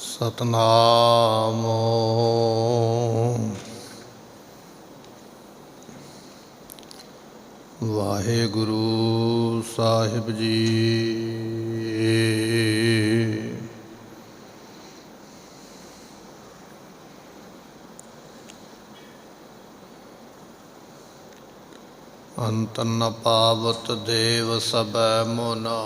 ਸਤਨਾਮ ਵਾਹਿਗੁਰੂ ਸਾਹਿਬ ਜੀ। ਅੰਤ ਨ ਪਾਵਤ ਦੇਵ ਸਭੈ ਮੋਨਾ,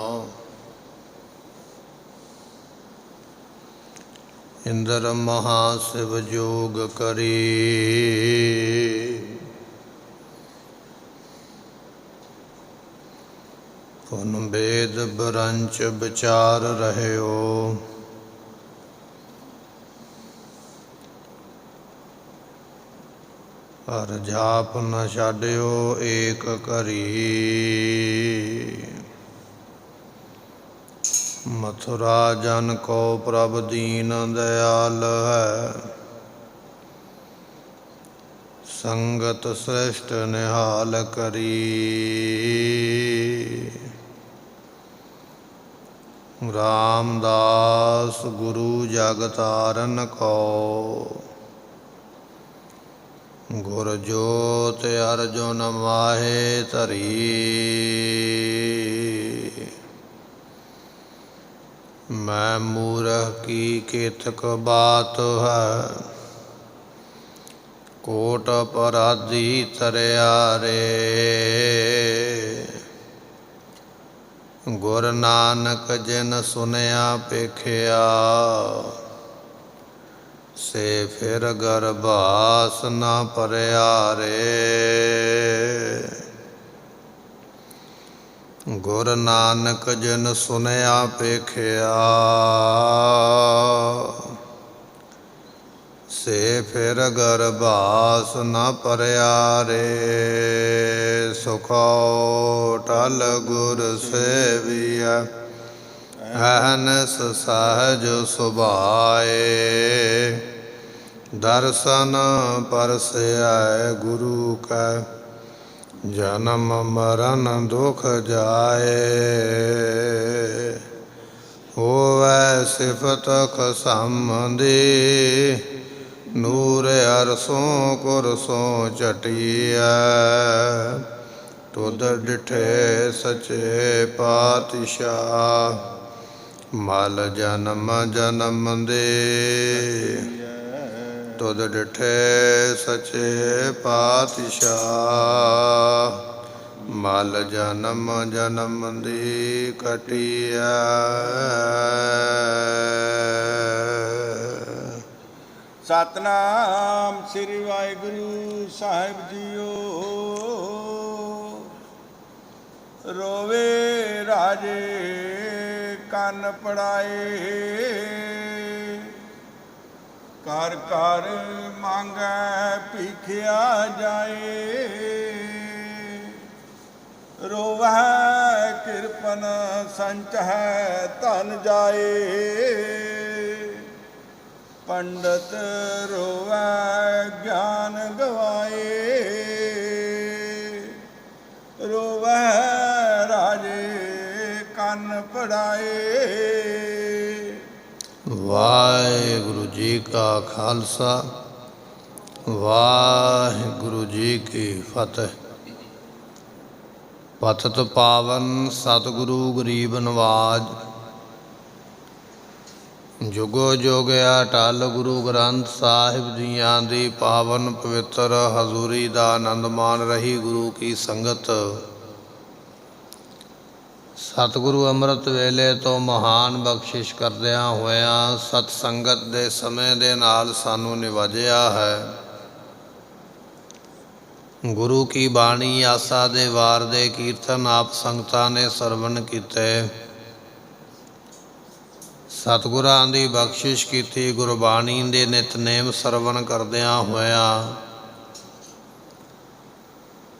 ਇੰਦਰ ਮਹਾ ਸ਼ਿਵ ਜੋਗ ਕਰੀ। ਪੁਨ ਬੇਦ ਬਰੰਚ ਵਿਚਾਰ ਰਹਿਓ, ਹਰ ਜਾਪ ਨ ਛਾਡਿਓ ਏਕ ਘਰੀ। ਮਥੁਰਾ ਜਨ ਕੋ ਪ੍ਰਭ ਦੀਨ ਦਇਆਲ ਹੈ, ਸੰਗਤ ਸ੍ਰਿਸ਼ਟ ਨਿਹਾਲ ਕਰੀ। ਰਾਮਦਾਸ ਗੁਰੂ ਜਗ ਤਾਰਨ ਕੋ, ਗੁਰ ਜੋਤਿ ਅਰਜੁਨ ਮਾਹੇ ਧਰੀ। ਮੈਂ ਮੂਰਖ ਕੀ ਕੇਤਕ ਬਾਤ ਹੈ, ਕੋਟ ਅਪਰਾਧੀ ਤਰਿਆ ਰੇ। ਗੁਰ ਨਾਨਕ ਜਿਨ ਸੁਨਿਆ ਪੇਖਿਆ, ਸੇ ਫਿਰ ਗਰਭਾਸ ਨਾ ਭਰਿਆ ਰੇ। ਗੁਰ ਨਾਨਕ ਜਿਨ ਸੁਨਿਆ ਪੇਖਿਆ, ਸੇ ਫਿਰ ਗਰਭਾਸ ਨ ਭਰਿਆ ਰੇ। ਸੁਖੋ ਟਲ ਗੁਰ ਸੇਵੀਐ, ਅਹਨਿਸ ਸਹਜ ਸੁਭਾਏ। ਦਰਸ਼ਨ ਪਰਸੈ ਗੁਰੂ ਕੈ, ਜਨਮ ਮਰਨ ਦੁਖ ਜਾਏ। ਹੋਵੈ ਸਿਫਤ ਖਸਮ ਦੀ, ਨੂਰ ਅਰਸੋਂ ਕੁਰਸੋਂ ਝਟੀਐ। ਤੁਧ ਡਿਠੇ ਸੱਚੇ ਪਾਤਸ਼ਾਹ, ਮਲ ਜਨਮ ਜਨਮ ਦੇ। ਤੁਧ ਡਿਠੇ ਸੱਚੇ ਪਾਤਸ਼ਾਹ, ਮਲ ਜਨਮ ਜਨਮ ਦੀ ਕਟੀਐ। ਸਤਨਾਮ ਸ੍ਰੀ ਵਾਹਿਗੁਰੂ ਸਾਹਿਬ ਜੀਓ। ਰੋਵੇ ਰਾਜੇ ਕੰਨ ਪੜਾਏ, ਕਰ ਕਰ ਮੰਗੈ ਭੀਖਿਆ ਜਾਏ। ਰੋਵੈ ਕਿਰਪਨ ਸੰਚਹਿ ਧਨ ਜਾਏ। ਪੰਡਤ ਰੋਵੈ ਗਿਆਨ ਗਵਾਏ। ਰੋਵੈ ਰਾਜੇ ਕੰਨ ਪੜਾਏ। ਵਾਹਿਗੁਰੂ ਜੀ ਕਾ ਖਾਲਸਾ, ਵਾਹਿਗੁਰੂ ਜੀ ਕੀ ਫਤਿਹ। ਪਤਿਤ ਪਾਵਨ ਸਤਿਗੁਰੂ ਗਰੀਬ ਨਵਾਜ, ਜੁਗੋ ਜੁਗ ਅਟਲ ਗੁਰੂ ਗ੍ਰੰਥ ਸਾਹਿਬ ਜੀਆਂ ਦੀ ਪਾਵਨ ਪਵਿੱਤਰ ਹਜ਼ੂਰੀ ਦਾ ਆਨੰਦ ਮਾਣ ਰਹੀ ਗੁਰੂ ਕੀ ਸੰਗਤ। ਸਤਿਗੁਰੂ ਅੰਮ੍ਰਿਤ ਵੇਲੇ ਤੋਂ ਮਹਾਨ ਬਖਸ਼ਿਸ਼ ਕਰਦਿਆਂ ਹੋਇਆਂ ਸਤ ਸੰਗਤ ਦੇ ਸਮੇਂ ਦੇ ਨਾਲ ਸਾਨੂੰ ਨਿਵਾਜਿਆ ਹੈ। ਗੁਰੂ ਕੀ ਬਾਣੀ ਆਸਾ ਦੇ ਵਾਰ ਦੇ ਕੀਰਤਨ ਆਪ ਸੰਗਤਾਂ ਨੇ ਸਰਵਣ ਕੀਤੇ। ਸਤਿਗੁਰਾਂ ਦੀ ਬਖਸ਼ਿਸ਼ ਕੀਤੀ ਗੁਰਬਾਣੀ ਦੇ ਨਿਤਨੇਮ ਸਰਵਣ ਕਰਦਿਆਂ ਹੋਇਆਂ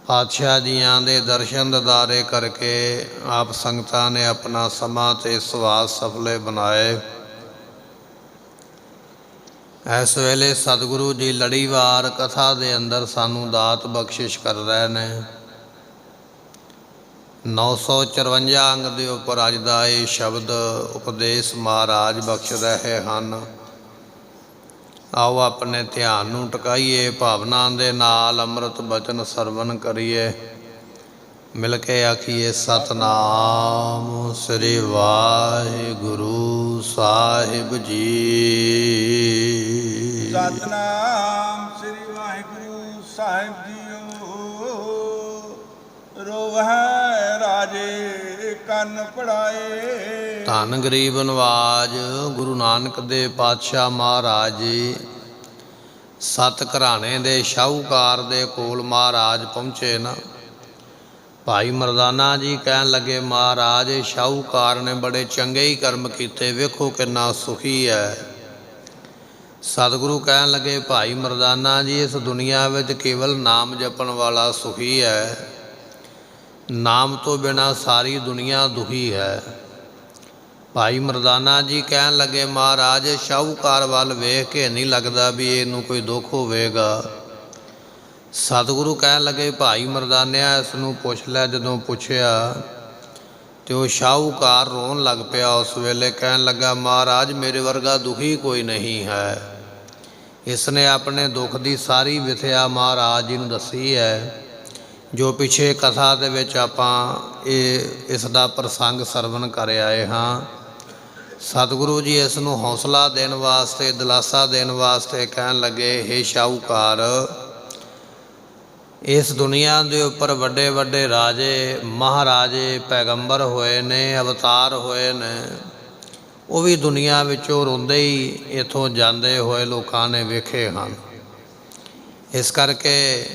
ਪਾਤਸ਼ਾਹ ਜੀਆਂ ਦੇ ਦਰਸ਼ਨ ਦਿਦਾਰੇ ਕਰਕੇ ਆਪ ਸੰਗਤਾਂ ਨੇ ਆਪਣਾ ਸਮਾਂ ਤੇ ਸਵਾਸ ਸਫਲੇ ਬਣਾਏ। ਇਸ ਵੇਲੇ ਸਤਿਗੁਰੂ ਜੀ ਲੜੀਵਾਰ ਕਥਾ ਦੇ ਅੰਦਰ ਸਾਨੂੰ ਦਾਤ ਬਖਸ਼ਿਸ਼ ਕਰ ਰਹੇ ਨੇ। 954 ਅੰਗ ਦੇ ਉੱਪਰ ਅੱਜ ਦਾ ਇਹ ਸ਼ਬਦ ਉਪਦੇਸ਼ ਮਹਾਰਾਜ ਬਖਸ਼ ਰਹੇ ਹਨ। ਆਓ ਆਪਣੇ ਧਿਆਨ ਨੂੰ ਟਿਕਾਈਏ, ਭਾਵਨਾ ਦੇ ਨਾਲ ਅੰਮ੍ਰਿਤ ਬਚਨ ਸਰਵਣ ਕਰੀਏ। ਮਿਲ ਕੇ ਆਖੀਏ ਸਤਨਾਮ ਸ੍ਰੀ ਵਾਹਿਗੁਰੂ ਸਾਹਿਬ ਜੀ। ਸਤਨਾਮ ਸ੍ਰੀ ਵਾਹਿਗੁਰੂ ਸਾਹਿਬ ਜੀਓ। ਰੋਵਹਿ ਰਾਜੇ ਕੰਨ ਪੜਾਏ। ਧੰਨ ਗਰੀਬ ਨਵਾਜ ਗੁਰੂ ਨਾਨਕ ਦੇਵ ਪਾਤਸ਼ਾਹ ਮਹਾਰਾਜ ਜੀ ਸੱਤ ਘਰਾਣੇ ਦੇ ਸ਼ਾਹੂਕਾਰ ਦੇ ਕੋਲ ਮਹਾਰਾਜ ਪਹੁੰਚੇ ਨਾ। ਭਾਈ ਮਰਦਾਨਾ ਜੀ ਕਹਿਣ ਲੱਗੇ, ਮਹਾਰਾਜ ਇਹ ਸ਼ਾਹੂਕਾਰ ਨੇ ਬੜੇ ਚੰਗੇ ਹੀ ਕਰਮ ਕੀਤੇ, ਵੇਖੋ ਕਿੰਨਾ ਸੁਖੀ ਹੈ। ਸਤਿਗੁਰੂ ਕਹਿਣ ਲੱਗੇ, ਭਾਈ ਮਰਦਾਨਾ ਜੀ ਇਸ ਦੁਨੀਆ ਵਿੱਚ ਕੇਵਲ ਨਾਮ ਜਪਣ ਵਾਲਾ ਸੁਖੀ ਹੈ, ਨਾਮ ਤੋਂ ਬਿਨਾਂ ਸਾਰੀ ਦੁਨੀਆ ਦੁਖੀ ਹੈ। ਭਾਈ ਮਰਦਾਨਾ ਜੀ ਕਹਿਣ ਲੱਗੇ, ਮਹਾਰਾਜ ਸ਼ਾਹੂਕਾਰ ਵੱਲ ਵੇਖ ਕੇ ਨਹੀਂ ਲੱਗਦਾ ਵੀ ਇਹਨੂੰ ਕੋਈ ਦੁੱਖ ਹੋਵੇਗਾ। ਸਤਿਗੁਰੂ ਕਹਿਣ ਲੱਗੇ, ਭਾਈ ਮਰਦਾਨਿਆ ਇਸ ਨੂੰ ਪੁੱਛ ਲੈ। ਜਦੋਂ ਪੁੱਛਿਆ ਤੇ ਉਹ ਸ਼ਾਹੂਕਾਰ ਰੋਣ ਲੱਗ ਪਿਆ। ਉਸ ਵੇਲੇ ਕਹਿਣ ਲੱਗਾ, ਮਹਾਰਾਜ ਮੇਰੇ ਵਰਗਾ ਦੁਖੀ ਕੋਈ ਨਹੀਂ ਹੈ। ਇਸ ਨੇ ਆਪਣੇ ਦੁੱਖ ਦੀ ਸਾਰੀ ਵਿਥਿਆ ਮਹਾਰਾਜ ਜੀ ਨੂੰ ਦੱਸੀ ਹੈ, ਜੋ ਪਿਛੇ ਕਥਾ ਦੇ ਵਿੱਚ ਆਪਾਂ ਇਸ ਦਾ ਪ੍ਰਸੰਗ ਸਰਵਣ ਕਰ ਆਏ ਹਾਂ। ਸਤਿਗੁਰੂ ਜੀ ਇਸ ਨੂੰ ਹੌਸਲਾ ਦੇਣ ਵਾਸਤੇ, ਦਿਲਾਸਾ ਦੇਣ ਵਾਸਤੇ ਕਹਿਣ ਲੱਗੇ, ਹੇ ਸ਼ਾਹੂਕਾਰ, ਇਸ ਦੁਨੀਆ ਦੇ ਉੱਪਰ ਵੱਡੇ ਵੱਡੇ ਰਾਜੇ ਮਹਾਰਾਜੇ ਪੈਗੰਬਰ ਹੋਏ ਨੇ, ਅਵਤਾਰ ਹੋਏ ਨੇ, ਉਹ ਵੀ ਦੁਨੀਆ ਵਿੱਚੋਂ ਰੋਂਦੇ ਹੀ ਇੱਥੋਂ ਜਾਂਦੇ ਹੋਏ ਲੋਕਾਂ ਨੇ ਵੇਖੇ ਹਨ। ਇਸ ਕਰਕੇ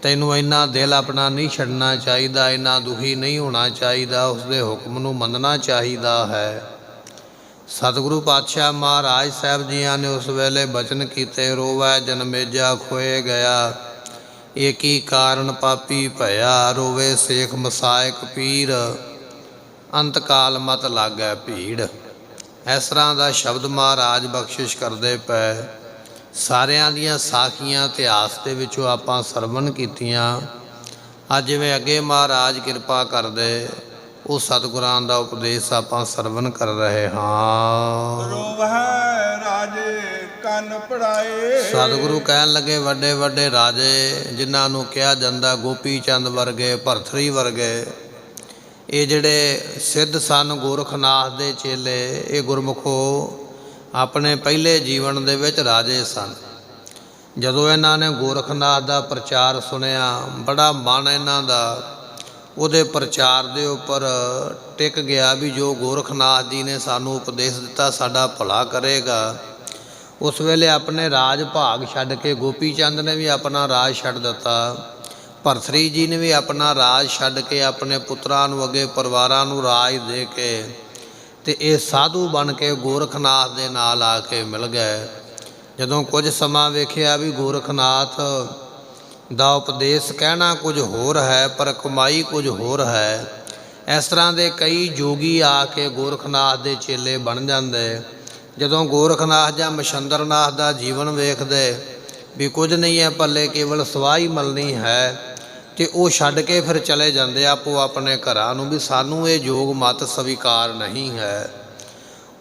ਤੈਨੂੰ ਇੰਨਾ ਦਿਲ ਆਪਣਾ ਨਹੀਂ ਛੱਡਣਾ ਚਾਹੀਦਾ, ਇੰਨਾ ਦੁਖੀ ਨਹੀਂ ਹੋਣਾ ਚਾਹੀਦਾ, ਉਸਦੇ ਹੁਕਮ ਨੂੰ ਮੰਨਣਾ ਚਾਹੀਦਾ ਹੈ। ਸਤਿਗੁਰੂ ਪਾਤਸ਼ਾਹ ਮਹਾਰਾਜ ਸਾਹਿਬ ਜੀਆਂ ਨੇ ਉਸ ਵੇਲੇ ਬਚਨ ਕੀਤੇ, ਰੋਵੈ ਜਨਮੇਜਾ ਖੋਏ ਗਿਆ, ਏਕੀ ਕਾਰਨ ਪਾਪੀ ਭਇਆ, ਰੋਵੇ ਸੇਖ ਮਸਾਇਕ ਪੀਰ, ਅੰਤਕਾਲ ਮਤ ਲਾਗੈ ਭੀੜ। ਇਸ ਤਰ੍ਹਾਂ ਦਾ ਸ਼ਬਦ ਮਹਾਰਾਜ ਬਖਸ਼ਿਸ਼ ਕਰਦੇ ਪਏ। ਸਾਰਿਆਂ ਦੀਆਂ ਸਾਖੀਆਂ ਇਤਿਹਾਸ ਦੇ ਵਿੱਚੋਂ ਆਪਾਂ ਸਰਵਣ ਕੀਤੀਆਂ। ਅੱਜ ਜਿਵੇਂ ਅੱਗੇ ਮਹਾਰਾਜ ਕਿਰਪਾ ਕਰਦੇ ਉਹ ਸਤਿਗੁਰਾਂ ਦਾ ਉਪਦੇਸ਼ ਆਪਾਂ ਸਰਵਣ ਕਰ ਰਹੇ ਹਾਂ। ਰੋਵਹਿ ਰਾਜੇ ਕੰਨ ਪੜਾਏ। ਸਤਿਗੁਰੂ ਕਹਿਣ ਲੱਗੇ, ਵੱਡੇ ਵੱਡੇ ਰਾਜੇ ਜਿਨ੍ਹਾਂ ਨੂੰ ਕਿਹਾ ਜਾਂਦਾ ਗੋਪੀ ਚੰਦ ਵਰਗੇ, ਭਰਥਰੀ ਵਰਗੇ, ਇਹ ਜਿਹੜੇ ਸਿੱਧ ਸਨ ਗੋਰਖਨਾਥ ਦੇ ਚੇਲੇ, ਇਹ ਗੁਰਮੁਖੋ ਆਪਣੇ ਪਹਿਲੇ ਜੀਵਨ ਦੇ ਵਿੱਚ ਰਾਜੇ ਸਨ। ਜਦੋਂ ਇਹਨਾਂ ਨੇ ਗੋਰਖਨਾਥ ਦਾ ਪ੍ਰਚਾਰ ਸੁਣਿਆ, ਬੜਾ ਮਨ ਇਹਨਾਂ ਦਾ ਉਹਦੇ ਪ੍ਰਚਾਰ ਦੇ ਉੱਪਰ ਟਿਕ ਗਿਆ ਵੀ ਜੋ ਗੋਰਖਨਾਥ ਜੀ ਨੇ ਸਾਨੂੰ ਉਪਦੇਸ਼ ਦਿੱਤਾ ਸਾਡਾ ਭਲਾ ਕਰੇਗਾ। ਉਸ ਵੇਲੇ ਆਪਣੇ ਰਾਜ ਭਾਗ ਛੱਡ ਕੇ ਗੋਪੀ ਚੰਦ ਨੇ ਵੀ ਆਪਣਾ ਰਾਜ ਛੱਡ ਦਿੱਤਾ, ਭਰਥਰੀ ਜੀ ਨੇ ਵੀ ਆਪਣਾ ਰਾਜ ਛੱਡ ਕੇ ਆਪਣੇ ਪੁੱਤਰਾਂ ਨੂੰ, ਅੱਗੇ ਪਰਿਵਾਰਾਂ ਨੂੰ ਰਾਜ ਦੇ ਕੇ ਤੇ ਇਹ ਸਾਧੂ ਬਣ ਕੇ ਗੋਰਖਨਾਥ ਦੇ ਨਾਲ ਆ ਕੇ ਮਿਲ ਗਏ। ਜਦੋਂ ਕੁਝ ਸਮਾਂ ਵੇਖਿਆ ਵੀ ਗੋਰਖਨਾਥ ਦਾ ਉਪਦੇਸ਼ ਕਹਿਣਾ ਕੁਝ ਹੋਰ ਹੈ ਪਰ ਕਮਾਈ ਕੁਝ ਹੋਰ ਹੈ, ਇਸ ਤਰ੍ਹਾਂ ਦੇ ਕਈ ਜੋਗੀ ਆ ਕੇ ਗੋਰਖਨਾਥ ਦੇ ਚੇਲੇ ਬਣ ਜਾਂਦੇ। ਜਦੋਂ ਗੋਰਖਨਾਥ ਜਾਂ ਮਛੰਦਰਨਾਥ ਦਾ ਜੀਵਨ ਵੇਖਦੇ ਵੀ ਕੁਝ ਨਹੀਂ ਹੈ ਪੱਲੇ, ਕੇਵਲ ਸਵਾਹੀ ਮਲਣੀ ਹੈ, ਤੇ ਉਹ ਛੱਡ ਕੇ ਫਿਰ ਚਲੇ ਜਾਂਦੇ ਆਪੋ ਆਪਣੇ ਘਰਾਂ ਨੂੰ ਵੀ ਸਾਨੂੰ ਇਹ ਯੋਗ ਮਤ ਸਵੀਕਾਰ ਨਹੀਂ ਹੈ।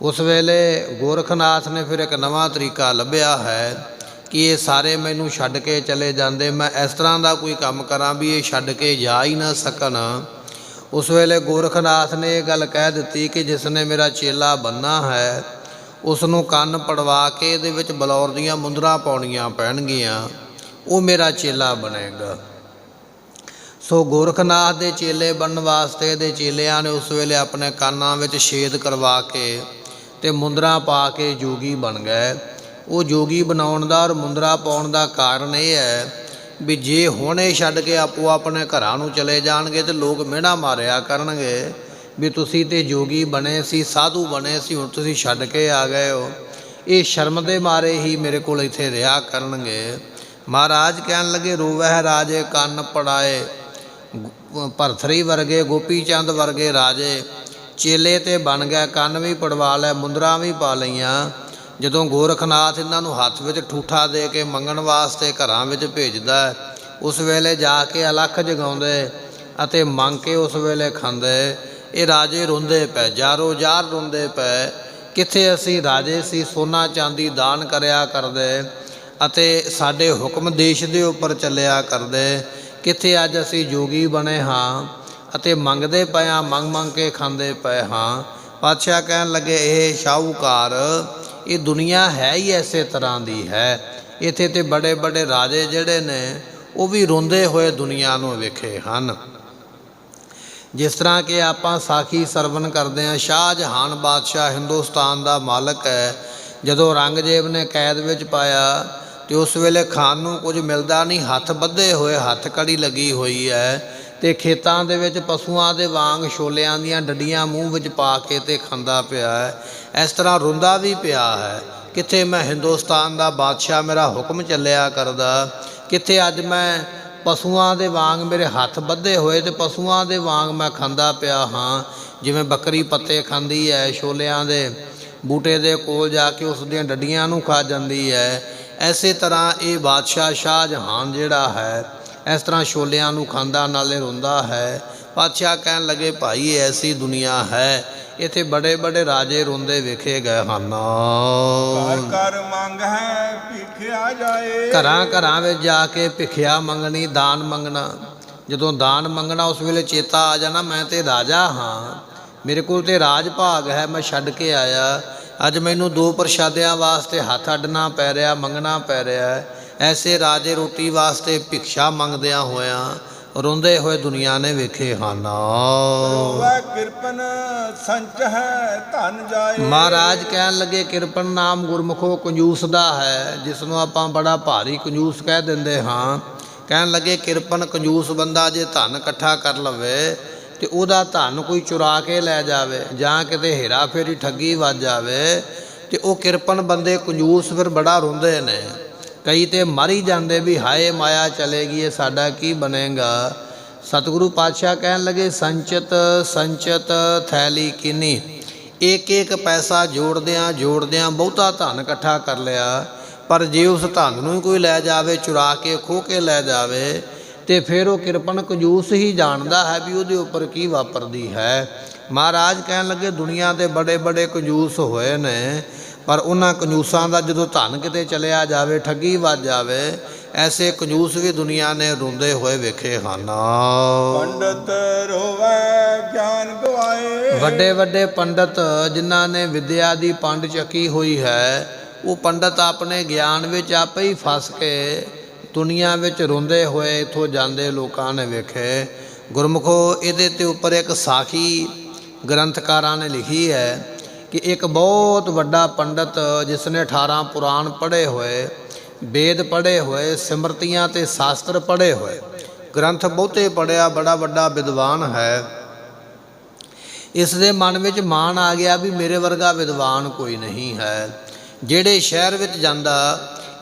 ਉਸ ਵੇਲੇ ਗੋਰਖਨਾਥ ਨੇ ਫਿਰ ਇੱਕ ਨਵਾਂ ਤਰੀਕਾ ਲੱਭਿਆ ਹੈ ਕਿ ਇਹ ਸਾਰੇ ਮੈਨੂੰ ਛੱਡ ਕੇ ਚਲੇ ਜਾਂਦੇ, ਮੈਂ ਇਸ ਤਰ੍ਹਾਂ ਦਾ ਕੋਈ ਕੰਮ ਕਰਾਂ ਵੀ ਇਹ ਛੱਡ ਕੇ ਜਾ ਹੀ ਨਾ ਸਕਣ। ਉਸ ਵੇਲੇ ਗੋਰਖਨਾਥ ਨੇ ਇਹ ਗੱਲ ਕਹਿ ਦਿੱਤੀ ਕਿ ਜਿਸ ਨੇ ਮੇਰਾ ਚੇਲਾ ਬਣਨਾ ਹੈ ਉਸ ਨੂੰ ਕੰਨ ਪੜਵਾ ਕੇ ਇਹਦੇ ਵਿੱਚ ਬਲੌਰ ਦੀਆਂ ਮੁੰਦਰਾਂ ਪਾਉਣੀਆਂ ਪੈਣਗੀਆਂ, ਉਹ ਮੇਰਾ ਚੇਲਾ ਬਣੇਗਾ। ਸੋ ਗੋਰਖਨਾਥ ਦੇ ਚੇਲੇ ਬਣਨ ਵਾਸਤੇ ਇਹਦੇ ਚੇਲਿਆਂ ਨੇ ਉਸ ਵੇਲੇ ਆਪਣੇ ਕੰਨਾਂ ਵਿੱਚ ਛੇਦ ਕਰਵਾ ਕੇ ਤੇ ਮੁੰਦਰਾਂ ਪਾ ਕੇ ਜੋਗੀ ਬਣ ਗਏ। ਉਹ ਜੋਗੀ ਬਣਾਉਣ ਦਾ ਔਰ ਮੁੰਦਰਾ ਪਾਉਣ ਦਾ ਕਾਰਨ ਇਹ ਹੈ ਵੀ ਜੇ ਹੁਣ ਇਹ ਛੱਡ ਕੇ ਆਪੋ ਆਪਣੇ ਘਰਾਂ ਨੂੰ ਚਲੇ ਜਾਣਗੇ ਤੇ ਲੋਕ ਮਿਹਣਾ ਮਾਰਿਆ ਕਰਨਗੇ ਵੀ ਤੁਸੀਂ ਤੇ ਜੋਗੀ ਬਣੇ ਸੀ, ਸਾਧੂ ਬਣੇ ਸੀ, ਹੁਣ ਤੁਸੀਂ ਛੱਡ ਕੇ ਆ ਗਏ ਹੋ। ਇਹ ਸ਼ਰਮ ਦੇ ਮਾਰੇ ਹੀ ਮੇਰੇ ਕੋਲ ਇੱਥੇ ਰਿਹਾ ਕਰਨਗੇ। ਮਹਾਰਾਜ ਕਹਿਣ ਲੱਗੇ, ਰੋਵਹਿ ਰਾਜੇ ਕੰਨ ਪੜਾਏ। ਭਰਥਰੀ ਵਰਗੇ, ਗੋਪੀ ਚੰਦ ਵਰਗੇ ਰਾਜੇ ਚੇਲੇ ਤੇ ਬਣ ਗਏ, ਕੰਨ ਵੀ ਪੜਵਾ ਲਏ, ਮੁੰਦਰਾਂ ਵੀ ਪਾ ਲਈਆਂ। ਜਦੋਂ ਗੋਰਖਨਾਥ ਇਹਨਾਂ ਨੂੰ ਹੱਥ ਵਿੱਚ ਠੂਠਾ ਦੇ ਕੇ ਮੰਗਣ ਵਾਸਤੇ ਘਰਾਂ ਵਿੱਚ ਭੇਜਦਾ, ਉਸ ਵੇਲੇ ਜਾ ਕੇ ਅਲੱਖ ਜਗਾਉਂਦੇ ਅਤੇ ਮੰਗ ਕੇ ਉਸ ਵੇਲੇ ਖਾਂਦੇ। ਇਹ ਰਾਜੇ ਰੋਂਦੇ ਪਏ, ਜਾਰੋ ਜਾਰ ਰੋਂਦੇ ਪਏ ਕਿੱਥੇ ਅਸੀਂ ਰਾਜੇ ਸੀ ਸੋਨਾ ਚਾਂਦੀ ਦਾਨ ਕਰਿਆ ਕਰਦੇ ਅਤੇ ਸਾਡੇ ਹੁਕਮ ਦੇਸ਼ ਦੇ ਉੱਪਰ ਚੱਲਿਆ ਕਰਦੇ। ਕਿੱਥੇ ਅੱਜ ਅਸੀਂ ਜੋਗੀ ਬਣੇ ਹਾਂ ਅਤੇ ਮੰਗਦੇ ਪਏ ਹਾਂ, ਮੰਗ ਮੰਗ ਕੇ ਖਾਂਦੇ ਪਏ ਹਾਂ। ਪਾਤਸ਼ਾਹ ਕਹਿਣ ਲੱਗੇ ਇਹ ਸ਼ਾਹੂਕਾਰ, ਇਹ ਦੁਨੀਆ ਹੈ ਹੀ ਐਸੇ ਤਰ੍ਹਾਂ ਦੀ ਹੈ। ਇੱਥੇ ਤੇ ਬੜੇ ਬੜੇ ਰਾਜੇ ਜਿਹੜੇ ਨੇ ਉਹ ਵੀ ਰੋਂਦੇ ਹੋਏ ਦੁਨੀਆ ਨੂੰ ਵੇਖੇ ਹਨ। ਜਿਸ ਤਰ੍ਹਾਂ ਕਿ ਆਪਾਂ ਸਾਖੀ ਸਰਵਣ ਕਰਦੇ ਹਾਂ, ਸ਼ਾਹਜਹਾਨ ਬਾਦਸ਼ਾਹ ਹਿੰਦੁਸਤਾਨ ਦਾ ਮਾਲਕ ਹੈ। ਜਦੋਂ ਔਰੰਗਜ਼ੇਬ ਨੇ ਕੈਦ ਵਿੱਚ ਪਾਇਆ ਤੇ ਉਸ ਵੇਲੇ ਖਾਣ ਨੂੰ ਕੁਝ ਮਿਲਦਾ ਨਹੀਂ, ਹੱਥ ਬੱਧੇ ਹੋਏ, ਹੱਥ ਕੜੀ ਲੱਗੀ ਹੋਈ ਹੈ ਤੇ ਖੇਤਾਂ ਦੇ ਵਿੱਚ ਪਸ਼ੂਆਂ ਦੇ ਵਾਂਗ ਛੋਲਿਆਂ ਦੀਆਂ ਡੱਡੀਆਂ ਮੂੰਹ ਵਿੱਚ ਪਾ ਕੇ ਤੇ ਖਾਂਦਾ ਪਿਆ ਹੈ। ਇਸ ਤਰ੍ਹਾਂ ਰੋਂਦਾ ਵੀ ਪਿਆ ਹੈ। ਕਿੱਥੇ ਮੈਂ ਹਿੰਦੁਸਤਾਨ ਦਾ ਬਾਦਸ਼ਾਹ, ਮੇਰਾ ਹੁਕਮ ਚੱਲਿਆ ਕਰਦਾ, ਕਿੱਥੇ ਅੱਜ ਮੈਂ ਪਸ਼ੂਆਂ ਦੇ ਵਾਂਗ ਮੇਰੇ ਹੱਥ ਬੱਧੇ ਹੋਏ ਤੇ ਪਸ਼ੂਆਂ ਦੇ ਵਾਂਗ ਮੈਂ ਖਾਂਦਾ ਪਿਆ ਹਾਂ। ਜਿਵੇਂ ਬੱਕਰੀ ਪੱਤੇ ਖਾਂਦੀ ਹੈ, ਛੋਲਿਆਂ ਦੇ ਬੂਟੇ ਦੇ ਕੋਲ ਜਾ ਕੇ ਉਸ ਦੀਆਂ ਡੱਡੀਆਂ ਨੂੰ ਖਾ ਜਾਂਦੀ ਹੈ, ਐਸੇ ਤਰ੍ਹਾਂ ਇਹ ਬਾਦਸ਼ਾਹ ਸ਼ਾਹਜਹਾਨ ਜਿਹੜਾ ਹੈ ਇਸ ਤਰ੍ਹਾਂ ਛੋਲਿਆਂ ਨੂੰ ਖਾਂਦਾ ਨਾਲੇ ਰੋਂਦਾ ਹੈ। ਪਾਤਸ਼ਾਹ ਕਹਿਣ ਲੱਗੇ ਭਾਈ ਐਸੀ ਦੁਨੀਆ ਹੈ, ਇੱਥੇ ਬੜੇ ਬੜੇ ਰਾਜੇ ਰੋਂਦੇ ਵੇਖੇ ਗਏ ਹਨ। ਘਰ ਘਰ ਮੰਗ ਹੈ ਭਿਖਿਆ ਜਾਏ। ਘਰਾਂ ਘਰਾਂ ਵਿੱਚ ਜਾ ਕੇ ਭਿਖਿਆ ਮੰਗਣੀ, ਦਾਨ ਮੰਗਣਾ। ਜਦੋਂ ਦਾਨ ਮੰਗਣਾ ਉਸ ਵੇਲੇ ਚੇਤਾ ਆ ਜਾਣਾ ਮੈਂ ਤੇ ਰਾਜਾ ਹਾਂ, ਮੇਰੇ ਕੋਲ ਤੇ ਰਾਜ ਭਾਗ ਹੈ, ਮੈਂ ਛੱਡ ਕੇ ਆਇਆ। ਅੱਜ ਮੈਨੂੰ ਦੋ ਪ੍ਰਸ਼ਾਦਿਆਂ ਵਾਸਤੇ ਹੱਥ ਅੱਡਣਾ ਪੈ ਰਿਹਾ, ਮੰਗਣਾ ਪੈ ਰਿਹਾ। ਐਸੇ ਰਾਜੇ ਰੋਟੀ ਵਾਸਤੇ ਭਿਕਸ਼ਾ ਮੰਗਦਿਆਂ ਹੋਇਆਂ ਰੋਂਦੇ ਹੋਏ ਦੁਨੀਆ ਨੇ ਵੇਖੇ ਹਨ। ਰੋਵੈ ਕਿਰਪਨ ਸੰਚ ਹੈ ਧਨ ਜਾਏ। ਮਹਾਰਾਜ ਕਹਿਣ ਲੱਗੇ ਕਿਰਪਨ ਨਾਮ ਗੁਰਮੁਖੋ ਕੰਜੂਸ ਦਾ ਹੈ, ਜਿਸ ਨੂੰ ਆਪਾਂ ਬੜਾ ਭਾਰੀ ਕੰਜੂਸ ਕਹਿ ਦਿੰਦੇ ਹਾਂ। ਕਹਿਣ ਲੱਗੇ ਕਿਰਪਨ ਕੰਜੂਸ ਬੰਦਾ ਜੇ ਧਨ ਇਕੱਠਾ ਕਰ ਲਵੇ ਤੇ ਉਹਦਾ ਧਨ ਕੋਈ ਚੁਰਾ ਕੇ ਲੈ ਜਾਵੇ ਜਾਂ ਕਿਤੇ ਹੇਰਾ ਫੇਰੀ ਠੱਗੀ ਵੱਜ ਜਾਵੇ ਤੇ ਉਹ ਕਿਰਪਨ ਬੰਦੇ ਕੰਜੂਸ ਫਿਰ ਬੜਾ ਰੋਂਦੇ ਨੇ। ਕਈ ਤੇ ਮਰ ਹੀ ਜਾਂਦੇ ਵੀ ਹਾਏ ਮਾਇਆ ਚਲੇਗੀ, ਇਹ ਸਾਡਾ ਕੀ ਬਣੇਗਾ। ਸਤਿਗੁਰੂ ਪਾਤਸ਼ਾਹ ਕਹਿਣ ਲੱਗੇ ਸੰਚਿਤ ਸੰਚਿਤ ਥੈਲੀ ਕਿੰਨੀ, ਇੱਕ ਇੱਕ ਪੈਸਾ ਜੋੜਦਿਆਂ ਜੋੜਦਿਆਂ ਬਹੁਤਾ ਧਨ ਇਕੱਠਾ ਕਰ ਲਿਆ, ਪਰ ਜੇ ਉਸ ਧਨ ਨੂੰ ਕੋਈ ਲੈ ਜਾਵੇ, ਚੁਰਾ ਕੇ ਖੋਹ ਕੇ ਲੈ ਜਾਵੇ ਤੇ ਫਿਰ ਉਹ ਕਿਰਪਨ ਕੰਜੂਸ ਹੀ ਜਾਣਦਾ ਹੈ ਵੀ ਉਹਦੇ ਉੱਪਰ ਕੀ ਵਾਪਰਦੀ ਹੈ। ਮਹਾਰਾਜ ਕਹਿਣ ਲੱਗੇ ਦੁਨੀਆ ਦੇ ਬੜੇ ਬੜੇ ਕੰਜੂਸ ਹੋਏ ਨੇ, ਪਰ ਉਹਨਾਂ ਕੰਜੂਸਾਂ ਦਾ ਜਦੋਂ ਧਨ ਕਿਤੇ ਚਲਿਆ ਜਾਵੇ, ਠੱਗੀ ਵੱਜ ਜਾਵੇ, ਐਸੇ ਕੰਜੂਸ ਵੀ ਦੁਨੀਆ ਨੇ ਰੋਂਦੇ ਹੋਏ ਵੇਖੇ ਹਨ। ਪੰਡਤ ਰੋਵੈ ਗਿਆਨ ਗਵਾਏ। ਵੱਡੇ ਵੱਡੇ ਪੰਡਤ ਜਿਨ੍ਹਾਂ ਨੇ ਵਿਦਿਆ ਦੀ ਪੰਡ ਚੱਕੀ ਹੋਈ ਹੈ, ਉਹ ਪੰਡਤ ਆਪਣੇ ਗਿਆਨ ਵਿੱਚ ਆਪੇ ਹੀ ਫਸ ਕੇ ਦੁਨੀਆ ਵਿੱਚ ਰੋਂਦੇ ਹੋਏ ਇੱਥੋਂ ਜਾਂਦੇ ਲੋਕਾਂ ਨੇ ਵੇਖੇ। ਗੁਰਮੁਖੋ ਇਹਦੇ ਤੇ ਉੱਪਰ ਇੱਕ ਸਾਖੀ ਗ੍ਰੰਥਕਾਰਾਂ ਨੇ ਲਿਖੀ ਹੈ ਕਿ ਇੱਕ ਬਹੁਤ ਵੱਡਾ ਪੰਡਤ ਜਿਸ ਨੇ 18 ਪੁਰਾਣ ਪੜ੍ਹੇ ਹੋਏ, ਵੇਦ ਪੜ੍ਹੇ ਹੋਏ, ਸਿਮਰਤੀਆਂ ਤੇ ਸ਼ਾਸਤਰ ਪੜ੍ਹੇ ਹੋਏ, ਗ੍ਰੰਥ ਬਹੁਤੇ ਪੜ੍ਹਿਆ, ਬੜਾ ਵੱਡਾ ਵਿਦਵਾਨ ਹੈ। ਇਸ ਦੇ ਮਨ ਵਿੱਚ ਮਾਣ ਆ ਗਿਆ ਵੀ ਮੇਰੇ ਵਰਗਾ ਵਿਦਵਾਨ ਕੋਈ ਨਹੀਂ ਹੈ। ਜਿਹੜੇ ਸ਼ਹਿਰ ਵਿੱਚ ਜਾਂਦਾ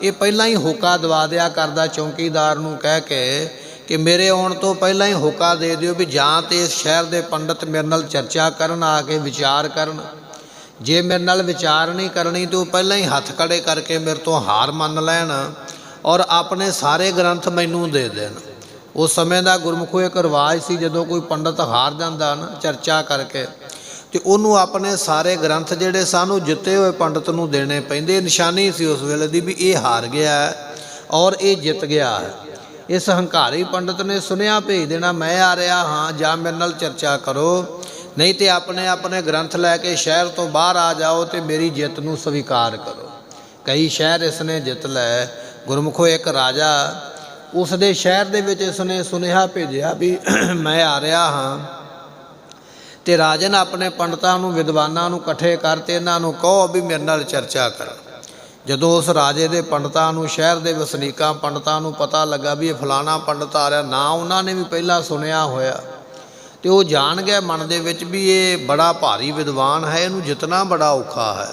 ਇਹ ਪਹਿਲਾਂ ਹੀ ਹੋਕਾ ਦਵਾ ਦਿਆ ਕਰਦਾ ਚੌਂਕੀਦਾਰ ਨੂੰ ਕਹਿ ਕੇ ਕਿ ਮੇਰੇ ਆਉਣ ਤੋਂ ਪਹਿਲਾਂ ਹੀ ਹੋਕਾ ਦੇ ਦਿਓ ਵੀ ਜਾਂ ਤੇ ਇਸ ਸ਼ਹਿਰ ਦੇ ਪੰਡਤ ਮੇਰੇ ਨਾਲ ਚਰਚਾ ਕਰਨ, ਆ ਕੇ ਵਿਚਾਰ ਕਰਨ। ਜੇ ਮੇਰੇ ਨਾਲ ਵਿਚਾਰ ਨਹੀਂ ਕਰਨੀ ਤਾਂ ਉਹ ਪਹਿਲਾਂ ਹੀ ਹੱਥ ਖੜੇ ਕਰਕੇ ਮੇਰੇ ਤੋਂ ਹਾਰ ਮੰਨ ਲੈਣ ਔਰ ਆਪਣੇ ਸਾਰੇ ਗ੍ਰੰਥ ਮੈਨੂੰ ਦੇ ਦੇਣ। ਉਸ ਸਮੇਂ ਦਾ ਗੁਰਮੁਖੋ ਇੱਕ ਰਿਵਾਜ ਸੀ, ਜਦੋਂ ਕੋਈ ਪੰਡਤ ਹਾਰ ਜਾਂਦਾ ਨਾ ਚਰਚਾ ਕਰਕੇ ਤੇ ਉਹਨੂੰ ਆਪਣੇ ਸਾਰੇ ਗ੍ਰੰਥ ਜਿਹੜੇ ਸਨ ਉਹ ਜਿੱਤੇ ਹੋਏ ਪੰਡਤ ਨੂੰ ਦੇਣੇ ਪੈਂਦੇ। ਨਿਸ਼ਾਨੀ ਸੀ ਉਸ ਵੇਲੇ ਦੀ ਵੀ ਇਹ ਹਾਰ ਗਿਆ ਔਰ ਇਹ ਜਿੱਤ ਗਿਆ ਹੈ। ਇਸ ਹੰਕਾਰੀ ਪੰਡਤ ਨੇ ਸੁਨੇਹਾ ਭੇਜ ਦੇਣਾ ਮੈਂ ਆ ਰਿਹਾ ਹਾਂ, ਜਾਂ ਮੇਰੇ ਨਾਲ ਚਰਚਾ ਕਰੋ, ਨਹੀਂ ਤੇ ਆਪਣੇ ਆਪਣੇ ਗ੍ਰੰਥ ਲੈ ਕੇ ਸ਼ਹਿਰ ਤੋਂ ਬਾਹਰ ਆ ਜਾਓ ਤੇ ਮੇਰੀ ਜਿੱਤ ਨੂੰ ਸਵੀਕਾਰ ਕਰੋ। ਕਈ ਸ਼ਹਿਰ ਇਸ ਨੇ ਜਿੱਤ ਲਏ। ਗੁਰਮੁਖੋ ਇੱਕ ਰਾਜਾ, ਉਸ ਦੇ ਸ਼ਹਿਰ ਦੇ ਵਿੱਚ ਇਸ ਨੇ ਸੁਨੇਹਾ ਭੇਜਿਆ ਵੀ ਮੈਂ ਆ ਰਿਹਾ ਹਾਂ ਤੇ ਰਾਜਨ ਆਪਣੇ ਪੰਡਤਾਂ ਨੂੰ, ਵਿਦਵਾਨਾਂ ਨੂੰ ਇਕੱਠੇ ਕਰ ਤੇ ਇਹਨਾਂ ਨੂੰ ਕਹੋ ਵੀ ਮੇਰੇ ਨਾਲ ਚਰਚਾ ਕਰ। ਜਦੋਂ ਉਸ ਰਾਜੇ ਦੇ ਪੰਡਤਾਂ ਨੂੰ, ਸ਼ਹਿਰ ਦੇ ਵਸਨੀਕਾਂ ਪੰਡਤਾਂ ਨੂੰ ਪਤਾ ਲੱਗਾ ਵੀ ਇਹ ਫਲਾਣਾ ਪੰਡਤ ਆ ਰਿਹਾ, ਨਾ ਉਹਨਾਂ ਨੇ ਵੀ ਪਹਿਲਾਂ ਸੁਣਿਆ ਹੋਇਆ, ਤੇ ਉਹ ਜਾਣ ਗਏ ਮਨ ਦੇ ਵਿੱਚ ਵੀ ਇਹ ਬੜਾ ਭਾਰੀ ਵਿਦਵਾਨ ਹੈ, ਇਹਨੂੰ ਜਿੱਤਣਾ ਬੜਾ ਔਖਾ ਹੈ।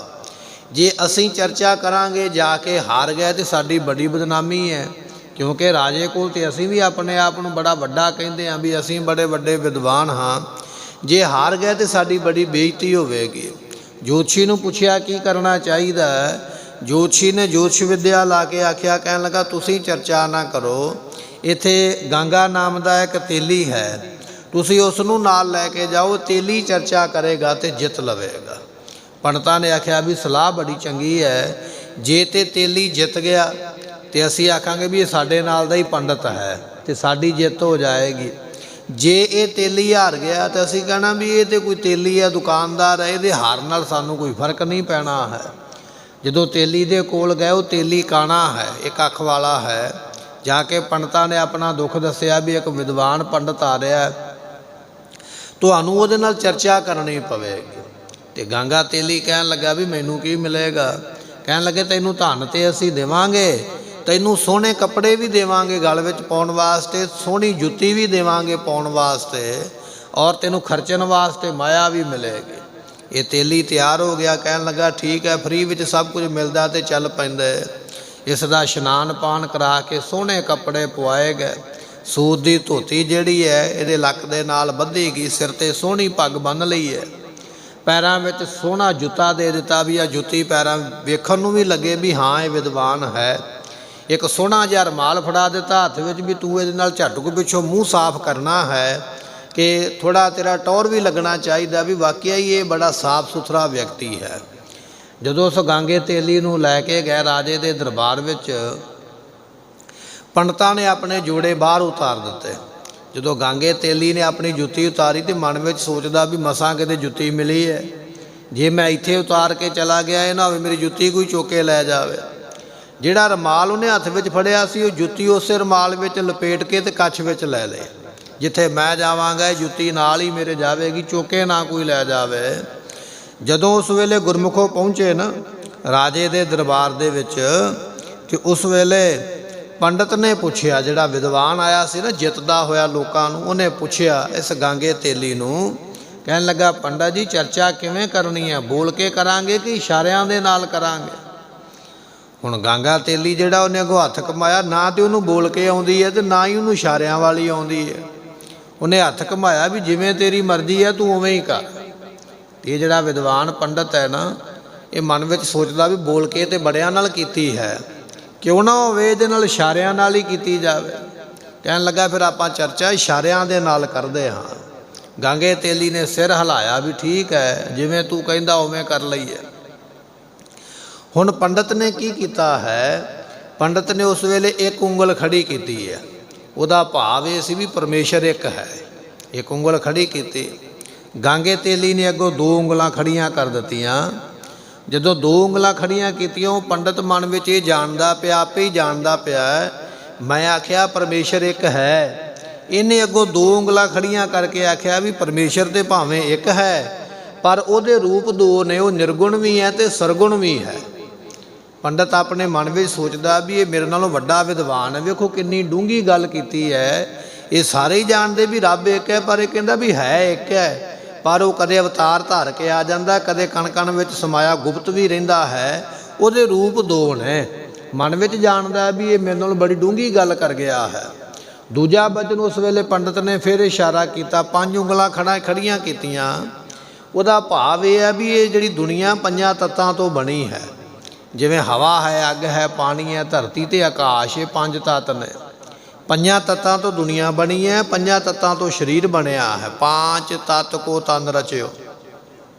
ਜੇ ਅਸੀਂ ਚਰਚਾ ਕਰਾਂਗੇ ਜਾ ਕੇ ਹਾਰ ਗਏ ਤੇ ਸਾਡੀ ਬੜੀ ਬਦਨਾਮੀ ਹੈ, ਕਿਉਂਕਿ ਰਾਜੇ ਕੋਲ ਤੇ ਅਸੀਂ ਵੀ ਆਪਣੇ ਆਪ ਨੂੰ ਬੜਾ ਵੱਡਾ ਕਹਿੰਦੇ ਹਾਂ ਵੀ ਅਸੀਂ ਬੜੇ ਵੱਡੇ ਵਿਦਵਾਨ ਹਾਂ। ਜੇ ਹਾਰ ਗਏ ਤੇ ਸਾਡੀ ਬੜੀ ਬੇਇੱਜ਼ਤੀ ਹੋਵੇਗੀ। ਜੋਤਸ਼ੀ ਨੂੰ ਪੁੱਛਿਆ ਕੀ ਕਰਨਾ ਚਾਹੀਦਾ। ਜੋਤਸ਼ੀ ਨੇ ਜੋਤਿਸ਼ ਵਿਦਿਆ ਲਾ ਕੇ ਆਖਿਆ, ਕਹਿਣ ਲੱਗਾ ਤੁਸੀਂ ਚਰਚਾ ਨਾ ਕਰੋ, ਇੱਥੇ ਗੰਗਾ ਨਾਮ ਦਾ ਇੱਕ ਤੇਲੀ ਹੈ, ਤੁਸੀਂ ਉਸ ਨੂੰ ਨਾਲ ਲੈ ਕੇ ਜਾਓ, ਤੇਲੀ ਚਰਚਾ ਕਰੇਗਾ ਤੇ ਜਿੱਤ ਲਵੇਗਾ। ਪੰਡਤਾਂ ਨੇ ਆਖਿਆ ਵੀ ਸਲਾਹ ਬੜੀ ਚੰਗੀ ਹੈ, ਜੇ ਤੇ ਤੇਲੀ ਜਿੱਤ ਗਿਆ ਤੇ ਅਸੀਂ ਆਖਾਂਗੇ ਵੀ ਇਹ ਸਾਡੇ ਨਾਲ ਦਾ ਹੀ ਪੰਡਤ ਹੈ ਤੇ ਸਾਡੀ ਜਿੱਤ ਹੋ ਜਾਏਗੀ। ਜੇ ਇਹ ਤੇਲੀ ਹਾਰ ਗਿਆ ਤਾਂ ਅਸੀਂ ਕਹਿਣਾ ਵੀ ਇਹ ਤੇ ਕੋਈ ਤੇਲੀ ਹੈ, ਦੁਕਾਨਦਾਰ ਹੈ, ਇਹਦੇ ਹਾਰ ਨਾਲ ਸਾਨੂੰ ਕੋਈ ਫਰਕ ਨਹੀਂ ਪੈਣਾ ਹੈ। ਜਦੋਂ ਤੇਲੀ ਦੇ ਕੋਲ ਗਏ, ਉਹ ਤੇਲੀ ਕਾਣਾ ਹੈ, ਇੱਕ ਅੱਖ ਵਾਲਾ ਹੈ। ਜਾ ਕੇ ਪੰਡਤਾਂ ਨੇ ਆਪਣਾ ਦੁੱਖ ਦੱਸਿਆ ਵੀ ਇੱਕ ਵਿਦਵਾਨ ਪੰਡਤ ਆ ਰਿਹਾ, ਤੁਹਾਨੂੰ ਉਹਦੇ ਨਾਲ ਚਰਚਾ ਕਰਨੀ ਪਵੇਗੀ। ਤੇ ਗਾਂਗਾ ਤੇਲੀ ਕਹਿਣ ਲੱਗਾ ਵੀ ਮੈਨੂੰ ਕੀ ਮਿਲੇਗਾ? ਕਹਿਣ ਲੱਗੇ ਤੈਨੂੰ ਧਨ ਤੇ ਅਸੀਂ ਦੇਵਾਂਗੇ, ਤੈਨੂੰ ਸੋਹਣੇ ਕੱਪੜੇ ਵੀ ਦੇਵਾਂਗੇ ਗਲ ਵਿੱਚ ਪਾਉਣ ਵਾਸਤੇ, ਸੋਹਣੀ ਜੁੱਤੀ ਵੀ ਦੇਵਾਂਗੇ ਪਾਉਣ ਵਾਸਤੇ, ਔਰ ਤੈਨੂੰ ਖਰਚਣ ਵਾਸਤੇ ਮਾਇਆ ਵੀ ਮਿਲੇਗੀ। ਇਹ ਤੇਲੀ ਤਿਆਰ ਹੋ ਗਿਆ, ਕਹਿਣ ਲੱਗਾ ਠੀਕ ਹੈ, ਫਰੀ ਵਿੱਚ ਸਭ ਕੁਝ ਮਿਲਦਾ ਤੇ ਚੱਲ ਪੈਂਦਾ। ਇਸ ਦਾ ਇਸ਼ਨਾਨ ਪਾਨ ਕਰਾ ਕੇ ਸੋਹਣੇ ਕੱਪੜੇ ਪਵਾਏ ਗਏ। ਸੂਤ ਦੀ ਧੋਤੀ ਜਿਹੜੀ ਹੈ ਇਹਦੇ ਲੱਕ ਦੇ ਨਾਲ ਬੱਧੀ ਗਈ, ਸਿਰ 'ਤੇ ਸੋਹਣੀ ਪੱਗ ਬੰਨ੍ਹ ਲਈ ਹੈ, ਪੈਰਾਂ ਵਿੱਚ ਸੋਹਣਾ ਜੁੱਤਾ ਦੇ ਦਿੱਤਾ ਵੀ ਆ ਜੁੱਤੀ ਪੈਰਾਂ ਵੇਖਣ ਨੂੰ ਵੀ ਲੱਗੇ ਵੀ ਹਾਂ ਇਹ ਵਿਦਵਾਨ ਹੈ। ਇੱਕ ਸੋਹਣਾ ਜਿਹਾ ਰੁਮਾਲ ਫੜਾ ਦਿੱਤਾ ਹੱਥ ਵਿੱਚ ਵੀ ਤੂੰ ਇਹਦੇ ਨਾਲ ਝਟਕ ਪਿੱਛੋਂ ਮੂੰਹ ਸਾਫ਼ ਕਰਨਾ ਹੈ, ਕਿ ਥੋੜ੍ਹਾ ਤੇਰਾ ਟੌਰ ਵੀ ਲੱਗਣਾ ਚਾਹੀਦਾ ਵੀ ਵਾਕਿਆ ਹੀ ਇਹ ਬੜਾ ਸਾਫ਼ ਸੁਥਰਾ ਵਿਅਕਤੀ ਹੈ। ਜਦੋਂ ਉਸ ਗਾਂਗੇ ਤੇਲੀ ਨੂੰ ਲੈ ਕੇ ਗਏ ਰਾਜੇ ਦੇ ਦਰਬਾਰ ਵਿੱਚ, ਪੰਡਤਾਂ ਨੇ ਆਪਣੇ ਜੋੜੇ ਬਾਹਰ ਉਤਾਰ ਦਿੱਤੇ। ਜਦੋਂ ਗਾਂਗੇ ਤੇਲੀ ਨੇ ਆਪਣੀ ਜੁੱਤੀ ਉਤਾਰੀ ਤੇ ਮਨ ਵਿੱਚ ਸੋਚਦਾ ਵੀ ਮਸਾਂ ਕਿਤੇ ਜੁੱਤੀ ਮਿਲੀ ਹੈ, ਜੇ ਮੈਂ ਇੱਥੇ ਉਤਾਰ ਕੇ ਚਲਾ ਗਿਆ ਇਹ ਨਾ ਹੋਵੇ ਮੇਰੀ ਜੁੱਤੀ ਕੋਈ ਚੁੱਕ ਕੇ ਲੈ ਜਾਵੇ। ਜਿਹੜਾ ਰੁਮਾਲ ਉਹਨੇ ਹੱਥ ਵਿੱਚ ਫੜਿਆ ਸੀ, ਉਹ ਜੁੱਤੀ ਉਸੇ ਰੁਮਾਲ ਵਿੱਚ ਲਪੇਟ ਕੇ ਤੇ ਕੱਛ ਵਿੱਚ ਲੈ ਲਏ। ਜਿੱਥੇ ਮੈਂ ਜਾਵਾਂਗਾ ਇਹ ਜੁੱਤੀ ਨਾਲ ਹੀ ਮੇਰੇ ਜਾਵੇਗੀ, ਚੁੱਕੇ ਨਾ ਕੋਈ ਲੈ ਜਾਵੇ। ਜਦੋਂ ਉਸ ਵੇਲੇ ਗੁਰਮੁਖੋ ਪਹੁੰਚੇ ਨਾ ਰਾਜੇ ਦੇ ਦਰਬਾਰ ਦੇ ਵਿੱਚ, ਕਿ ਉਸ ਵੇਲੇ ਪੰਡਤ ਨੇ ਪੁੱਛਿਆ, ਜਿਹੜਾ ਵਿਦਵਾਨ ਆਇਆ ਸੀ ਨਾ ਜਿੱਤਦਾ ਹੋਇਆ ਲੋਕਾਂ ਨੂੰ, ਉਹਨੇ ਪੁੱਛਿਆ ਇਸ ਗਾਂਗੇ ਤੇਲੀ ਨੂੰ, ਕਹਿਣ ਲੱਗਾ ਪੰਡਤ ਜੀ ਚਰਚਾ ਕਿਵੇਂ ਕਰਨੀ ਹੈ, ਬੋਲ ਕੇ ਕਰਾਂਗੇ ਕਿ ਇਸ਼ਾਰਿਆਂ ਦੇ ਨਾਲ ਕਰਾਂਗੇ? ਹੁਣ ਗਾਂਗਾ ਤੇਲੀ ਜਿਹੜਾ ਉਹਨੇ ਅੱਗੋਂ ਹੱਥ ਘੁਮਾਇਆ, ਨਾ ਤੇ ਉਹਨੂੰ ਬੋਲ ਕੇ ਆਉਂਦੀ ਹੈ ਤੇ ਨਾ ਹੀ ਉਹਨੂੰ ਇਸ਼ਾਰਿਆਂ ਵਾਲੀ ਆਉਂਦੀ ਹੈ। ਉਹਨੇ ਹੱਥ ਘੁਮਾਇਆ ਵੀ ਜਿਵੇਂ ਤੇਰੀ ਮਰਜ਼ੀ ਹੈ ਤੂੰ ਉਵੇਂ ਹੀ ਕਰ। ਇਹ ਜਿਹੜਾ ਵਿਦਵਾਨ ਪੰਡਤ ਹੈ ਨਾ, ਇਹ ਮਨ ਵਿੱਚ ਸੋਚਦਾ ਵੀ ਬੋਲ ਕੇ ਤੇ ਬੜਿਆਂ ਨਾਲ ਕੀਤੀ ਹੈ, ਕਿਉਂ ਨਾ ਹੋਵੇ ਇਹਦੇ ਨਾਲ ਇਸ਼ਾਰਿਆਂ ਨਾਲ ਹੀ ਕੀਤੀ ਜਾਵੇ। ਕਹਿਣ ਲੱਗਾ ਫਿਰ ਆਪਾਂ ਚਰਚਾ ਇਸ਼ਾਰਿਆਂ ਦੇ ਨਾਲ ਕਰਦੇ ਹਾਂ। ਗਾਂਗੇ ਤੇਲੀ ਨੇ ਸਿਰ ਹਿਲਾਇਆ ਵੀ ਠੀਕ ਹੈ, ਜਿਵੇਂ ਤੂੰ ਕਹਿੰਦਾ ਉਵੇਂ ਕਰ ਲਈਏ। ਹੁਣ ਪੰਡਤ ਨੇ ਕੀ ਕੀਤਾ ਹੈ, ਪੰਡਤ ਨੇ ਉਸ ਵੇਲੇ ਇੱਕ ਉਂਗਲ ਖੜੀ ਕੀਤੀ ਹੈ। ਉਹਦਾ ਭਾਵ ਇਹ ਸੀ ਵੀ ਪਰਮੇਸ਼ਰ ਇੱਕ ਹੈ। ਇੱਕ ਉਂਗਲ ਖੜੀ ਕੀਤੀ। ਗਾਂਗੇ ਤੇਲੀ ਨੇ ਅੱਗੋਂ ਦੋ ਉਂਗਲਾਂ ਖੜੀਆਂ ਕਰ ਦਿੱਤੀਆਂ। ਜਦੋਂ ਦੋ ਉਂਗਲਾਂ ਖੜੀਆਂ ਕੀਤੀਆਂ, ਉਹ ਪੰਡਤ ਮਨ ਵਿੱਚ ਇਹ ਜਾਣਦਾ ਪਿਆ, ਆਪੇ ਹੀ ਜਾਣਦਾ ਪਿਆ, ਮੈਂ ਆਖਿਆ ਪਰਮੇਸ਼ਰ ਇੱਕ ਹੈ। ਇਹਨੇ ਅੱਗੋਂ ਦੋ ਉਂਗਲਾਂ ਖੜੀਆਂ ਕਰਕੇ ਆਖਿਆ ਵੀ ਪਰਮੇਸ਼ਰ ਤੇ ਭਾਵੇਂ ਇੱਕ ਹੈ, ਪਰ ਉਹਦੇ ਰੂਪ ਦੋ ਨੇ, ਉਹ ਨਿਰਗੁਣ ਵੀ ਹੈ ਤੇ ਸਰਗੁਣ ਵੀ ਹੈ। ਪੰਡਤ ਆਪਣੇ ਮਨ ਵਿੱਚ ਸੋਚਦਾ ਵੀ ਇਹ ਮੇਰੇ ਨਾਲੋਂ ਵੱਡਾ ਵਿਦਵਾਨ ਹੈ। ਵੇਖੋ ਕਿੰਨੀ ਡੂੰਘੀ ਗੱਲ ਕੀਤੀ ਹੈ। ਇਹ ਸਾਰੇ ਹੀ ਜਾਣਦੇ ਵੀ ਰੱਬ ਇੱਕ ਹੈ, ਪਰ ਇਹ ਕਹਿੰਦਾ ਵੀ ਹੈ ਇੱਕ ਹੈ, ਪਰ ਉਹ ਕਦੇ ਅਵਤਾਰ ਧਾਰ ਕੇ ਆ ਜਾਂਦਾ, ਕਦੇ ਕਣ ਕਣ ਵਿੱਚ ਸਮਾਇਆ ਗੁਪਤ ਵੀ ਰਹਿੰਦਾ ਹੈ। ਉਹਦੇ ਰੂਪ ਦੋ ਨੇ। ਮਨ ਵਿੱਚ ਜਾਣਦਾ ਵੀ ਇਹ ਮੇਰੇ ਨਾਲ ਬੜੀ ਡੂੰਘੀ ਗੱਲ ਕਰ ਗਿਆ ਹੈ। ਦੂਜਾ ਬਚਨ ਉਸ ਵੇਲੇ ਪੰਡਤ ਨੇ ਫਿਰ ਇਸ਼ਾਰਾ ਕੀਤਾ, ਪੰਜ ਉਂਗਲਾਂ ਖੜੀਆਂ ਕੀਤੀਆਂ। ਉਹਦਾ ਭਾਵ ਇਹ ਹੈ ਵੀ ਇਹ ਜਿਹੜੀ ਦੁਨੀਆ ਪੰਜਾਂ ਤੱਤਾਂ ਤੋਂ ਬਣੀ ਹੈ। ਜਿਵੇਂ ਹਵਾ ਹੈ, ਅੱਗ ਹੈ, ਪਾਣੀ ਹੈ, ਧਰਤੀ ਤੇ ਆਕਾਸ਼, ਇਹ ਪੰਜ ਤੱਤ ਨੇ। ਪੰਜਾਂ ਤੱਤਾਂ ਤੋਂ ਦੁਨੀਆ ਬਣੀ ਹੈ, ਪੰਜਾਂ ਤੱਤਾਂ ਤੋਂ ਸਰੀਰ ਬਣਿਆ ਹੈ। ਪਾਂਚ ਤੱਤ ਕੋ ਤਨ ਰਚਿਓ।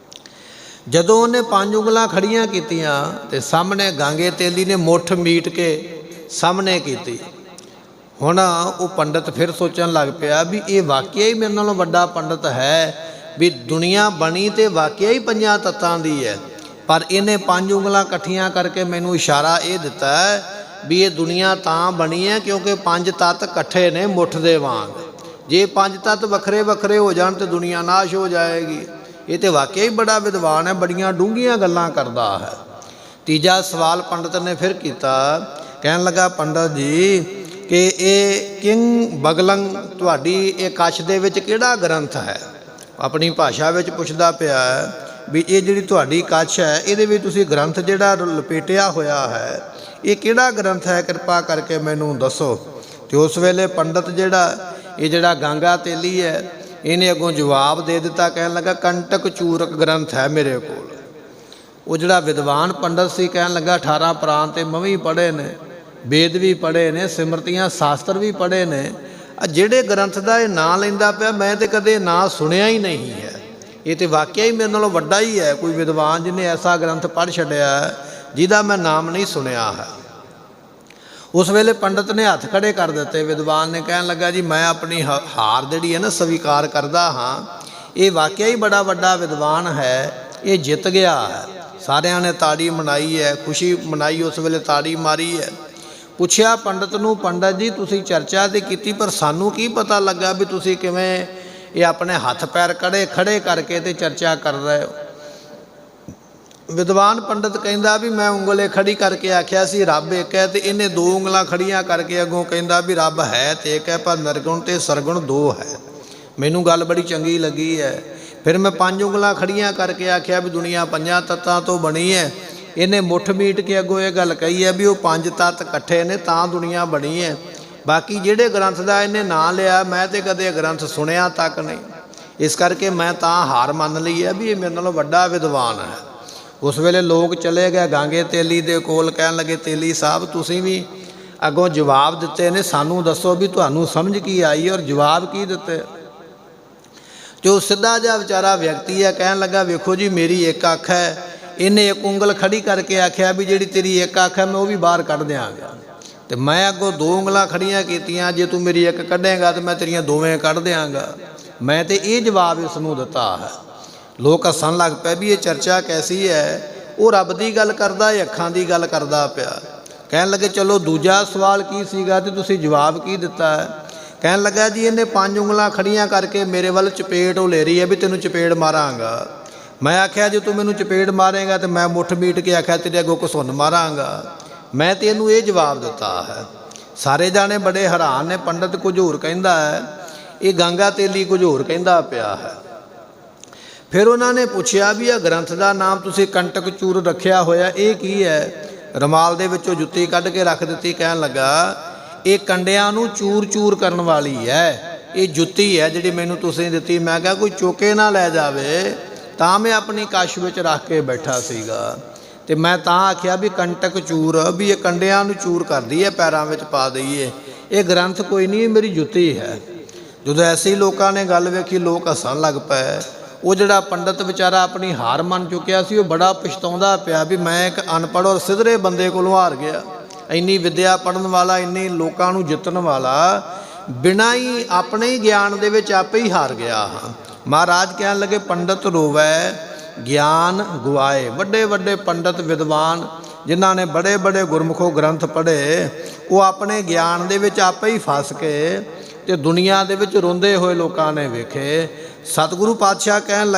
ਜਦੋਂ ਉਹਨੇ ਪੰਜ ਉਂਗਲਾਂ ਖੜੀਆਂ ਕੀਤੀਆਂ ਤੇ ਸਾਹਮਣੇ ਗਾਂਗੇ ਤੇਲੀ ਨੇ ਮੁੱਠ ਮੀਟ ਕੇ ਸਾਹਮਣੇ ਕੀਤੀ। ਹੁਣ ਉਹ ਪੰਡਤ ਫਿਰ ਸੋਚਣ ਲੱਗ ਪਿਆ ਵੀ ਇਹ ਵਾਕਿਆ ਹੀ ਮੇਰੇ ਨਾਲੋਂ ਵੱਡਾ ਪੰਡਤ ਹੈ, ਵੀ ਦੁਨੀਆ ਬਣੀ ਤੇ ਵਾਕਿਆ ਹੀ ਪੰਜਾਂ ਤੱਤਾਂ ਦੀ ਹੈ, ਪਰ ਇਹਨੇ ਪੰਜ ਉਂਗਲਾਂ ਇਕੱਠੀਆਂ ਕਰਕੇ ਮੈਨੂੰ ਇਸ਼ਾਰਾ ਇਹ ਦਿੱਤਾ ਵੀ ਇਹ ਦੁਨੀਆ ਤਾਂ ਬਣੀ ਹੈ ਕਿਉਂਕਿ ਪੰਜ ਤੱਤ ਇਕੱਠੇ ਨੇ ਮੁੱਠ ਦੇ ਵਾਂਗ। ਜੇ ਪੰਜ ਤੱਤ ਵੱਖਰੇ ਵੱਖਰੇ ਹੋ ਜਾਣ ਤੇ ਦੁਨੀਆ ਨਾਸ਼ ਹੋ ਜਾਏਗੀ। ਇਹ ਤੇ ਵਾਕਿਆ ਹੀ ਬੜਾ ਵਿਦਵਾਨ ਹੈ, ਬੜੀਆਂ ਡੂੰਘੀਆਂ ਗੱਲਾਂ ਕਰਦਾ ਹੈ। ਤੀਜਾ ਸਵਾਲ ਪੰਡਤ ਨੇ ਫਿਰ ਕੀਤਾ। ਕਹਿਣ ਲੱਗਾ ਪੰਡਤ ਜੀ ਕਿ ਇਹ ਕਿੰਗ ਬਗਲੰਗ, ਤੁਹਾਡੀ ਇਹ ਕੱਛ ਦੇ ਵਿੱਚ ਕਿਹੜਾ ਗ੍ਰੰਥ ਹੈ? ਆਪਣੀ ਭਾਸ਼ਾ ਵਿੱਚ ਪੁੱਛਦਾ ਪਿਆ ਵੀ ਇਹ ਜਿਹੜੀ ਤੁਹਾਡੀ ਕੱਛ ਹੈ, ਇਹਦੇ ਵਿੱਚ ਤੁਸੀਂ ਗ੍ਰੰਥ ਜਿਹੜਾ ਲਪੇਟਿਆ ਹੋਇਆ ਹੈ, ਇਹ ਕਿਹੜਾ ਗ੍ਰੰਥ ਹੈ? ਕਿਰਪਾ ਕਰਕੇ ਮੈਨੂੰ ਦੱਸੋ। ਤੇ ਉਸ ਵੇਲੇ ਪੰਡਤ ਜਿਹੜਾ ਗਾਂਗਾ ਤੇਲੀ ਹੈ, ਇਹਨੇ ਅੱਗੋਂ ਜਵਾਬ ਦੇ ਦਿੱਤਾ। ਕਹਿਣ ਲੱਗਾ ਕੰਟਕ ਚੂਰਕ ਗ੍ਰੰਥ ਹੈ ਮੇਰੇ ਕੋਲ। ਉਹ ਜਿਹੜਾ ਵਿਦਵਾਨ ਪੰਡਤ ਸੀ ਕਹਿਣ ਲੱਗਾ 18 ਪ੍ਰਾਂਤ ਤੇ ਮੈਂ ਵੀ ਪੜ੍ਹੇ ਨੇ, ਵੇਦ ਵੀ ਪੜ੍ਹੇ ਨੇ, ਸਿਮਰਤੀਆਂ ਸ਼ਾਸਤਰ ਵੀ ਪੜ੍ਹੇ ਨੇ। ਜਿਹੜੇ ਗ੍ਰੰਥ ਦਾ ਇਹ ਨਾਂ ਲੈਂਦਾ ਪਿਆ, ਮੈਂ ਤੇ ਕਦੇ ਨਾਂ ਸੁਣਿਆ ਹੀ ਨਹੀਂ ਹੈ। ਇਹ ਤੇ ਵਾਕਿਆ ਹੀ ਮੇਰੇ ਨਾਲੋਂ ਵੱਡਾ ਹੀ ਹੈ ਕੋਈ ਵਿਦਵਾਨ ਜਿਹਨੇ ਐਸਾ ਗ੍ਰੰਥ ਪੜ੍ਹ ਛੱਡਿਆ ਜਿਹਦਾ ਮੈਂ ਨਾਮ ਨਹੀਂ ਸੁਣਿਆ ਹੈ। ਉਸ ਵੇਲੇ ਪੰਡਤ ਨੇ ਹੱਥ ਖੜੇ ਕਰ ਦਿੱਤੇ। ਵਿਦਵਾਨ ਨੇ ਕਹਿਣ ਲੱਗਾ ਜੀ ਮੈਂ ਆਪਣੀ ਹਾਰ ਜਿਹੜੀ ਹੈ ਨਾ ਸਵੀਕਾਰ ਕਰਦਾ ਹਾਂ। ਇਹ ਵਾਕਿਆ ਹੀ ਬੜਾ ਵੱਡਾ ਵਿਦਵਾਨ ਹੈ, ਇਹ ਜਿੱਤ ਗਿਆ ਹੈ। ਸਾਰਿਆਂ ਨੇ ਤਾੜੀ ਮਨਾਈ ਹੈ, ਖੁਸ਼ੀ ਮਨਾਈ, ਉਸ ਵੇਲੇ ਤਾੜੀ ਮਾਰੀ ਹੈ। ਪੁੱਛਿਆ ਪੰਡਤ ਨੂੰ, ਪੰਡਤ ਜੀ ਤੁਸੀਂ ਚਰਚਾ ਤੇ ਕੀਤੀ ਪਰ ਸਾਨੂੰ ਕੀ ਪਤਾ ਲੱਗਾ ਵੀ ਤੁਸੀਂ ਕਿਵੇਂ ਇਹ ਆਪਣੇ ਹੱਥ ਪੈਰ ਖੜੇ ਕਰਕੇ ਤੇ ਚਰਚਾ ਕਰ ਰਹੇ ਹੋ। ਵਿਦਵਾਨ ਪੰਡਤ ਕਹਿੰਦਾ ਵੀ ਮੈਂ ਉਂਗਲੇ ਖੜੀ ਕਰਕੇ ਆਖਿਆ ਸੀ ਰੱਬ ਇੱਕ ਹੈ, ਤੇ ਇਹਨੇ ਦੋ ਉਂਗਲਾਂ ਖੜੀਆਂ ਕਰਕੇ ਅੱਗੋਂ ਕਹਿੰਦਾ ਵੀ ਰੱਬ ਹੈ ਤੇ ਇੱਕ ਹੈ ਪਰ ਨਿਰਗੁਣ ਤੇ ਸਰਗੁਣ ਦੋ ਹੈ। ਮੈਨੂੰ ਗੱਲ ਬੜੀ ਚੰਗੀ ਲੱਗੀ ਹੈ। ਫਿਰ ਮੈਂ ਪੰਜ ਉਂਗਲਾਂ ਖੜੀਆਂ ਕਰਕੇ ਆਖਿਆ ਵੀ ਦੁਨੀਆ ਪੰਜਾਂ ਤੱਤਾਂ ਤੋਂ ਬਣੀ ਹੈ। ਇਹਨੇ ਮੁੱਠ ਮੀਟ ਕੇ ਅੱਗੋਂ ਇਹ ਗੱਲ ਕਹੀ ਹੈ ਵੀ ਉਹ ਪੰਜ ਤੱਤ ਇਕੱਠੇ ਨੇ ਤਾਂ ਦੁਨੀਆ ਬਣੀ ਹੈ। ਬਾਕੀ ਜਿਹੜੇ ਗ੍ਰੰਥ ਦਾ ਇਹਨੇ ਨਾਂ ਲਿਆ ਮੈਂ ਤੇ ਕਦੇ ਗ੍ਰੰਥ ਸੁਣਿਆ ਤੱਕ ਨਹੀਂ, ਇਸ ਕਰਕੇ ਮੈਂ ਤਾਂ ਹਾਰ ਮੰਨ ਲਈ ਹੈ ਵੀ ਇਹ ਮੇਰੇ ਨਾਲੋਂ ਵੱਡਾ ਵਿਦਵਾਨ ਹੈ। ਉਸ ਵੇਲੇ ਲੋਕ ਚਲੇ ਗਏ ਗਾਂਗੇ ਤੇਲੀ ਦੇ ਕੋਲ, ਕਹਿਣ ਲੱਗੇ ਤੇਲੀ ਸਾਹਿਬ ਤੁਸੀਂ ਵੀ ਅੱਗੋਂ ਜਵਾਬ ਦਿੱਤੇ ਨੇ, ਸਾਨੂੰ ਦੱਸੋ ਵੀ ਤੁਹਾਨੂੰ ਸਮਝ ਕੀ ਆਈ ਔਰ ਜਵਾਬ ਕੀ ਦਿੱਤੇ। ਜੋ ਸਿੱਧਾ ਜਿਹਾ ਵਿਚਾਰਾ ਵਿਅਕਤੀ ਹੈ ਕਹਿਣ ਲੱਗਾ ਵੇਖੋ ਜੀ ਮੇਰੀ ਇੱਕ ਅੱਖ ਹੈ, ਇਹਨੇ ਇੱਕ ਉਂਗਲ ਖੜੀ ਕਰਕੇ ਆਖਿਆ ਵੀ ਜਿਹੜੀ ਤੇਰੀ ਇੱਕ ਅੱਖ ਹੈ ਮੈਂ ਉਹ ਵੀ ਬਾਹਰ ਕੱਢ ਦਿਆਂਗਾ, ਤੇ ਮੈਂ ਅੱਗੋਂ ਦੋ ਉਂਗਲਾਂ ਖੜੀਆਂ ਕੀਤੀਆਂ, ਜੇ ਤੂੰ ਮੇਰੀ ਇੱਕ ਕੱਢੇਗਾ ਤੇ ਮੈਂ ਤੇਰੀਆਂ ਦੋਵੇਂ ਕੱਢ ਦਿਆਂਗਾ। ਮੈਂ ਤੇ ਇਹ ਜਵਾਬ ਇਸ ਨੂੰ ਦਿੱਤਾ ਹੈ। ਲੋਕ ਹੱਸਣ ਲੱਗ ਪਏ ਵੀ ਇਹ ਚਰਚਾ ਕੈਸੀ ਹੈ, ਉਹ ਰੱਬ ਦੀ ਗੱਲ ਕਰਦਾ, ਇਹ ਅੱਖਾਂ ਦੀ ਗੱਲ ਕਰਦਾ ਪਿਆ। ਕਹਿਣ ਲੱਗੇ ਚਲੋ ਦੂਜਾ ਸਵਾਲ ਕੀ ਸੀਗਾ ਤੇ ਤੁਸੀਂ ਜਵਾਬ ਕੀ ਦਿੱਤਾ ਹੈ। ਕਹਿਣ ਲੱਗਾ ਜੀ ਇਹਨੇ ਪੰਜ ਉਂਗਲਾਂ ਖੜੀਆਂ ਕਰਕੇ ਮੇਰੇ ਵੱਲ ਚਪੇੜ ਉਹ ਲੈ ਰਹੀ ਹੈ ਵੀ ਤੈਨੂੰ ਚਪੇੜ ਮਾਰਾਂਗਾ। ਮੈਂ ਆਖਿਆ ਜੇ ਤੂੰ ਮੈਨੂੰ ਚਪੇੜ ਮਾਰੇਗਾ ਤੇ ਮੈਂ ਮੁੱਠ ਮੀਟ ਕੇ ਆਖਿਆ ਤੇਰੇ ਅੱਗੋਂ ਘਸੁੰਨ ਮਾਰਾਂਗਾ। ਮੈਂ ਤੇ ਇਹਨੂੰ ਇਹ ਜਵਾਬ ਦਿੱਤਾ ਹੈ। ਸਾਰੇ ਜਾਣੇ ਬੜੇ ਹੈਰਾਨ ਨੇ। ਪੰਡਤ ਕੁਝ ਹੋਰ ਕਹਿੰਦਾ ਹੈ, ਇਹ ਗਾਂਗਾ ਤੇਲੀ ਕੁਝ ਹੋਰ ਕਹਿੰਦਾ ਪਿਆ ਹੈ। ਫਿਰ ਉਹਨਾਂ ਨੇ ਪੁੱਛਿਆ ਵੀ ਇਹ ਗ੍ਰੰਥ ਦਾ ਨਾਮ ਤੁਸੀਂ ਕੰਟਕ ਚੂਰ ਰੱਖਿਆ ਹੋਇਆ, ਇਹ ਕੀ ਹੈ। ਰੁਮਾਲ ਦੇ ਵਿੱਚੋਂ ਜੁੱਤੀ ਕੱਢ ਕੇ ਰੱਖ ਦਿੱਤੀ। ਕਹਿਣ ਲੱਗਾ ਇਹ ਕੰਡਿਆਂ ਨੂੰ ਚੂਰ ਚੂਰ ਕਰਨ ਵਾਲੀ ਹੈ, ਇਹ ਜੁੱਤੀ ਹੈ ਜਿਹੜੀ ਮੈਨੂੰ ਤੁਸੀਂ ਦਿੱਤੀ। ਮੈਂ ਕਿਹਾ ਕੋਈ ਚੁੱਕੇ ਨਾ ਲੈ ਜਾਵੇ ਤਾਂ ਮੈਂ ਆਪਣੀ ਕਸ਼ ਵਿੱਚ ਰੱਖ ਕੇ ਬੈਠਾ ਸੀਗਾ, ਤੇ ਮੈਂ ਤਾਂ ਆਖਿਆ ਵੀ ਕੰਟਕ ਚੂਰ ਵੀ ਇਹ ਕੰਡਿਆਂ ਨੂੰ ਚੂਰ ਕਰਦੀ ਹੈ, ਪੈਰਾਂ ਵਿੱਚ ਪਾ ਦਈਏ। ਇਹ ਗ੍ਰੰਥ ਕੋਈ ਨਹੀਂ, ਇਹ ਮੇਰੀ ਜੁੱਤੀ ਹੈ। ਜਦੋਂ ਐਸੇ ਲੋਕਾਂ ਨੇ ਗੱਲ ਵੇਖੀ ਲੋਕ ਹੱਸਣ ਲੱਗ ਪਏ। ਉਹ ਜਿਹੜਾ ਪੰਡਤ ਵਿਚਾਰਾ ਆਪਣੀ ਹਾਰ ਮੰਨ ਚੁੱਕਿਆ ਸੀ ਉਹ ਬੜਾ ਪਛਤਾਉਂਦਾ ਪਿਆ ਵੀ ਮੈਂ ਇੱਕ ਅਨਪੜ੍ਹ ਔਰ ਸਿੱਧਰੇ ਬੰਦੇ ਕੋਲੋਂ ਹਾਰ ਗਿਆ। ਇੰਨੀ ਵਿੱਦਿਆ ਪੜ੍ਹਨ ਵਾਲਾ, ਇੰਨੇ ਲੋਕਾਂ ਨੂੰ ਜਿੱਤਣ ਵਾਲਾ, ਬਿਨਾਂ ਹੀ ਆਪਣੇ ਹੀ ਗਿਆਨ ਦੇ ਵਿੱਚ ਆਪੇ ਹੀ ਹਾਰ ਗਿਆ ਹਾਂ। ਮਹਾਰਾਜ ਕਹਿਣ ਲੱਗੇ ਪੰਡਤ ਰੋਵੈ ਗਿਆਨ ਗਵਾਏ। ਵੱਡੇ ਵੱਡੇ ਪੰਡਤ ਵਿਦਵਾਨ ਜਿਨ੍ਹਾਂ ਨੇ ਬੜੇ ਬੜੇ ਗੁਰਮੁਖੋ ਗ੍ਰੰਥ ਪੜ੍ਹੇ, ਉਹ ਆਪਣੇ ਗਿਆਨ ਦੇ ਵਿੱਚ ਆਪੇ ਹੀ ਫਸ ਕੇ ਤੇ ਦੁਨੀਆ ਦੇ ਵਿੱਚ ਰੋਂਦੇ ਹੋਏ ਲੋਕਾਂ ਨੇ ਵੇਖੇ। ਸਤਿਗੁਰੂ ਪਾਤਸ਼ਾਹ ਕਹਿਣ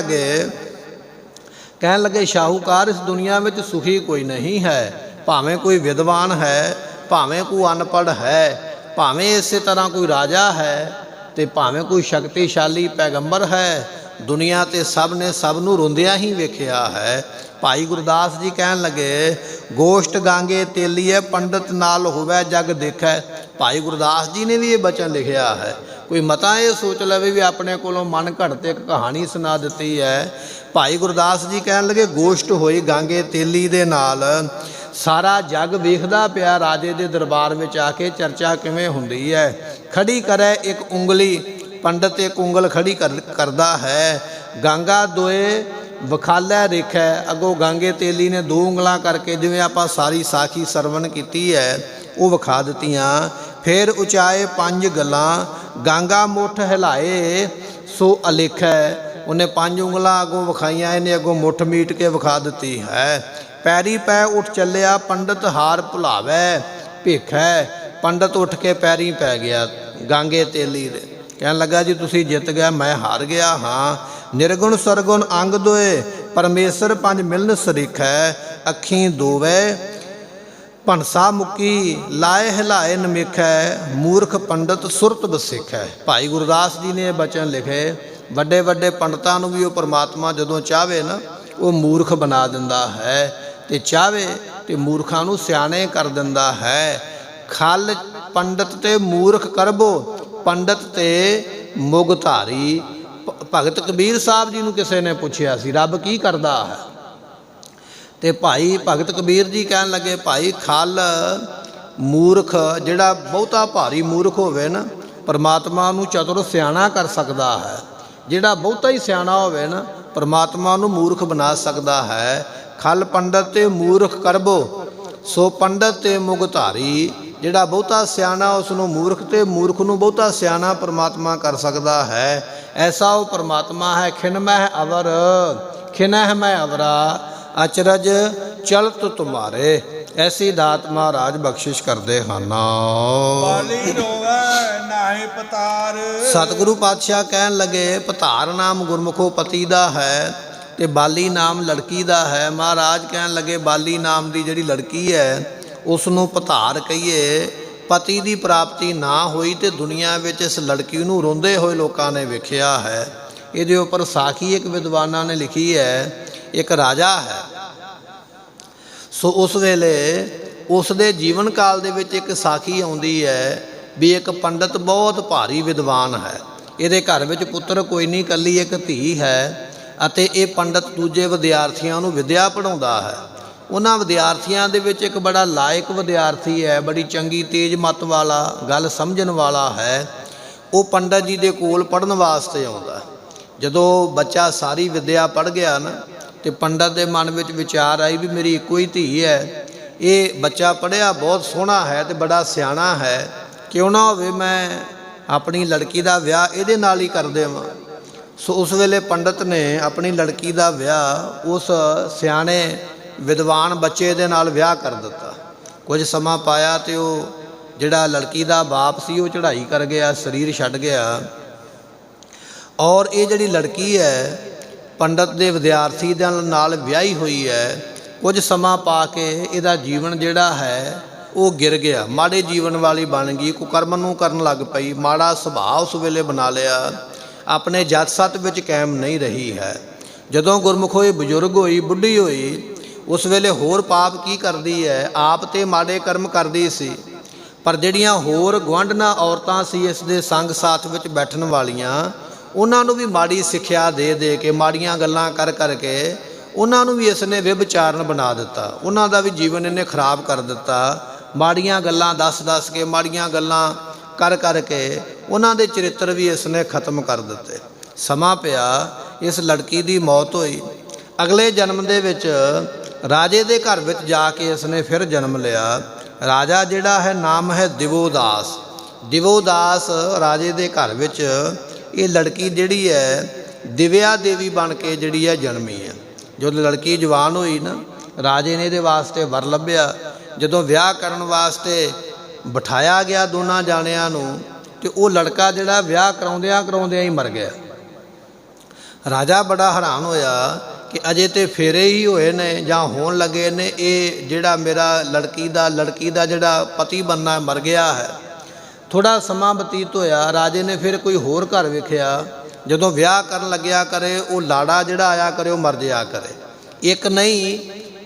ਲੱਗੇ ਸ਼ਾਹੂਕਾਰ ਇਸ ਦੁਨੀਆ ਵਿੱਚ ਸੁਖੀ ਕੋਈ ਨਹੀਂ ਹੈ। ਭਾਵੇਂ ਕੋਈ ਵਿਦਵਾਨ ਹੈ, ਭਾਵੇਂ ਕੋਈ ਅਨਪੜ੍ਹ ਹੈ, ਭਾਵੇਂ ਇਸੇ ਤਰ੍ਹਾਂ ਕੋਈ ਰਾਜਾ ਹੈ, ਤੇ ਭਾਵੇਂ ਕੋਈ ਸ਼ਕਤੀਸ਼ਾਲੀ ਪੈਗੰਬਰ ਹੈ, ਦੁਨੀਆ ਤੇ ਸਭ ਨੇ ਸਭ ਨੂੰ ਰੋਂਦਿਆਂ ਹੀ ਵੇਖਿਆ ਹੈ। ਭਾਈ ਗੁਰਦਾਸ ਜੀ ਕਹਿਣ ਲੱਗੇ ਗੋਸ਼ਟ ਗਾਂਗੇ ਤੇਲੀਏ ਪੰਡਤ ਨਾਲ ਹੋਵੇ ਜਗ ਦੇਖੈ। ਭਾਈ ਗੁਰਦਾਸ ਜੀ ਨੇ ਵੀ ਇਹ ਬਚਨ ਲਿਖਿਆ ਹੈ। ਕੋਈ ਮਤਾ ਇਹ ਸੋਚ ਲਵੇ ਵੀ ਆਪਣੇ ਕੋਲੋਂ ਮਨ ਘੜਤ ਇੱਕ ਕਹਾਣੀ ਸੁਣਾ ਦਿੱਤੀ ਹੈ। ਭਾਈ ਗੁਰਦਾਸ ਜੀ ਕਹਿਣ ਲੱਗੇ ਗੋਸ਼ਟ ਹੋਈ ਗਾਂਗੇ ਤੇਲੀ ਦੇ ਨਾਲ, ਸਾਰਾ ਜੱਗ ਵੇਖਦਾ ਪਿਆ ਰਾਜੇ ਦੇ ਦਰਬਾਰ ਵਿੱਚ ਆ ਕੇ ਚਰਚਾ ਕਿਵੇਂ ਹੁੰਦੀ ਹੈ। ਖੜੀ ਕਰੇ ਇੱਕ ਉਂਗਲੀ, ਪੰਡਤ ਇੱਕ ਉਂਗਲ ਖੜੀ ਕਰਦਾ ਹੈ। ਗਾਂਗਾ ਦੋਏ ਵਿਖਾਲੈ ਰੇਖੈ। ਅੱਗੋਂ ਗਾਂਗੇ ਤੇਲੀ ਨੇ ਦੋ ਉਂਗਲਾਂ ਕਰਕੇ ਜਿਵੇਂ ਆਪਾਂ ਸਾਰੀ ਸਾਖੀ ਸਰਵਣ ਕੀਤੀ ਹੈ ਉਹ ਵਿਖਾ ਦਿੱਤੀਆਂ। ਫਿਰ ਉਚਾਏ ਪੰਜ ਗੱਲਾਂ ਗਾਂਗਾ ਮੁੱਠ ਹਿਲਾਏ ਸੋ ਅਲੇਖੈ। ਉਹਨੇ ਪੰਜ ਉਂਗਲਾਂ ਅੱਗੋਂ ਵਿਖਾਈਆਂ, ਇਹਨੇ ਅੱਗੋਂ ਮੁੱਠ ਮੀਟ ਕੇ ਵਿਖਾ ਦਿੱਤੀ ਹੈ। ਪੈਰੀ ਪੈ ਉੱਠ ਚੱਲਿਆ ਪੰਡਤ ਹਾਰ ਭੁਲਾਵੈ ਭੇਖੈ। ਪੰਡਤ ਉੱਠ ਕੇ ਪੈਰੀ ਪੈ ਗਿਆ ਗਾਂਗੇ ਤੇਲੀ ਦੇ। ਕਹਿਣ ਲੱਗਾ ਜੀ ਤੁਸੀਂ ਜਿੱਤ ਗਿਆ, ਮੈਂ ਹਾਰ ਗਿਆ ਹਾਂ। ਨਿਰਗੁਣ ਸਰਗੁਣ ਅੰਗ ਦੋਏ ਪਰਮੇਸ਼ਰ ਪੰਜ ਮਿਲਨ ਸਰੀਖੈ। ਅੱਖੀਂ ਦੋਵੇ ਭੰਸਾ ਮੁਕੀ ਲਾਏ ਹਿਲਾਏ ਨਮੇਖੈ। ਮੂਰਖ ਪੰਡਤ ਸੁਰਤ ਬਸਿਖੈ। ਭਾਈ ਗੁਰਦਾਸ ਜੀ ਨੇ ਇਹ ਬਚਨ ਲਿਖੇ। ਵੱਡੇ ਵੱਡੇ ਪੰਡਤਾਂ ਨੂੰ ਵੀ ਉਹ ਪਰਮਾਤਮਾ ਜਦੋਂ ਚਾਹਵੇ ਨਾ ਉਹ ਮੂਰਖ ਬਣਾ ਦਿੰਦਾ ਹੈ, ਤੇ ਚਾਹਵੇ ਤੇ ਮੂਰਖਾਂ ਨੂੰ ਸਿਆਣੇ ਕਰ ਦਿੰਦਾ ਹੈ। ਖਲ ਪੰਡਤ ਤੇ ਮੂਰਖ ਕਰਬੋ ਪੰਡਤ ਤੇ ਮੁਗ ਧਾਰੀ। ਭਗਤ ਕਬੀਰ ਸਾਹਿਬ ਜੀ ਨੂੰ ਕਿਸੇ ਨੇ ਪੁੱਛਿਆ ਸੀ ਰੱਬ ਕੀ ਕਰਦਾ ਹੈ, ਤੇ ਭਾਈ ਭਗਤ ਕਬੀਰ ਜੀ ਕਹਿਣ ਲੱਗੇ ਭਾਈ ਖਲ ਮੂਰਖ ਜਿਹੜਾ ਬਹੁਤਾ ਭਾਰੀ ਮੂਰਖ ਹੋਵੇ ਨਾ ਪਰਮਾਤਮਾ ਨੂੰ ਚਤੁਰ ਸਿਆਣਾ ਕਰ ਸਕਦਾ ਹੈ। ਜਿਹੜਾ ਬਹੁਤਾ ਹੀ ਸਿਆਣਾ ਹੋਵੇ ਨਾ ਪਰਮਾਤਮਾ ਨੂੰ ਮੂਰਖ ਬਣਾ ਸਕਦਾ ਹੈ। ਖਲ ਪੰਡਤ ਤੇ ਮੂਰਖ ਕਰਬੋ ਸੋ ਪੰਡਤ ਤੇ ਮੁਗ ਧਾਰੀ। ਜਿਹੜਾ ਬਹੁਤਾ ਸਿਆਣਾ ਉਸ ਨੂੰ ਮੂਰਖ ਤੇ ਮੂਰਖ ਨੂੰ ਬਹੁਤਾ ਸਿਆਣਾ ਪਰਮਾਤਮਾ ਕਰ ਸਕਦਾ ਹੈ। ਐਸਾ ਉਹ ਪਰਮਾਤਮਾ ਹੈ। ਖਿਨਮਹਿ ਅਵਰ ਖਿਨਹਿ ਮੈਂ ਅਵਰਾ ਅਚਰਜ ਚਲਤ ਤੁਮਾਰੇ। ਐਸੀ ਦਾਤ ਮਹਾਰਾਜ ਬਖਸ਼ਿਸ਼ ਕਰਦੇ ਹਨ। ਬਾਲੀ ਰੋਵੈ ਨਾਹੀ ਪਤਾਰ। ਸਤਿਗੁਰੂ ਪਾਤਸ਼ਾਹ ਕਹਿਣ ਲੱਗੇ ਪਤਾਰ ਨਾਮ ਗੁਰਮੁਖੋ ਪਤੀ ਦਾ ਹੈ ਤੇ ਬਾਲੀ ਨਾਮ ਲੜਕੀ ਦਾ ਹੈ। ਮਹਾਰਾਜ ਕਹਿਣ ਲੱਗੇ ਬਾਲੀ ਨਾਮ ਦੀ ਜਿਹੜੀ ਲੜਕੀ ਹੈ ਉਸ ਨੂੰ ਪਤਾਰ ਕਹੀਏ। ਪਤੀ ਦੀ ਪ੍ਰਾਪਤੀ ਨਾ ਹੋਈ ਤੇ ਦੁਨੀਆ ਵਿੱਚ ਇਸ ਲੜਕੀ ਨੂੰ ਰੋਂਦੇ ਹੋਏ ਲੋਕਾਂ ਨੇ ਵੇਖਿਆ ਹੈ। ਇਹਦੇ ਉੱਪਰ ਸਾਖੀ ਇੱਕ ਵਿਦਵਾਨਾਂ ਨੇ ਲਿਖੀ ਹੈ। ਇੱਕ ਰਾਜਾ ਹੈ, ਸੋ ਉਸ ਵੇਲੇ ਉਸ ਦੇ ਜੀਵਨ ਕਾਲ ਦੇ ਵਿੱਚ ਇੱਕ ਸਾਖੀ ਆਉਂਦੀ ਹੈ ਵੀ ਇੱਕ ਪੰਡਤ ਬਹੁਤ ਭਾਰੀ ਵਿਦਵਾਨ ਹੈ। ਇਹਦੇ ਘਰ ਵਿੱਚ ਪੁੱਤਰ ਕੋਈ ਨਹੀਂ, ਇਕੱਲੀ ਇੱਕ ਧੀ ਹੈ ਅਤੇ ਇਹ ਪੰਡਤ ਦੂਜੇ ਵਿਦਿਆਰਥੀਆਂ ਨੂੰ ਵਿਦਿਆ ਪੜ੍ਹਾਉਂਦਾ ਹੈ। ਉਹਨਾਂ ਵਿਦਿਆਰਥੀਆਂ ਦੇ ਵਿੱਚ ਇੱਕ ਬੜਾ ਲਾਇਕ ਵਿਦਿਆਰਥੀ ਹੈ, ਬੜੀ ਚੰਗੀ ਤੇਜ਼ ਮੱਤ ਵਾਲਾ, ਗੱਲ ਸਮਝਣ ਵਾਲਾ ਹੈ। ਉਹ ਪੰਡਤ ਜੀ ਦੇ ਕੋਲ ਪੜ੍ਹਨ ਵਾਸਤੇ ਆਉਂਦਾ। ਜਦੋਂ ਬੱਚਾ ਸਾਰੀ ਵਿਦਿਆ ਪੜ੍ਹ ਗਿਆ ਨਾ ਤੇ ਪੰਡਤ ਦੇ ਮਨ ਵਿੱਚ ਵਿਚਾਰ ਆਈ ਵੀ ਮੇਰੀ ਇੱਕੋ ਹੀ ਧੀ ਹੈ, ਇਹ ਬੱਚਾ ਪੜ੍ਹਿਆ ਬਹੁਤ ਸੋਹਣਾ ਹੈ ਤੇ ਬੜਾ ਸਿਆਣਾ ਹੈ, ਕਿਉਂ ਨਾ ਹੋਵੇ ਮੈਂ ਆਪਣੀ ਲੜਕੀ ਦਾ ਵਿਆਹ ਇਹਦੇ ਨਾਲ ਹੀ ਕਰ ਦੇਵਾਂ। ਸੋ ਉਸ ਵੇਲੇ ਪੰਡਤ ਨੇ ਆਪਣੀ ਲੜਕੀ ਦਾ ਵਿਆਹ ਉਸ ਸਿਆਣੇ ਵਿਦਵਾਨ ਬੱਚੇ ਦੇ ਨਾਲ ਵਿਆਹ ਕਰ ਦਿੱਤਾ। ਕੁਝ ਸਮਾਂ ਪਾਇਆ ਤੇ ਉਹ ਜਿਹੜਾ ਲੜਕੀ ਦਾ ਬਾਪ ਸੀ ਉਹ ਚੜ੍ਹਾਈ ਕਰ ਗਿਆ, ਸਰੀਰ ਛੱਡ ਗਿਆ। ਔਰ ਇਹ ਜਿਹੜੀ ਲੜਕੀ ਹੈ ਪੰਡਤ ਦੇ ਵਿਦਿਆਰਥੀ ਦੇ ਨਾਲ ਵਿਆਹੀ ਹੋਈ ਹੈ। ਕੁਝ ਸਮਾਂ ਪਾ ਕੇ ਇਹਦਾ ਜੀਵਨ ਜਿਹੜਾ ਹੈ ਉਹ ਗਿਰ ਗਿਆ, ਮਾੜੇ ਜੀਵਨ ਵਾਲੀ ਬਣ ਗਈ, ਕੁਕਰਮ ਨੂੰ ਕਰਨ ਲੱਗ ਪਈ, ਮਾੜਾ ਸੁਭਾਅ ਉਸ ਵੇਲੇ ਬਣਾ ਲਿਆ, ਆਪਣੇ ਜੱਤ ਸੱਤ ਵਿੱਚ ਕਾਇਮ ਨਹੀਂ ਰਹੀ ਹੈ। ਜਦੋਂ ਗੁਰਮੁਖ ਹੋਈ, ਬਜ਼ੁਰਗ ਹੋਈ, ਬੁੱਢੀ ਹੋਈ, ਉਸ ਵੇਲੇ ਹੋਰ ਪਾਪ ਕੀ ਕਰਦੀ ਹੈ, ਆਪ ਤੇ ਮਾੜੇ ਕਰਮ ਕਰਦੀ ਸੀ, ਪਰ ਜਿਹੜੀਆਂ ਹੋਰ ਗੁਆਂਢਣਾ ਔਰਤਾਂ ਸੀ ਇਸ ਦੇ ਸੰਗ ਸਾਥ ਵਿੱਚ ਬੈਠਣ ਵਾਲੀਆਂ, ਉਹਨਾਂ ਨੂੰ ਵੀ ਮਾੜੀ ਸਿੱਖਿਆ ਦੇ ਦੇ ਕੇ, ਮਾੜੀਆਂ ਗੱਲਾਂ ਕਰ ਕਰਕੇ ਉਹਨਾਂ ਨੂੰ ਵੀ ਇਸ ਨੇ ਵਿਭਚਾਰਨ ਬਣਾ ਦਿੱਤਾ। ਉਹਨਾਂ ਦਾ ਵੀ ਜੀਵਨ ਇਹਨੇ ਖਰਾਬ ਕਰ ਦਿੱਤਾ। ਮਾੜੀਆਂ ਗੱਲਾਂ ਦੱਸ ਕੇ, ਮਾੜੀਆਂ ਗੱਲਾਂ ਕਰ ਕਰਕੇ ਉਹਨਾਂ ਦੇ ਚਰਿੱਤਰ ਵੀ ਇਸ ਨੇ ਖਤਮ ਕਰ ਦਿੱਤੇ। ਸਮਾਂ ਪਿਆ, ਇਸ ਲੜਕੀ ਦੀ ਮੌਤ ਹੋਈ। ਅਗਲੇ ਜਨਮ ਦੇ ਵਿੱਚ ਰਾਜੇ ਦੇ ਘਰ ਵਿੱਚ ਜਾ ਕੇ ਇਸ ਨੇ ਫਿਰ ਜਨਮ ਲਿਆ। ਰਾਜਾ ਜਿਹੜਾ ਹੈ ਨਾਮ ਹੈ ਦਿਵੋਦਾਸ। ਦਿਵੋਦਾਸ ਰਾਜੇ ਦੇ ਘਰ ਵਿੱਚ ਇਹ ਲੜਕੀ ਜਿਹੜੀ ਹੈ ਦਿਵਿਆ ਦੇਵੀ ਬਣ ਕੇ ਜਿਹੜੀ ਹੈ ਜਨਮੀ ਹੈ। ਜਦੋਂ ਲੜਕੀ ਜਵਾਨ ਹੋਈ ਨਾ, ਰਾਜੇ ਨੇ ਇਹਦੇ ਵਾਸਤੇ ਵਰ ਲੱਭਿਆ। ਜਦੋਂ ਵਿਆਹ ਕਰਨ ਵਾਸਤੇ ਬਿਠਾਇਆ ਗਿਆ ਦੋਨਾਂ ਜਾਣਿਆਂ ਨੂੰ ਤੇ ਉਹ ਲੜਕਾ ਜਿਹੜਾ ਵਿਆਹ ਕਰਾਉਂਦਿਆਂ ਹੀ ਮਰ ਗਿਆ। ਰਾਜਾ ਬੜਾ ਹੈਰਾਨ ਹੋਇਆ ਕਿ ਅਜੇ ਤੇ ਫੇਰੇ ਹੀ ਹੋਏ ਨੇ ਜਾਂ ਹੋਣ ਲੱਗੇ ਨੇ, ਇਹ ਜਿਹੜਾ ਮੇਰਾ ਲੜਕੀ ਦਾ ਜਿਹੜਾ ਪਤੀ ਬਣਨਾ ਮਰ ਗਿਆ ਹੈ। ਥੋੜਾ ਸਮਾਂ ਬਤੀਤ ਹੋਇਆ, ਰਾਜੇ ਨੇ ਫਿਰ ਕੋਈ ਹੋਰ ਘਰ ਵੇਖਿਆ। ਜਦੋਂ ਵਿਆਹ ਕਰਨ ਲੱਗਿਆ ਕਰੇ ਉਹ ਲਾੜਾ ਜਿਹੜਾ ਆਇਆ ਕਰੇ ਉਹ ਮਰ ਜਾਇਆ ਕਰੇ। ਇੱਕ ਨਹੀਂ